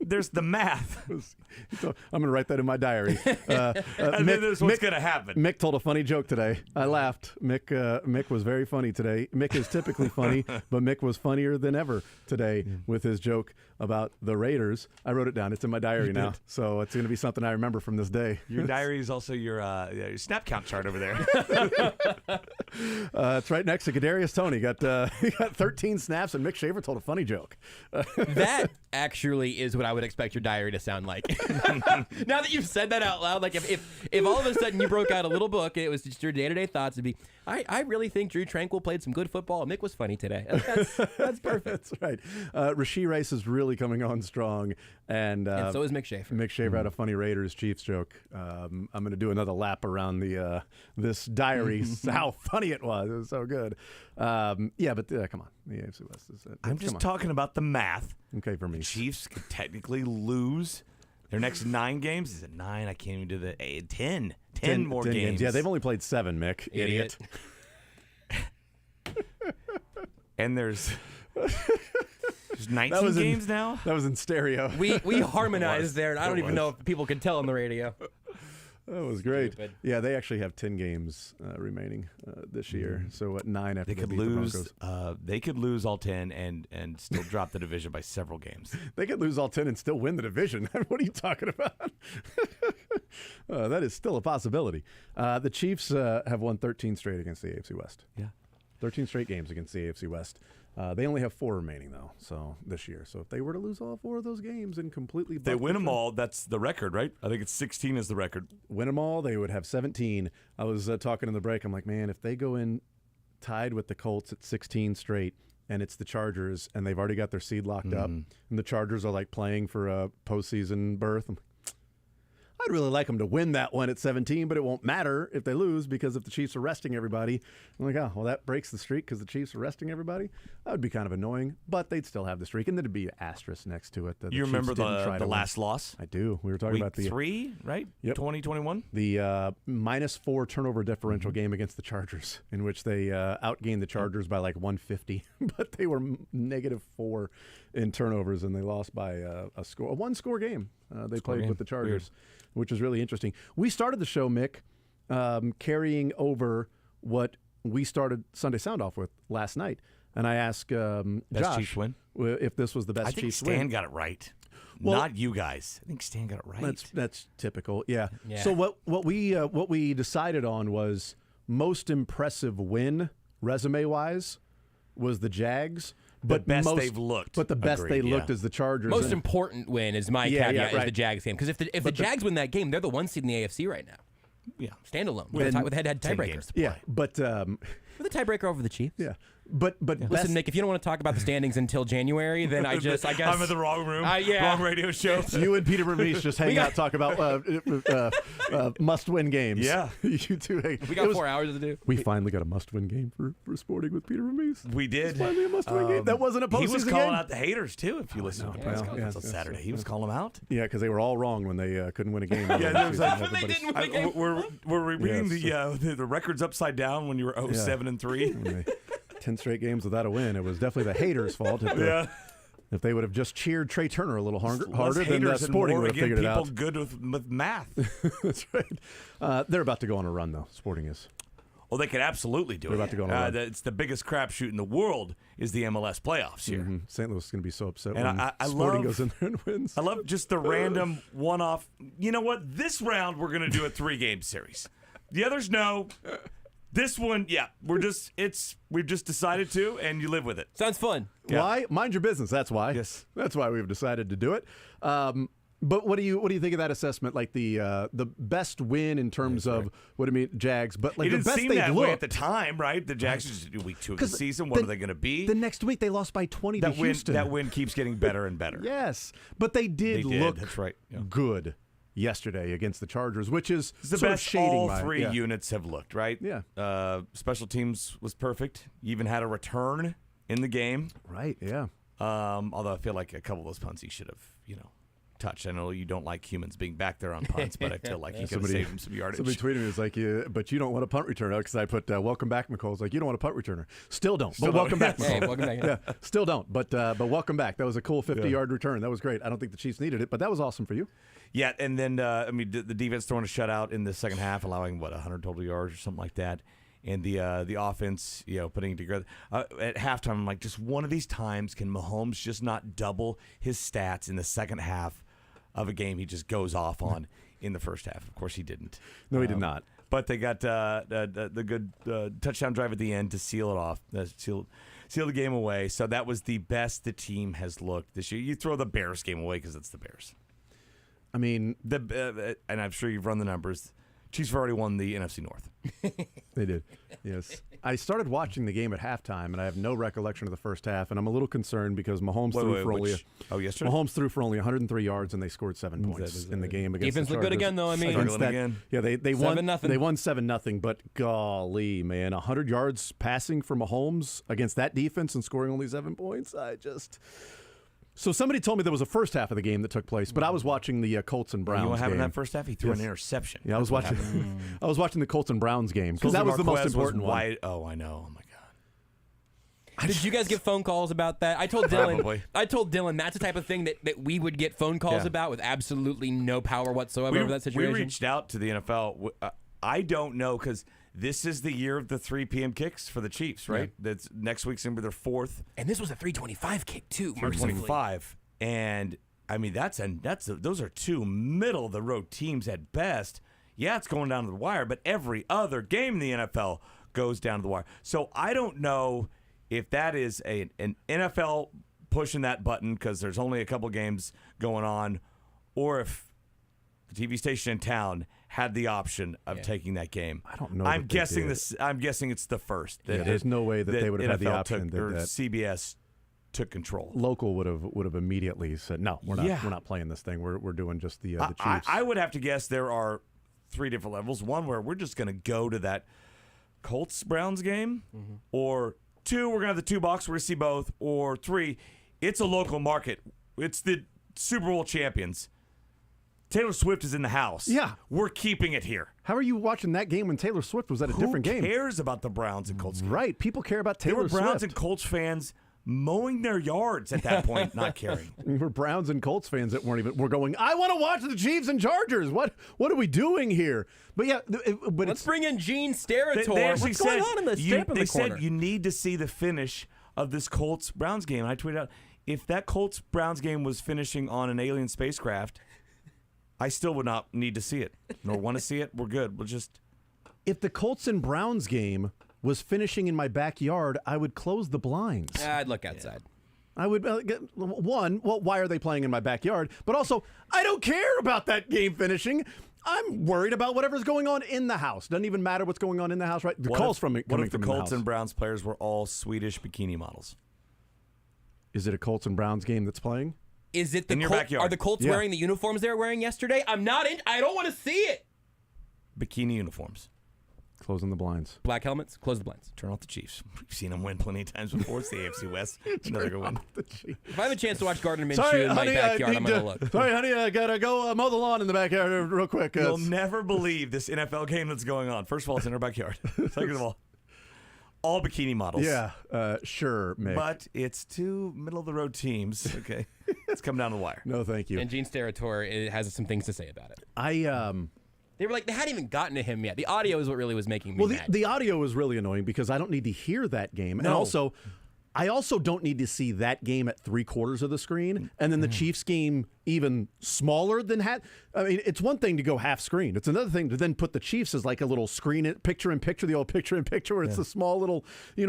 there's the math. I'm going to write that in my diary. And then there's what's going to happen. Mick told a funny joke today. I laughed. Mick was very funny today. Mick is typically funny, but Mick was funnier than ever today with his joke about the Raiders. I wrote it down. It's in my diary You now, did. so it's going to be something I remember from this day. Your diary is also your snap count chart over there. It's right next to Kadarius Toney. He got 13 snaps, and Mick Schaefer told a funny joke. That actually is what I would expect your diary to sound like. Now that you've said that out loud, like if all of a sudden you broke out a little book and it was just your day-to-day thoughts, it'd be, I really think Drew Tranquil played some good football. Mick was funny today. That's perfect. That's right. Rasheed Rice is really coming on strong. And so is Mick Schaefer. Mick Schaefer had a funny Raiders-Chiefs joke. I'm going to do another lap around this diary. How funny it was. It was so good. But come on. The AFC West is I'm just talking about the math. Okay, for me. The Chiefs could technically lose their next 9 games. Is it 9? I can't even do the 10. 10 more games. Yeah, they've only played 7, Mick. Idiot. And there's 19 games now? That was in stereo. We harmonized there, and I don't even know if people could tell on the radio. That was great. Stupid. Yeah, they actually have 10 games remaining this year. So at 9 after They could beat the lose. Broncos. They could lose all 10 and still drop the division by several games. They could lose all 10 and still win the division. What are you talking about? That is still a possibility. The Chiefs have won 13 straight against the AFC West. Yeah. 13 straight games against the AFC West. They only have 4 remaining, though, so this year. So if they were to lose all 4 of those games and completely They buck win the them trend- all. That's the record, right? I think it's 16 is the record. Win them all, they would have 17. I was talking in the break. I'm like, man, if they go in tied with the Colts at 16 straight, and it's the Chargers, and they've already got their seed locked up, and the Chargers are like playing for a postseason berth, I'd really like them to win that one at 17, but it won't matter if they lose because if the Chiefs are resting everybody, I'm like, oh, well, that breaks the streak because the Chiefs are resting everybody. That would be kind of annoying, but they'd still have the streak, and there'd be an asterisk next to it. That You the remember Chiefs didn't try the to last win. loss? I do. We were talking Week about the 3, right? Yep. 2021. The -4 turnover differential game against the Chargers, in which they outgained the Chargers by like 150, but they were -4 in turnovers, and they lost by a one-score game. They played game. with the Chargers, Weird. which was really interesting. We started the show, Mick, carrying over what we started Sunday Sound off with last night, and I asked Best Josh Chiefs win? If this was the best I think Chiefs Stan win. got it right. Well, Not you guys. I think Stan got it right. That's typical. Yeah. Yeah. So what we decided on was most impressive win resume wise was the Jags. But best most, they've looked. But the best they Agreed, looked yeah. is the Chargers. Most And- important win is my Yeah, caveat yeah, is the right. Jags game because if the Jags win that game, they're the 1 seed in the AFC right now. Yeah, standalone with head-to-head 10 tiebreaker. games. Yeah, but with a tiebreaker over the Chiefs. Yeah, but listen, Nick, if you don't want to talk about the standings until January, then I guess I'm in the wrong room. Yeah. Wrong radio show. You and Peter Vermees just hang got- out, talk about must-win games. Yeah. You two. We got 4 hours to do. We finally got a must-win game for Sporting with Peter Vermees. We did. It's finally a must-win game. That wasn't a postseason game. He was calling out the haters too. If you listen to the press Well, conference on Saturday, he was calling them out. Yeah, because they were all wrong when they couldn't win a game. Yeah, it was like, They didn't win a game. We're reading Yes. the records upside down when you were 0-7-3. 10 straight games without a win. It was definitely the haters' fault. If they would have just cheered Trey Turner a little harder, then haters and Sporting more would have again, figured it people out. good with math. That's right. They're about to go on a run, though. Sporting is. Well, they could absolutely do They're it. about to go on a run. It's the biggest crapshoot in the world is the MLS playoffs here. Mhm. St. Louis is going to be so upset And when I Sporting love- goes in there and wins. I love just the random one-off. You know what? This round we're going to do a 3-game series. The others no. This one, yeah, we've just decided to, and you live with it. Sounds fun. Yeah. Why? Mind your business. That's why. Yes. That's why we've decided to do it. But what do you think of that assessment? Like the best win in terms of what I mean, Jags, but like It the didn't best seem they that way at looked. the time, right? The Jags just week 2 of the 'Cause season. What are they going to be? The next week they lost by 20 to Houston. That win keeps getting better and better. Yes, but they did look That's right. Yeah. good yesterday against the Chargers, which is It's the sort best of shading all my- 3 yeah. units have looked, right? Yeah. Special teams was perfect. You even had a return in the game. Right, yeah. Although I feel like a couple of those punts he should have, touched. I know you don't like humans being back there on punts, but I feel like he could have saved him some yardage. Somebody tweeted me, was like, but you don't want a punt returner, because I put, welcome back, McCall. It's like, you don't want a punt returner. Still don't, Still but welcome don't. back, McCall. Hey, welcome back. Yeah, still don't, but welcome back. That was a cool 50-yard return. That was great. I don't think the Chiefs needed it, but that was awesome for you. Yeah, and then the defense throwing a shutout in the second half, allowing 100 total yards or something like that, and the offense, putting it together at halftime. I'm like, just one of these times can Mahomes just not double his stats in the second half of a game he just goes off on in the first half? Of course, he didn't. No, he did not. But they got the good touchdown drive at the end to seal it off, seal the game away. So that was the best the team has looked this year. You throw the Bears game away because it's the Bears. I mean, and I'm sure you've run the numbers. Chiefs have already won the NFC North. They did, yes. I started watching the game at halftime, and I have no recollection of the first half, and I'm a little concerned because Mahomes yesterday? Mahomes threw for only 103 yards, and they scored 7 points in the game against Defense the looked good Chargers. again, though. I mean, Against that- again. Yeah, they won 7-0. They won 7-0, but golly, man, 100 yards passing for Mahomes against that defense and scoring only 7 points. So somebody told me there was a first half of the game that took place, but I was watching the Colts and Browns You know what happened in game. that first half? He threw an interception. Yeah, I was That's what watching. happened. I was watching the Colts and Browns game because that was the most Marquez important one. wide. Oh, I know. Oh my God. Did you guys get phone calls about that? I told Dylan. Probably. I told Dylan that's the type of thing that we would get phone calls Yeah. about with absolutely no power whatsoever over that situation. We reached out to the NFL. I don't know because this is the year of the 3 p.m. kicks for the Chiefs, right? That's next week's gonna be their 4th. And this was a 325 kick too. 325, and I mean those are 2 middle of the road teams at best. Yeah, it's going down to the wire, but every other game in the NFL goes down to the wire. So I don't know if that is an NFL pushing that button because there's only a couple games going on, or if the TV station in town had the option of taking that game. I don't know. I'm that they guessing did. this. I'm guessing it's the first. Yeah, there's no way that they would have had the NFL option took, to do or that. CBS took control. Local would have immediately said, no, we're not playing this thing. We're doing just the Chiefs. I would have to guess there are 3 different levels. One where we're just going to go to that Colts-Browns game, or 2, we're going to have the 2 box, we're going to see both, or 3, it's a local market. It's the Super Bowl champions. Taylor Swift is in the house. Yeah. We're keeping it here. How are you watching that game when Taylor Swift was at a different game? Who cares about the Browns and Colts game? Right. People care about Taylor Swift. There were Browns and Colts fans mowing their yards at that point, not caring. We're Browns and Colts fans that we're going, I want to watch the Chiefs and Chargers. What are we doing here? But yeah, but let's bring in Gene Steratore. They actually What's going on in the you, corner? They said you need to see the finish of this Colts-Browns game. And I tweeted out, if that Colts-Browns game was finishing on an alien spacecraft, I still would not need to see it, nor want to see it. We're good. We'll just... If the Colts and Browns game was finishing in my backyard, I would close the blinds. I'd look outside. I would, why are they playing in my backyard? But also, I don't care about that game finishing. I'm worried about whatever's going on in the house. Doesn't even matter what's going on in the house, right? The calls from it. What if the from Colts the and Browns players were all Swedish bikini models? Is it a Colts and Browns game that's playing? Is it the in your Colts? backyard? Are the Colts wearing the uniforms they were wearing yesterday? I'm not in. I don't want to see it. Bikini uniforms. Closing the blinds. Black helmets. Close the blinds. Turn off the Chiefs. We've seen them win plenty of times before. It's the AFC West. Another good one. If I have a chance to watch Gardner Minshew in my backyard, I'm going to look. Sorry, honey, I got to go mow the lawn in the backyard real quick. You'll never believe this NFL game that's going on. First of all, it's in our backyard. Second of all bikini models. Yeah, sure, Mick. But it's 2 middle-of-the-road teams. Okay. It's coming down the wire. No, thank you. And Gene Steratore has some things to say about it. They were like, they hadn't even gotten to him yet. The audio is what really was making me mad. The audio was really annoying because I don't need to hear that game. No. And also, I also don't need to see that game at 3/4 of the screen and then the Chiefs game even smaller than half. I mean, it's one thing to go half screen. It's another thing to then put the Chiefs as like a little screen, picture-in-picture, the old picture-in-picture where it's a small little,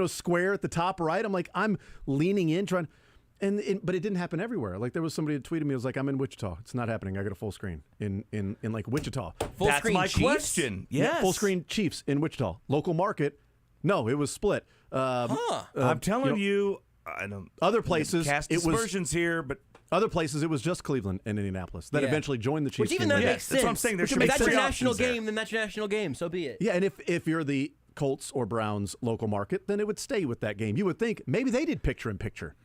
square at the top right. I'm like, I'm leaning in trying... But it didn't happen everywhere. Like there was somebody that tweeted me. It was like, I'm in Wichita. It's not happening. I got a full screen in like Wichita. That's my question. Yes. Yeah, full screen Chiefs in Wichita. Local market. No, it was split. I'm telling you, I don't. Other places cast it was dispersions here, but other places it was just Cleveland and Indianapolis that eventually joined the Chiefs. Which even that makes sense. That's what I'm saying. There should be be that's your national game, then that's your national game. So be it. Yeah, and if you're the Colts or Browns local market, then it would stay with that game. You would think maybe they did picture-in-picture.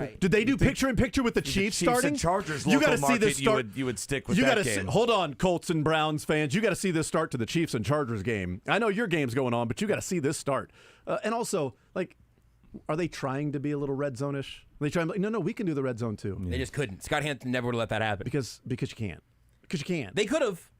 Right. Did they do picture-in-picture with the Chiefs starting? And Chargers You local gotta see this market, start. you would stick with that game. Hold on, Colts and Browns fans. You got to see this start to the Chiefs and Chargers game. I know your game's going on, but you got to see this start. And also, like, are they trying to be a little red zone-ish? Are they trying? No, we can do the red zone too. They just couldn't. Scott Hansen never would have let that happen. Because you can't. Because you can't. They could have.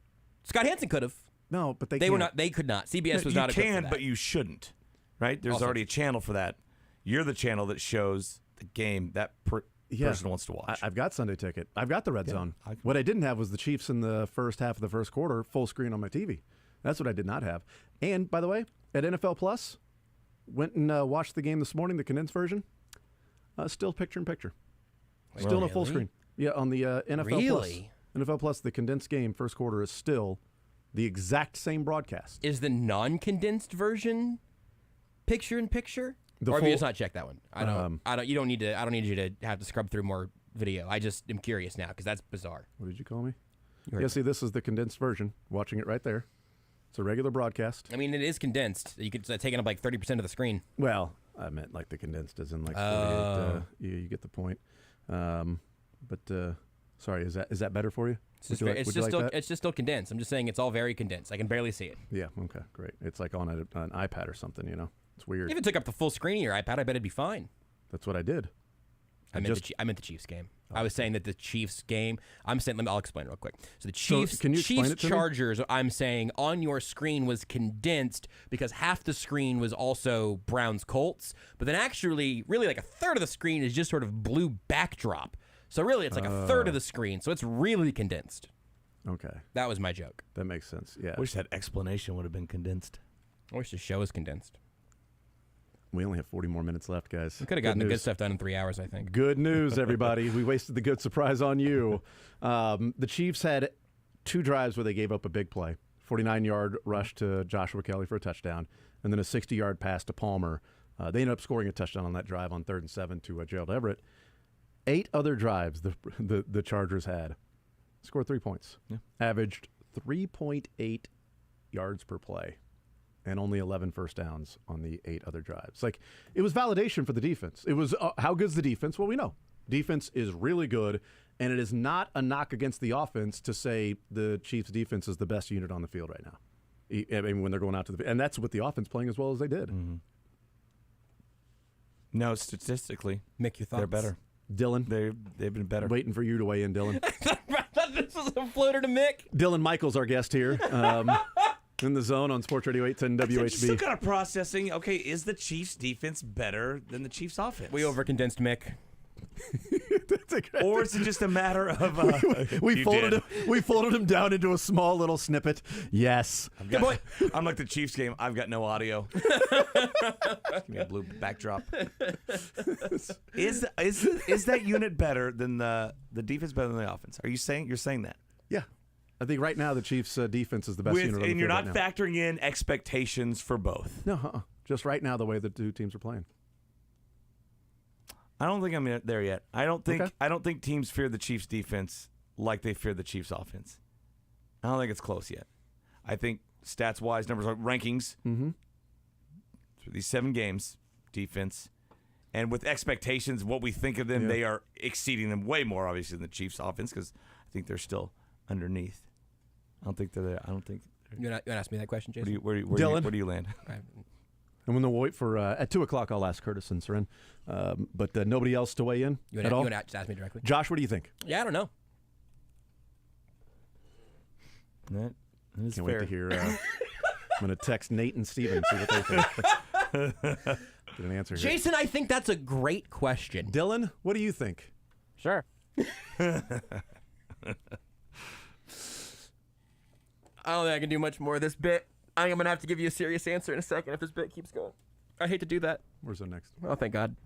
Scott Hansen could have. No, but they were not. They could not. CBS was not. You can, but you shouldn't. Right? There's already a channel for that. You're the channel that shows the game that person wants to watch. I've got Sunday Ticket. I've got the red zone. What I didn't have was the Chiefs in the first half of the first quarter, full screen on my TV. That's what I did not have. And by the way, at NFL Plus, went and watched the game this morning, the condensed version. Still picture-in-picture. Still a full screen. Yeah, on the NFL Plus. NFL Plus, the condensed game first quarter is still the exact same broadcast. Is the non-condensed version picture-in-picture? Or have you just not checked that one? I don't. You don't need to. I don't need you to have to scrub through more video. I just am curious now because that's bizarre. What did you call me? Yeah, see, this is the condensed version. Watching it right there. It's a regular broadcast. I mean, it is condensed. You could taking up like 30% of the screen. Well, I meant like the condensed as in like 48. You get the point. Sorry, is that better for you? It's just still condensed. I'm just saying it's all very condensed. I can barely see it. Yeah. Okay. Great. It's like on an iPad or something. It's weird. If it took up the full screen of your iPad, I bet it'd be fine. That's what I did. I meant the Chiefs game. I was saying that the Chiefs game. I'm saying. I'll explain real quick. So the Chiefs, Chargers. I'm saying on your screen was condensed because half the screen was also Browns Colts, but then actually, really like a third of the screen is just sort of blue backdrop. So really, it's like a third of the screen. So it's really condensed. Okay. That was my joke. That makes sense. Yeah. I wish that explanation would have been condensed. I wish the show was condensed. We only have 40 more minutes left, guys. We could have gotten the good stuff done in 3 hours, I think. Good news, everybody. We wasted the good surprise on you. The Chiefs had 2 drives where they gave up a big play. 49-yard rush to Joshua Kelly for a touchdown, and then a 60-yard pass to Palmer They ended up scoring a touchdown on that drive on 3rd and 7 to Gerald Everett. 8 other drives the Chargers had. Scored 3 points. Yeah. Averaged 3.8 yards per play and only 11 first downs on the 8 other drives. Like, it was validation for the defense. It was, how good's the defense? Well, we know. Defense is really good, and it is not a knock against the offense to say the Chiefs' defense is the best unit on the field right now. I mean, when they're going out to the – and that's with the offense playing as well as they did. Mm-hmm. No, statistically, Make your thoughts. they're better. Dylan? They've been better. Waiting for you to weigh in, Dylan. I thought this was a floater to Mick. Dylan Michaels, our guest here. In the zone on Sports Radio 810 WHB. Still kind of processing. Okay, is the Chiefs' defense better than the Chiefs' offense? We overcondensed Mick. Or is it just a matter of we folded him down into a small little snippet. Yes. I'm like the Chiefs game. I've got no audio. Give me a blue backdrop. Is that unit better than the defense better than the offense? You're saying that? Yeah. I think right now the Chiefs' defense is the best unit on the field. And you're not right now. factoring in expectations for both. No, just right now the way the two teams are playing. I don't think I'm there yet. I don't think teams fear the Chiefs' defense like they fear the Chiefs' offense. I don't think it's close yet. I think stats-wise, numbers, rankings, through these 7 games, defense, and with expectations, what we think of them, they are exceeding them way more, obviously, than the Chiefs' offense because I think they're still underneath. I don't think they're there. You want to ask me that question, Jason? Where do you land? And when we'll wait for at 2 o'clock, I'll ask Curtis and Seren, but nobody else to weigh in at all. You want to just ask me directly? Josh, what do you think? Yeah, I don't know. That is Can't fair. wait to hear. I'm going to text Nate and Steven see what they think. Get an answer here. Jason, I think that's a great question. Dylan, what do you think? Sure. I don't think I can do much more of this bit. I think I'm going to have to give you a serious answer in a second if this bit keeps going. I hate to do that. Where's the next? Oh, thank God.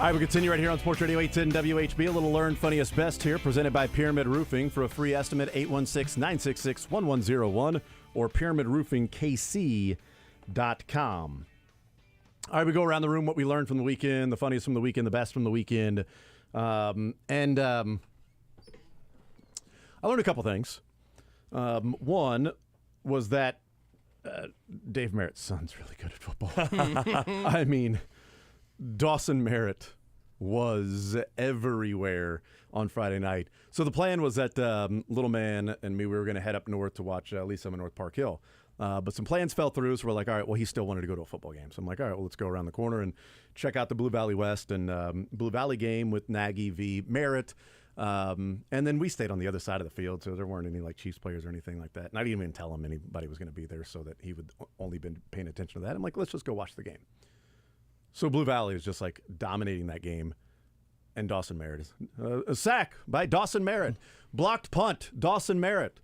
All right, we continue right here on Sports Radio 810 WHB. A little Learn Funniest Best here, presented by Pyramid Roofing. For a free estimate, 816-966-1101 or pyramidroofingkc.com. All right, we go around the room what we learned from the weekend, the funniest from the weekend, the best from the weekend. I learned a couple things. One was that Dave Merritt's son's really good at football. I mean, Dawson Merritt was everywhere on Friday night. So the plan was that little man and me, we were going to head up north to watch Lisa in North Park Hill. But some plans fell through, so we're like, all right, well, he still wanted to go to a football game. So I'm like, all right, well, let's go around the corner and check out the Blue Valley West and Blue Valley game with Nagy v. Merritt. And then we stayed on the other side of the field, so there weren't any like Chiefs players or anything like that. And I didn't even tell him anybody was going to be there so that he would only been paying attention to that. I'm like, let's just go watch the game. So Blue Valley is just like dominating that game. And Dawson Merritt is a sack by Dawson Merritt. Blocked punt, Dawson Merritt.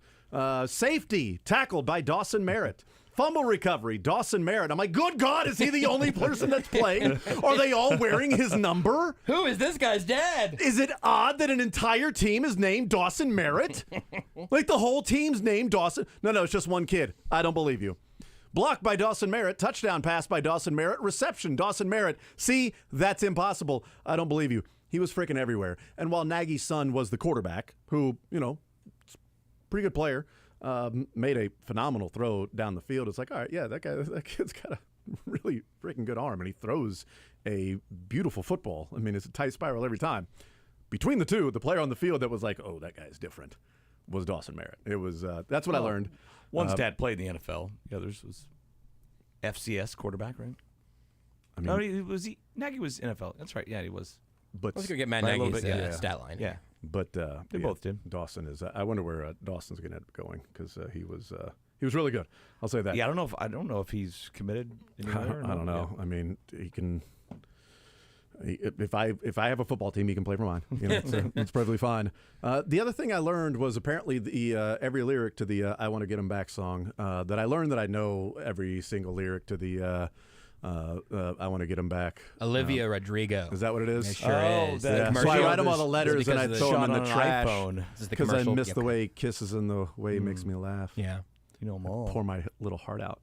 Safety tackled by Dawson Merritt. Fumble recovery, Dawson Merritt. I'm like, good God, is he the only person that's playing? Are they all wearing his number? Who is this guy's dad? Is it odd that an entire team is named Dawson Merritt? Like the whole team's named Dawson? No, it's just one kid. I don't believe you. Blocked by Dawson Merritt. Touchdown pass by Dawson Merritt. Reception, Dawson Merritt. See, that's impossible. I don't believe you. He was freaking everywhere. And while Nagy's son was the quarterback, who, pretty good player, made a phenomenal throw down the field. It's like, all right, yeah, that kid's got a really freaking good arm, and he throws a beautiful football. I mean, it's a tight spiral every time. Between the two, the player on the field that was like, oh, that guy's different, was Dawson Merritt. It was that's what I learned. One's dad played in the NFL. The other's was FCS quarterback, right? I mean, Nagy was NFL. That's right. Yeah, he was. But I was going to get Matt Nagy's stat line. Yeah. But they both did. Dawson is. I wonder where Dawson's going to end up going because he was really good. I'll say that. Yeah, I don't know if he's committed anywhere. I don't know. Yeah. I mean, he can. If I have a football team, he can play for mine. So it's perfectly fine. The other thing I learned was apparently the every lyric to the "I Want to Get Him Back" song. That I learned that I know every single lyric to the. I want to get him back. Olivia Rodrigo. Is that what it is? It sure is. Yeah. So I write them all the letters and I throw them in the trash because I miss the way he kisses and the way he makes me laugh. Yeah. You know them all. Pour my little heart out.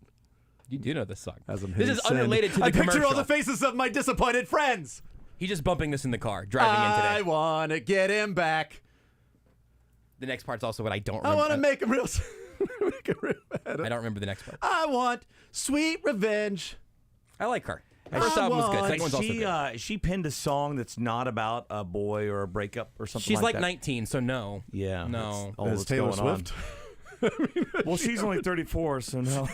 You do know this song. This is unrelated to the commercial. I picture all the faces of my disappointed friends. He's just bumping this in the car, driving in today. I want to get him back. The next part's also what I don't remember. I want to make him real bad. I don't remember the next part. I want sweet revenge. I like her. First album was good. Second one's also good. She penned a song that's not about a boy or a breakup or something She's like that. She's like 19, so no. Yeah. No. Is Taylor Swift? Well, she's only 34, so no.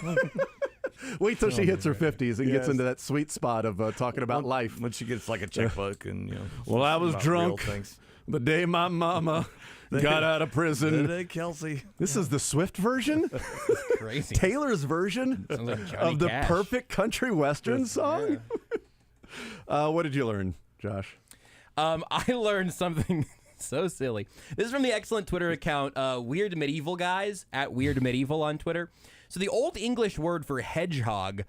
Wait till she hits her 50s and gets into that sweet spot of talking about life. When she gets like a checkbook and, Well, I was drunk the day my mama got out of prison. Kelsey. This is the Swift version? Crazy. Taylor's version like of the Cash. perfect country western song? Yeah. What did you learn, Josh? I learned something so silly. This is from the excellent Twitter account, Weird Medieval Guys, at Weird Medieval on Twitter. So the Old English word for hedgehog,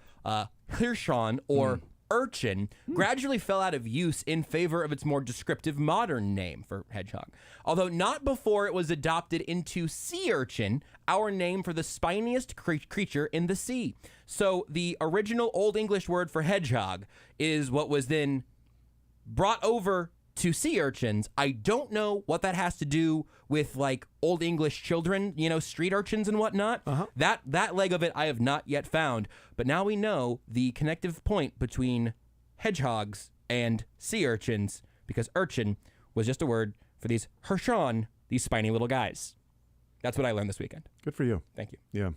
hirschon, or urchin, gradually fell out of use in favor of its more descriptive modern name for hedgehog. Although not before it was adopted into sea urchin, our name for the spiniest creature in the sea. So the original Old English word for hedgehog is what was then brought over to sea urchins. I don't know what that has to do with like Old English children, street urchins and whatnot. That leg of it I have not yet found. But now we know the connective point between hedgehogs and sea urchins because urchin was just a word for these hirschon, these spiny little guys. That's what I learned this weekend. Good for you. Thank you. Yeah.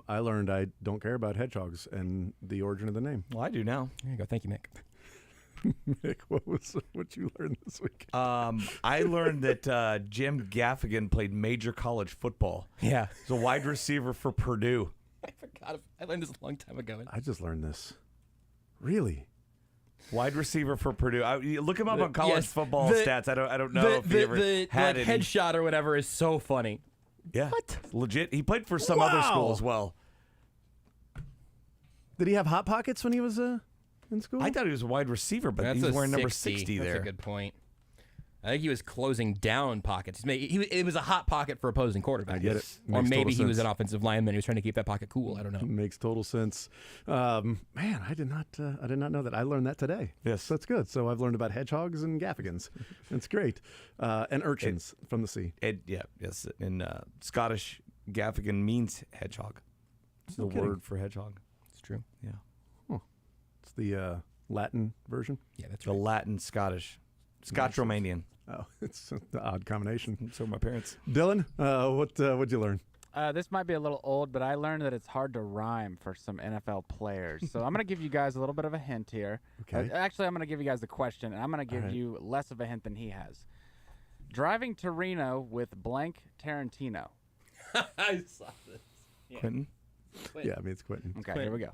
I learned I don't care about hedgehogs and the origin of the name. Well, I do now. There you go. Thank you, Mick. Mick, what you learned this week? I learned that Jim Gaffigan played major college football. Yeah. He's a wide receiver for Purdue. I forgot. I learned this a long time ago. I just learned this. Really? Wide receiver for Purdue. Look him up on college football stats. I don't know if he ever had like any. headshot or whatever is so funny. Yeah. What? Legit. He played for some other school as well. Did he have hot pockets when he was in school? I thought he was a wide receiver, but That's he's a wearing number 60. 60 there. That's a good point. I think he was closing down pockets. It was a hot pocket for opposing quarterbacks. I get it. Or Makes maybe total he was sense. an offensive lineman who was trying to keep that pocket cool. I don't know. Makes total sense. Man, I did not know that. I learned that today. Yes. That's good. So I've learned about hedgehogs and gaffigans. That's great. And urchins from the sea. Yes. In Scottish, gaffigan means hedgehog. It's the kidding. word for hedgehog. It's true. Yeah. It's the Latin version. Yeah, that's the Latin Scottish. Scotch-Romanian. Oh, it's the odd combination. So my parents. Dylan, what'd you learn? This might be a little old, but I learned that it's hard to rhyme for some NFL players. So I'm going to give you guys a little bit of a hint here. Okay. Actually, I'm going to give you guys the question, and I'm going to give All right. you less of a hint than he has. Driving to Reno with blank Tarantino. I saw this. Yeah. Quentin? Yeah, I mean, it's Quentin. Okay, here we go.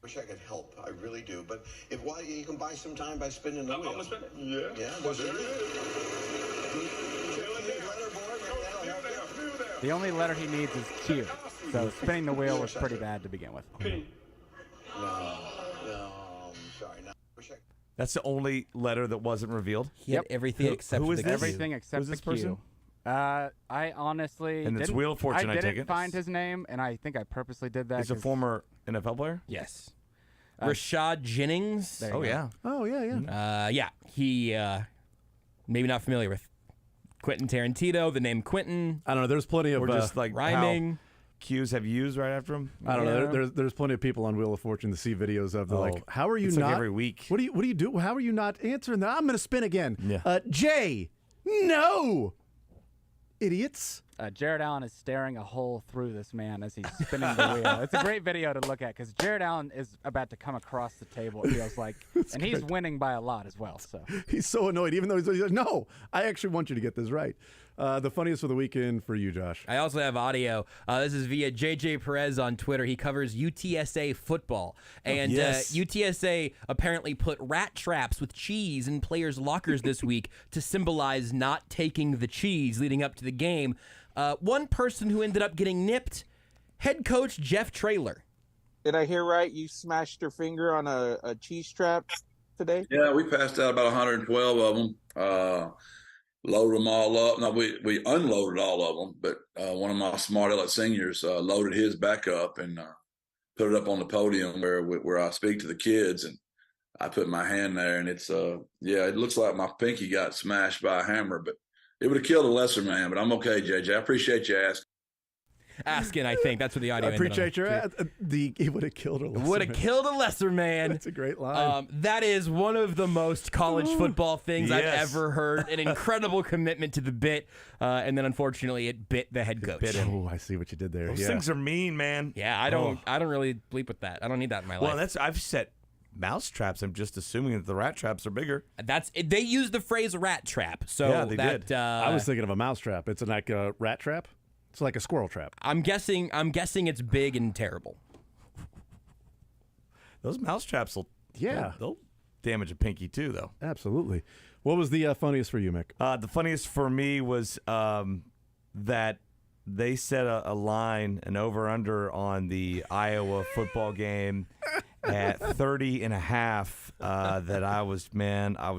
Wish I could help. I really do. But if you can buy some time by spinning the wheel. I'm gonna spin it. Yeah. Yeah. Well, there it is. The only letter he needs is Q. So spinning the wheel was pretty bad to begin with. No, I'm sorry. No. Wish I That's the only letter that wasn't revealed. He had everything except who for is the this? Everything except Who's this the person? Q. I honestly And it's didn't, Wheel of Fortune, I didn't take it? find his name, and I think I purposely did that. He's a 'cause- former NFL player? Yes. Rashad Jennings. There you Oh, go. yeah. Oh, yeah. Yeah. He maybe not familiar with Quentin Tarantino, the name Quentin. I don't know. There's plenty of Or just like rhyming. how Q's have used right after him. I don't know. Yeah. There's plenty of people on Wheel of Fortune to see videos of. They're like, how are you it's like not every week? What do you do? How are you not answering that? I'm going to spin again. Yeah. Jay, no, idiots. Jared Allen is staring a hole through this man as he's spinning the wheel. It's a great video to look at because Jared Allen is about to come across the table, it feels like. And he's winning by a lot as well. So He's so annoyed, even though he's like, no, I actually want you to get this right. The funniest of the weekend for you, Josh. I also have audio. This is via JJ Perez on Twitter. He covers UTSA football. And yes. UTSA apparently put rat traps with cheese in players' lockers this week to symbolize not taking the cheese leading up to the game. One person who ended up getting nipped, head coach Jeff Traylor. Did I hear right? You smashed your finger on a cheese trap today? Yeah, we passed out about 112 of them. Loaded them all up. No, we unloaded all of them, but one of my smart aleck seniors loaded his back up and put it up on the podium where I speak to the kids, and I put my hand there, and it's it looks like my pinky got smashed by a hammer, but it would have killed a lesser man. But I'm okay, JJ. I appreciate you Asking, I think that's what the audio. I appreciate your he would have killed a lesser Would have man. killed a lesser man. That's a great line. That is one of the most college football things I've Yes. ever heard. An incredible commitment to the bit, and then unfortunately it bit the head coach. Oh, I see what you did there. Those yeah. things are mean, man. Yeah, I don't really bleep with that. I don't need that in my Well, life. I've set mouse traps. I'm just assuming that the rat traps are bigger. They use the phrase rat trap. So Yeah, they that, did. I was thinking of a mouse trap. It's like a rat trap. It's like a squirrel trap. I'm guessing it's big and terrible. Those mouse traps will they'll damage a pinky too, though. Absolutely. What was the funniest for you, Mick? The funniest for me was that they set a line, an over-under on the Iowa football game at 30.5 that I was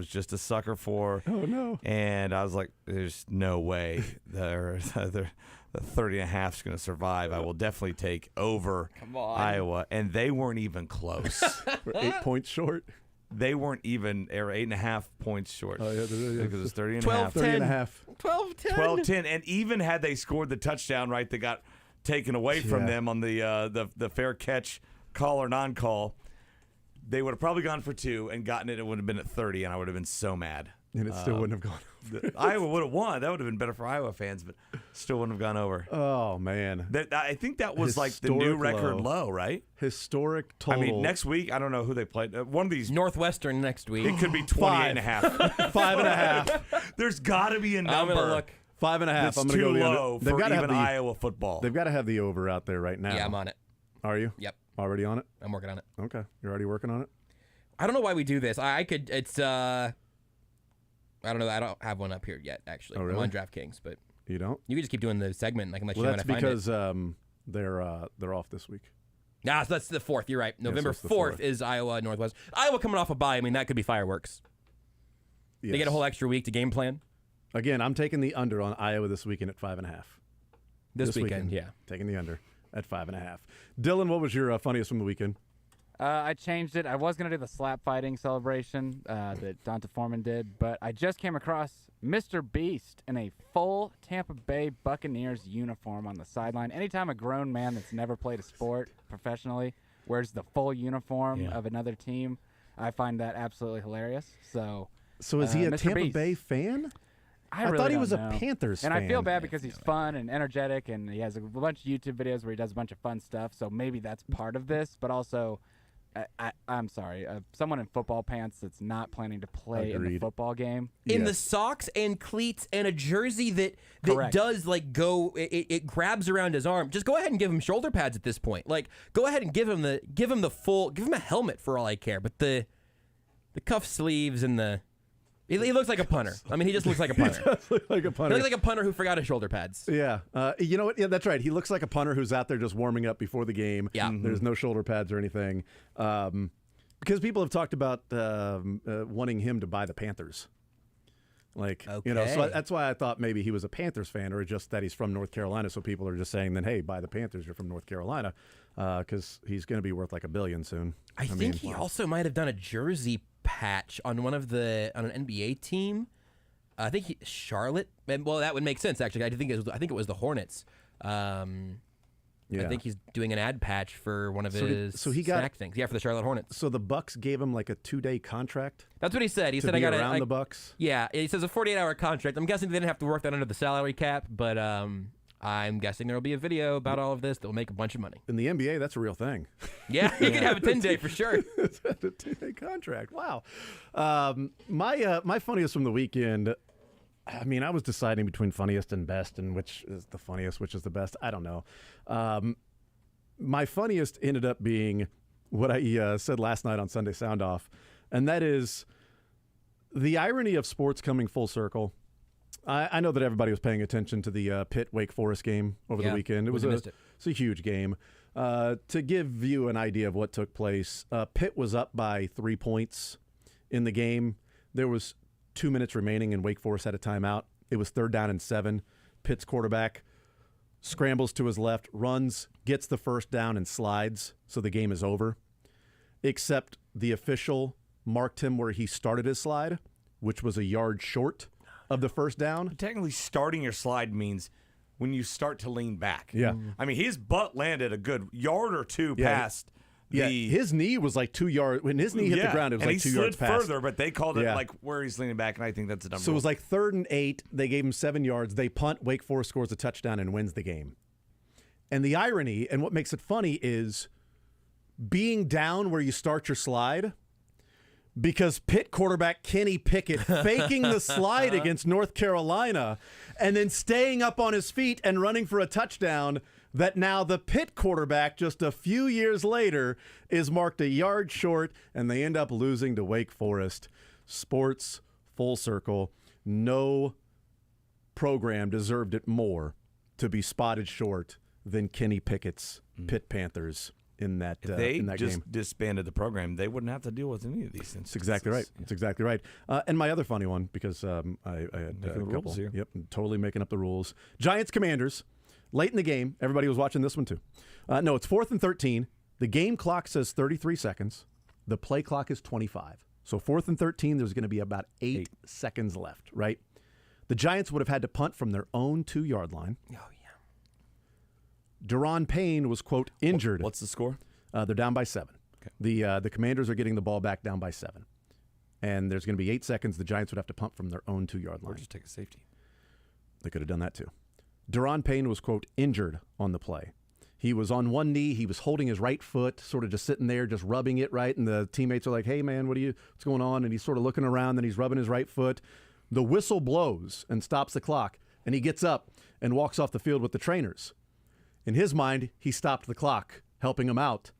just a sucker for. Oh, no. And I was like, there's no way the 30.5 is going to survive. I will definitely take over Iowa. And they weren't even close. We're 8 points short. They weren't even, they were 8.5 points short. Oh, yeah. Because it's 30.5. 30.5. 12-10. 12-10. And even had they scored the touchdown, right, that got taken away from them on the fair catch call or non-call, they would have probably gone for 2 and gotten it. It would have been at 30, and I would have been so mad. And it still wouldn't have gone over. Iowa would have won. That would have been better for Iowa fans, but still wouldn't have gone over. Oh, man. I think that was like the new Historic record low, right? Historic total. I mean, next week, I don't know who they played. One of these. Northwestern next week. It could be 28.5. 5.5. There's got to be a number. I'm going to look. 5.5. That's I'm going to too go the low under. They've for got to have even the Iowa football. They've got to have the over out there right now. Yeah, I'm on it. Are you? Yep. Already on it? I'm working on it. Okay. You're already working on it? I don't know why we do this. I could. It's. I don't know. I don't have one up here yet. Actually, Oh, really? I'm on DraftKings, but You don't? you can just keep doing the segment. And I can let Well, you know that's when I find because they're off this week. Nah, so that's the 4th. You're right. November so it's the 4th 4th. is Iowa Northwest. Iowa coming off a bye. I mean, that could be fireworks. Yes. They get a whole extra week to game plan. Again, I'm taking the under on Iowa this weekend at 5.5. This weekend, yeah. Taking the under at 5.5. Dylan, what was your funniest from the weekend? I changed it. I was going to do the slap fighting celebration that Donta Foreman did, but I just came across Mr. Beast in a full Tampa Bay Buccaneers uniform on the sideline. Anytime a grown man that's never played a sport professionally wears the full uniform of another team, I find that absolutely hilarious. So is he a Mr. Tampa Beast. Bay fan? I thought really he don't was know. a Panthers and fan. I feel bad because he's fun and energetic, and he has a bunch of YouTube videos where he does a bunch of fun stuff. So maybe that's part of this, but also, I'm sorry, someone in football pants that's not planning to play in the football game. In the socks and cleats and a jersey that Correct. does like go, it grabs around his arm. Just go ahead and give him shoulder pads at this point. Like, go ahead and give him a helmet for all I care. But the cuff sleeves and he looks like a punter. I mean, he just looks like a punter. He does look like a punter. He looks like a punter who forgot his shoulder pads. Yeah. You know what? Yeah, that's right. He looks like a punter who's out there just warming up before the game. Yeah. There's no shoulder pads or anything. Because people have talked about wanting him to buy the Panthers. Like, so Okay. that's why I thought maybe he was a Panthers fan, or just that he's from North Carolina. So people are just saying then, hey, buy the Panthers. You're from North Carolina. Because he's going to be worth like $1 billion soon. I think he also might have done a jersey patch on on an NBA team. I think Charlotte. Well, that would make sense actually. I think it was the Hornets. I think he's doing an ad patch for one of his snack things. Yeah, for the Charlotte Hornets. So the Bucks gave him like a 2-day contract. That's what he said. He to said be I got around the Bucks. Yeah, he says a 48-hour contract. I'm guessing they didn't have to work that under the salary cap, but I'm guessing there will be a video about all of this that will make a bunch of money. In the NBA, that's a real thing. Yeah, you can have a 10-day for sure. It's a 2-day contract. Wow. My funniest from the weekend, I mean, I was deciding between funniest and best and which is the funniest, which is the best. I don't know. My funniest ended up being what I said last night on Sunday Sound Off, and that is the irony of sports coming full circle. I know that everybody was paying attention to the Pitt Wake Forest game over the weekend. It's a huge game. To give you an idea of what took place, Pitt was up by 3 points in the game. There was 2 minutes remaining, and Wake Forest had a timeout. It was 3rd down and 7. Pitt's quarterback scrambles to his left, runs, gets the first down, and slides, so the game is over. Except the official marked him where he started his slide, which was a yard short of the first down. But technically, starting your slide means when you start to lean back. Yeah. I mean, his butt landed a good yard or two past his knee was like 2 yards. When his knee hit the ground, it was and like 2 he yards slid past. further, but they called it like where he's leaning back, and I think that's a number. So it was like 3rd and 8. They gave him 7 yards. They punt. Wake Forest scores a touchdown and wins the game. And the irony, and what makes it funny, is being down where you start your slide, because Pitt quarterback Kenny Pickett faking the slide against North Carolina and then staying up on his feet and running for a touchdown that now the Pitt quarterback just a few years later is marked a yard short, and they end up losing to Wake Forest. Sports full circle. No program deserved it more to be spotted short than Kenny Pickett's Pitt Panthers in that if they in that just game. disbanded the program, they wouldn't have to deal with any of these things. That's exactly right. That's exactly right. And my other funny one, because I had Making a the couple. rules here. Yep, totally making up the rules. Giants Commanders, late in the game. Everybody was watching this one too. No, it's 4th and 13. The game clock says 33 seconds. The play clock is 25. So 4th and 13, there's going to be about 8 seconds left, right? The Giants would have had to punt from their own 2-yard line. Oh, yeah. Deron Payne was, quote, injured. What's the score? They're down by 7. Okay. The Commanders are getting the ball back down by 7. And there's going to be 8 seconds. The Giants would have to punt from their own 2-yard line. Or just take a safety. They could have done that too. Deron Payne was, quote, injured on the play. He was on one knee. He was holding his right foot, sort of just sitting there, just rubbing it, right? And the teammates are like, hey, man, what's going on? And he's sort of looking around, and he's rubbing his right foot. The whistle blows and stops the clock, and he gets up and walks off the field with the trainers. In his mind, he stopped the clock, helping him out.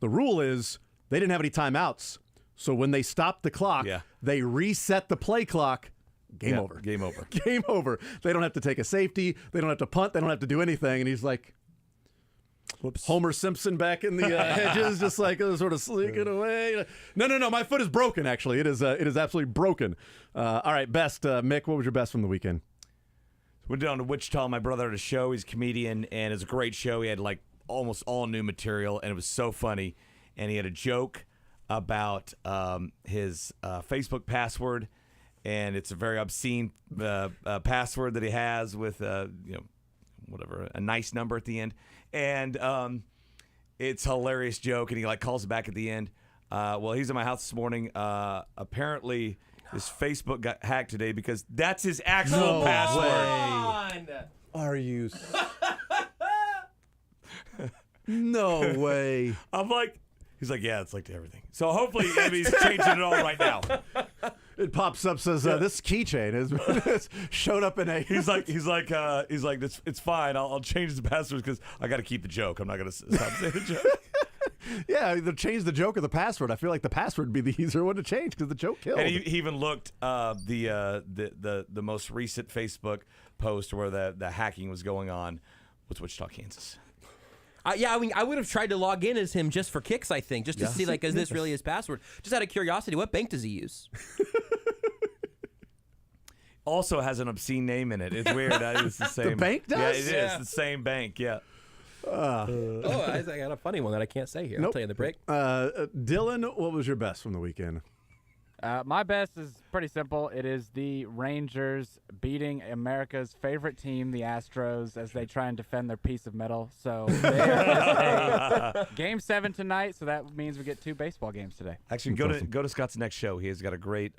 The rule is they didn't have any timeouts. So when they stopped the clock, they reset the play clock. Game over. Game over. Game over. They don't have to take a safety. They don't have to punt. They don't have to do anything. And he's like, Whoops. Homer Simpson back in the hedges, just like sort of slinking away. No. My foot is broken. Actually, it is absolutely broken. All right, best Mick. What was your best from the weekend? Went down to Wichita. My brother had a show. He's a comedian, and it's a great show. He had like almost all new material, and it was so funny. And he had a joke about his Facebook password, and it's a very obscene password that he has with whatever, a nice number at the end. And it's a hilarious joke, and he like calls it back at the end. Well, he's at my house this morning. Apparently, his Facebook got hacked today because that's his actual password. Are you? No way. I'm like, he's like, yeah, it's like to everything. So hopefully, he's changing it all right now. It pops up, says this keychain is showed up in a. He's like, it's fine. I'll change the password because I got to keep the joke. I'm not gonna stop saying the joke. Yeah, either change the joke or the password. I feel like the password would be the easier one to change because the joke killed. And he even looked the most recent Facebook post where the hacking was going on was Wichita, Kansas. Yeah, I mean, I would have tried to log in as him just for kicks, I think, just to see, like, is this really his password? Just out of curiosity, what bank does he use? Also has an obscene name in it. It's weird. It's the same. The bank does? Yeah, it is. It's the same bank, yeah. I got a funny one that I can't say here. Nope. I'll tell you in the break. Dylan, what was your best from the weekend? My best is pretty simple. It is the Rangers beating America's favorite team, the Astros, as they try and defend their piece of metal. So there is a Game 7 tonight, so that means we get 2 baseball games today. Actually, go to Scott's next show. He has got a great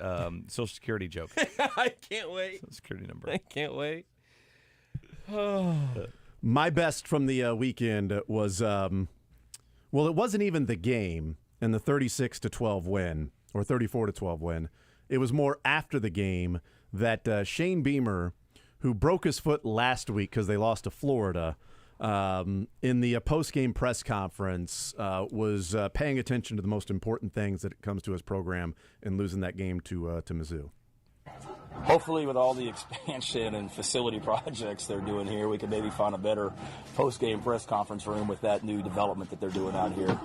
Social Security joke. I can't wait. Social Security number. I can't wait. My best from the weekend was, it wasn't even the game and the 36-12 win. Or 34-12 win. It was more after the game that Shane Beamer, who broke his foot last week because they lost to Florida, in the post-game press conference was paying attention to the most important things that it comes to his program and losing that game to Mizzou. Hopefully, with all the expansion and facility projects they're doing here, we can maybe find a better post-game press conference room with that new development that they're doing out here.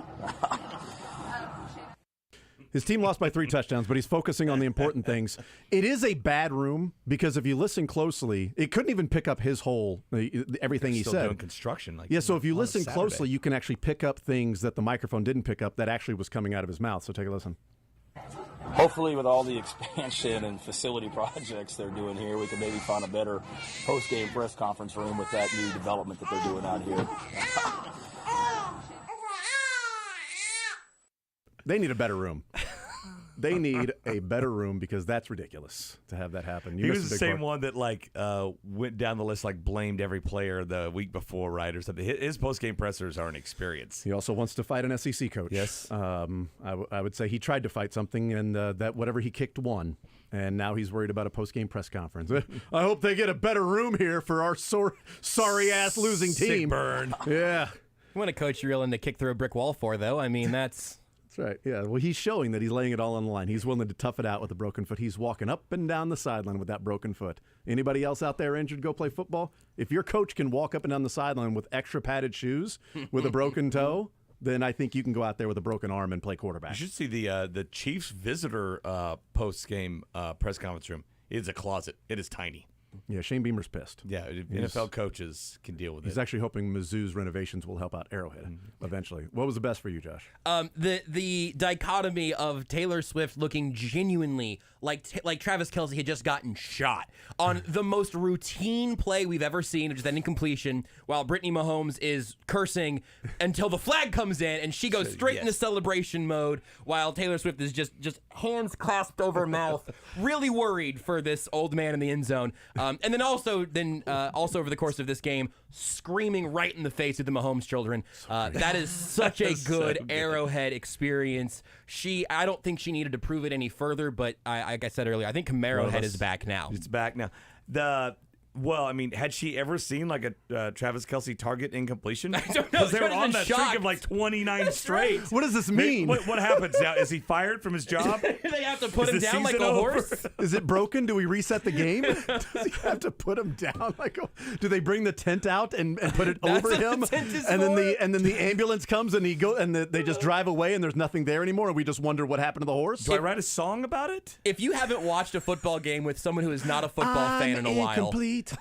His team lost by 3 touchdowns, but he's focusing on the important things. It is a bad room because if you listen closely, it couldn't even pick up his whole everything he still said. Doing construction, so if you listen closely, you can actually pick up things that the microphone didn't pick up that actually was coming out of his mouth. So take a listen. Hopefully, with all the expansion and facility projects they're doing here, we can maybe find a better post-game press conference room with that new development that they're doing out here. They need a better room. They need a better room because that's ridiculous to have that happen. He was the same one that went down the list, blamed every player the week before, right, or something. His post-game pressers aren't experienced. He also wants to fight an SEC coach. Yes. I would say he tried to fight something, and that whatever he kicked won. And now he's worried about a post-game press conference. I hope they get a better room here for our sorry-ass losing team. Sick burn. Yeah. You want a coach you're willing to kick through a brick wall for, though. I mean, that's... That's right. Yeah. Well, he's showing that he's laying it all on the line. He's willing to tough it out with a broken foot. He's walking up and down the sideline with that broken foot. Anybody else out there injured go play football? If your coach can walk up and down the sideline with extra padded shoes with a broken toe, then I think you can go out there with a broken arm and play quarterback. You should see the Chiefs visitor post-game press conference room. It is a closet. It is tiny. Yeah, Shane Beamer's pissed. Yeah, NFL coaches can deal with it. He's actually hoping Mizzou's renovations will help out Arrowhead eventually. What was the best for you, Josh? The dichotomy of Taylor Swift looking genuinely like Travis Kelce had just gotten shot on the most routine play we've ever seen, which is ending completion, while Brittany Mahomes is cursing until the flag comes in and she goes straight into celebration mode, while Taylor Swift is just hands clasped over mouth, really worried for this old man in the end zone. And then also over the course of this game, screaming right in the face of the Mahomes children. That is such a good Arrowhead experience. I don't think she needed to prove it any further, but like I said earlier, I think Camaro Head is back now. It's back now. Well, I mean, had she ever seen like a Travis Kelce target incompletion? I don't know. Because they were Travis on been that shocked. streak of like 29 straight. What does this mean? What happens now? Is he fired from his job? They have to put Is him the down like a season over? horse. Is it broken? Do we reset the game? Does he have to put him down like a, do they bring the tent out and put it That's over what the him? tent is And then for? the ambulance comes and they just drive away and there's nothing there anymore and we just wonder what happened to the horse? Do I write a song about it? If you haven't watched a football game with someone who is not a football fan in a while, incomplete.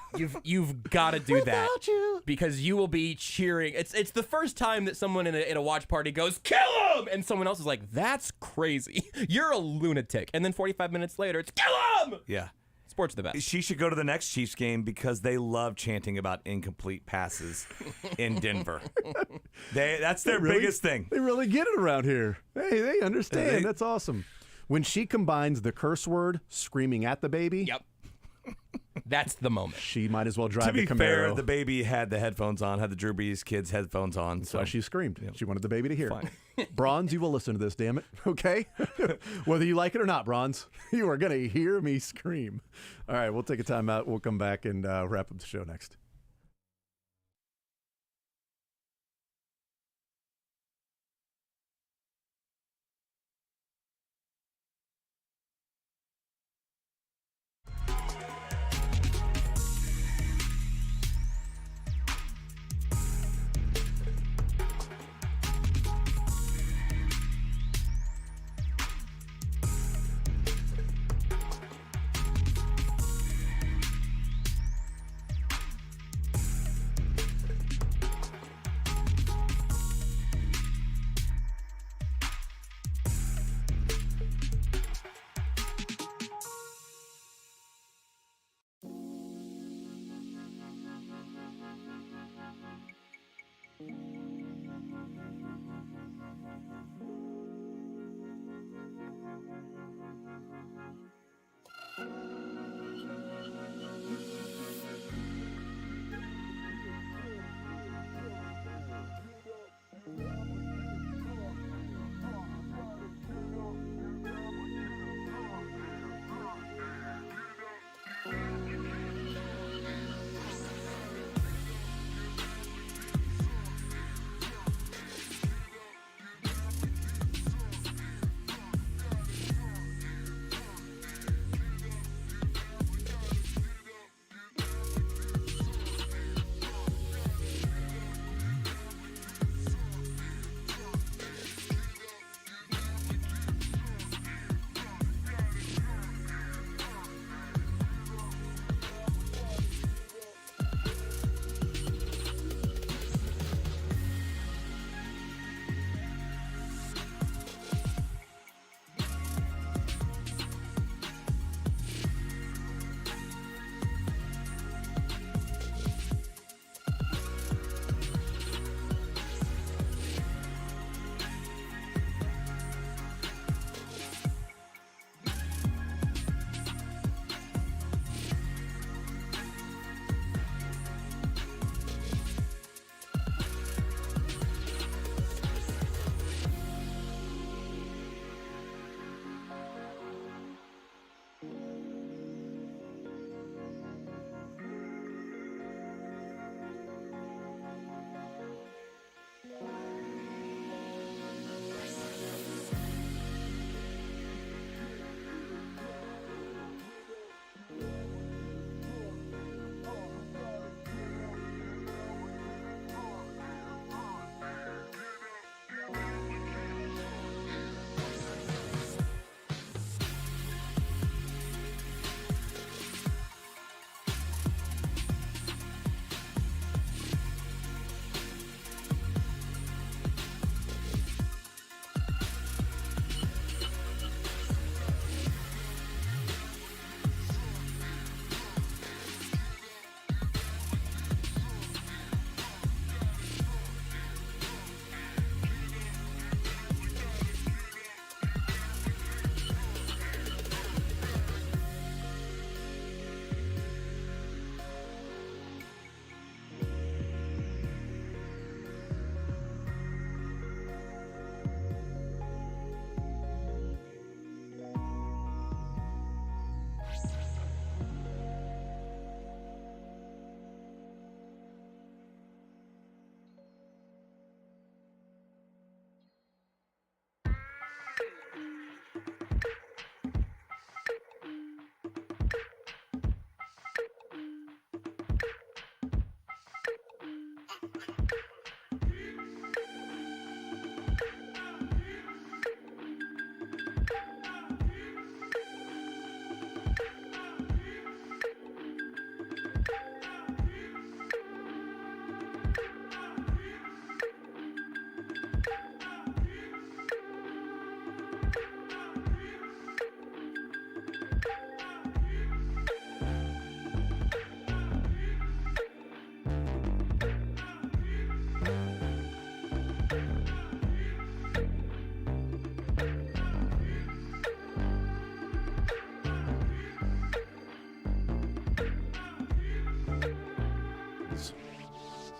you've got to do that you. because you will be cheering. It's the first time that someone in a watch party goes, "Kill him!" and someone else is like, "That's crazy. You're a lunatic." And then 45 minutes later, it's "Kill him!" Yeah. Sports are the best. She should go to the next Chiefs game because they love chanting about incomplete passes in Denver. That's their biggest thing. They really get it around here. Hey, they understand. That's awesome. When she combines the curse word screaming at the baby. Yep. That's the moment. She might as well drive To be the Camaro. fair, the baby had the headphones on, had the Drew Brees kids' headphones on. That's why she screamed. She wanted the baby to hear Fine. it. Bronze, you will listen to this, damn it. Okay? Whether you like it or not, Bronze, you are going to hear me scream. All right, we'll take a time out. We'll come back and wrap up the show next.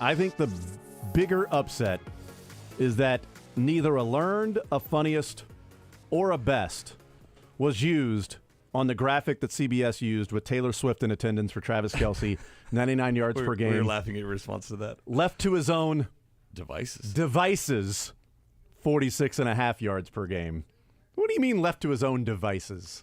I think the bigger upset is that neither a learned, a funniest, or a best was used on the graphic that CBS used with Taylor Swift in attendance for Travis Kelce, 99 yards per game. We were laughing at your response to that. Left to his own devices, 46.5 yards per game. What do you mean left to his own devices?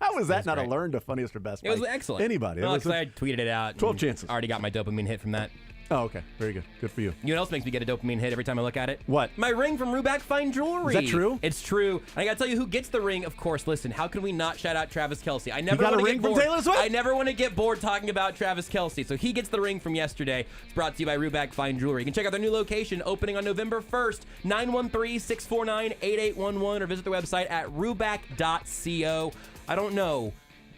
How is that not great. a learned, a funniest, or best? It was by excellent. Anybody. No, It was I tweeted it out. 12 and chances. Already got my dopamine hit from that. Oh, okay. Very good. Good for you. You know what else makes me get a dopamine hit every time I look at it? What? My ring from Ruback Fine Jewelry. Is that true? It's true. And I got to tell you who gets the ring. Of course, listen, how can we not shout out Travis Kelce? I never got a want to ring get from bored. Taylor Swift? I never want to get bored talking about Travis Kelce. So he gets the ring from yesterday. It's brought to you by Ruback Fine Jewelry. You can check out their new location opening on November 1st, 913-649-8811, or visit the website at ruback.co. I don't know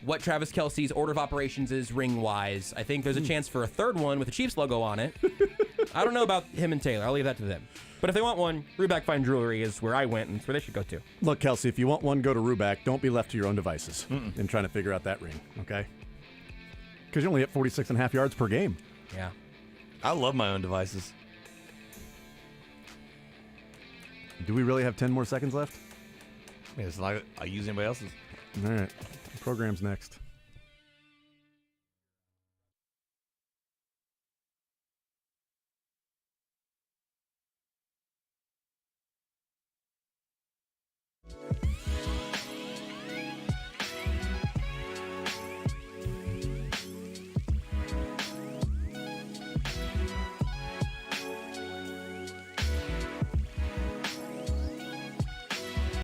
what Travis Kelce's order of operations is ring-wise. I think there's a chance for a third one with a Chiefs logo on it. I don't know about him and Taylor. I'll leave that to them. But if they want one, Ruback Fine Jewelry is where I went, and it's where they should go to. Look, Kelsey, if you want one, go to Ruback. Don't be left to your own devices in trying to figure out that ring, okay? Because you only hit 46.5 yards per game. Yeah. I love my own devices. Do we really have 10 more seconds left? I mean, it's not I use anybody else's. All right. The program's next.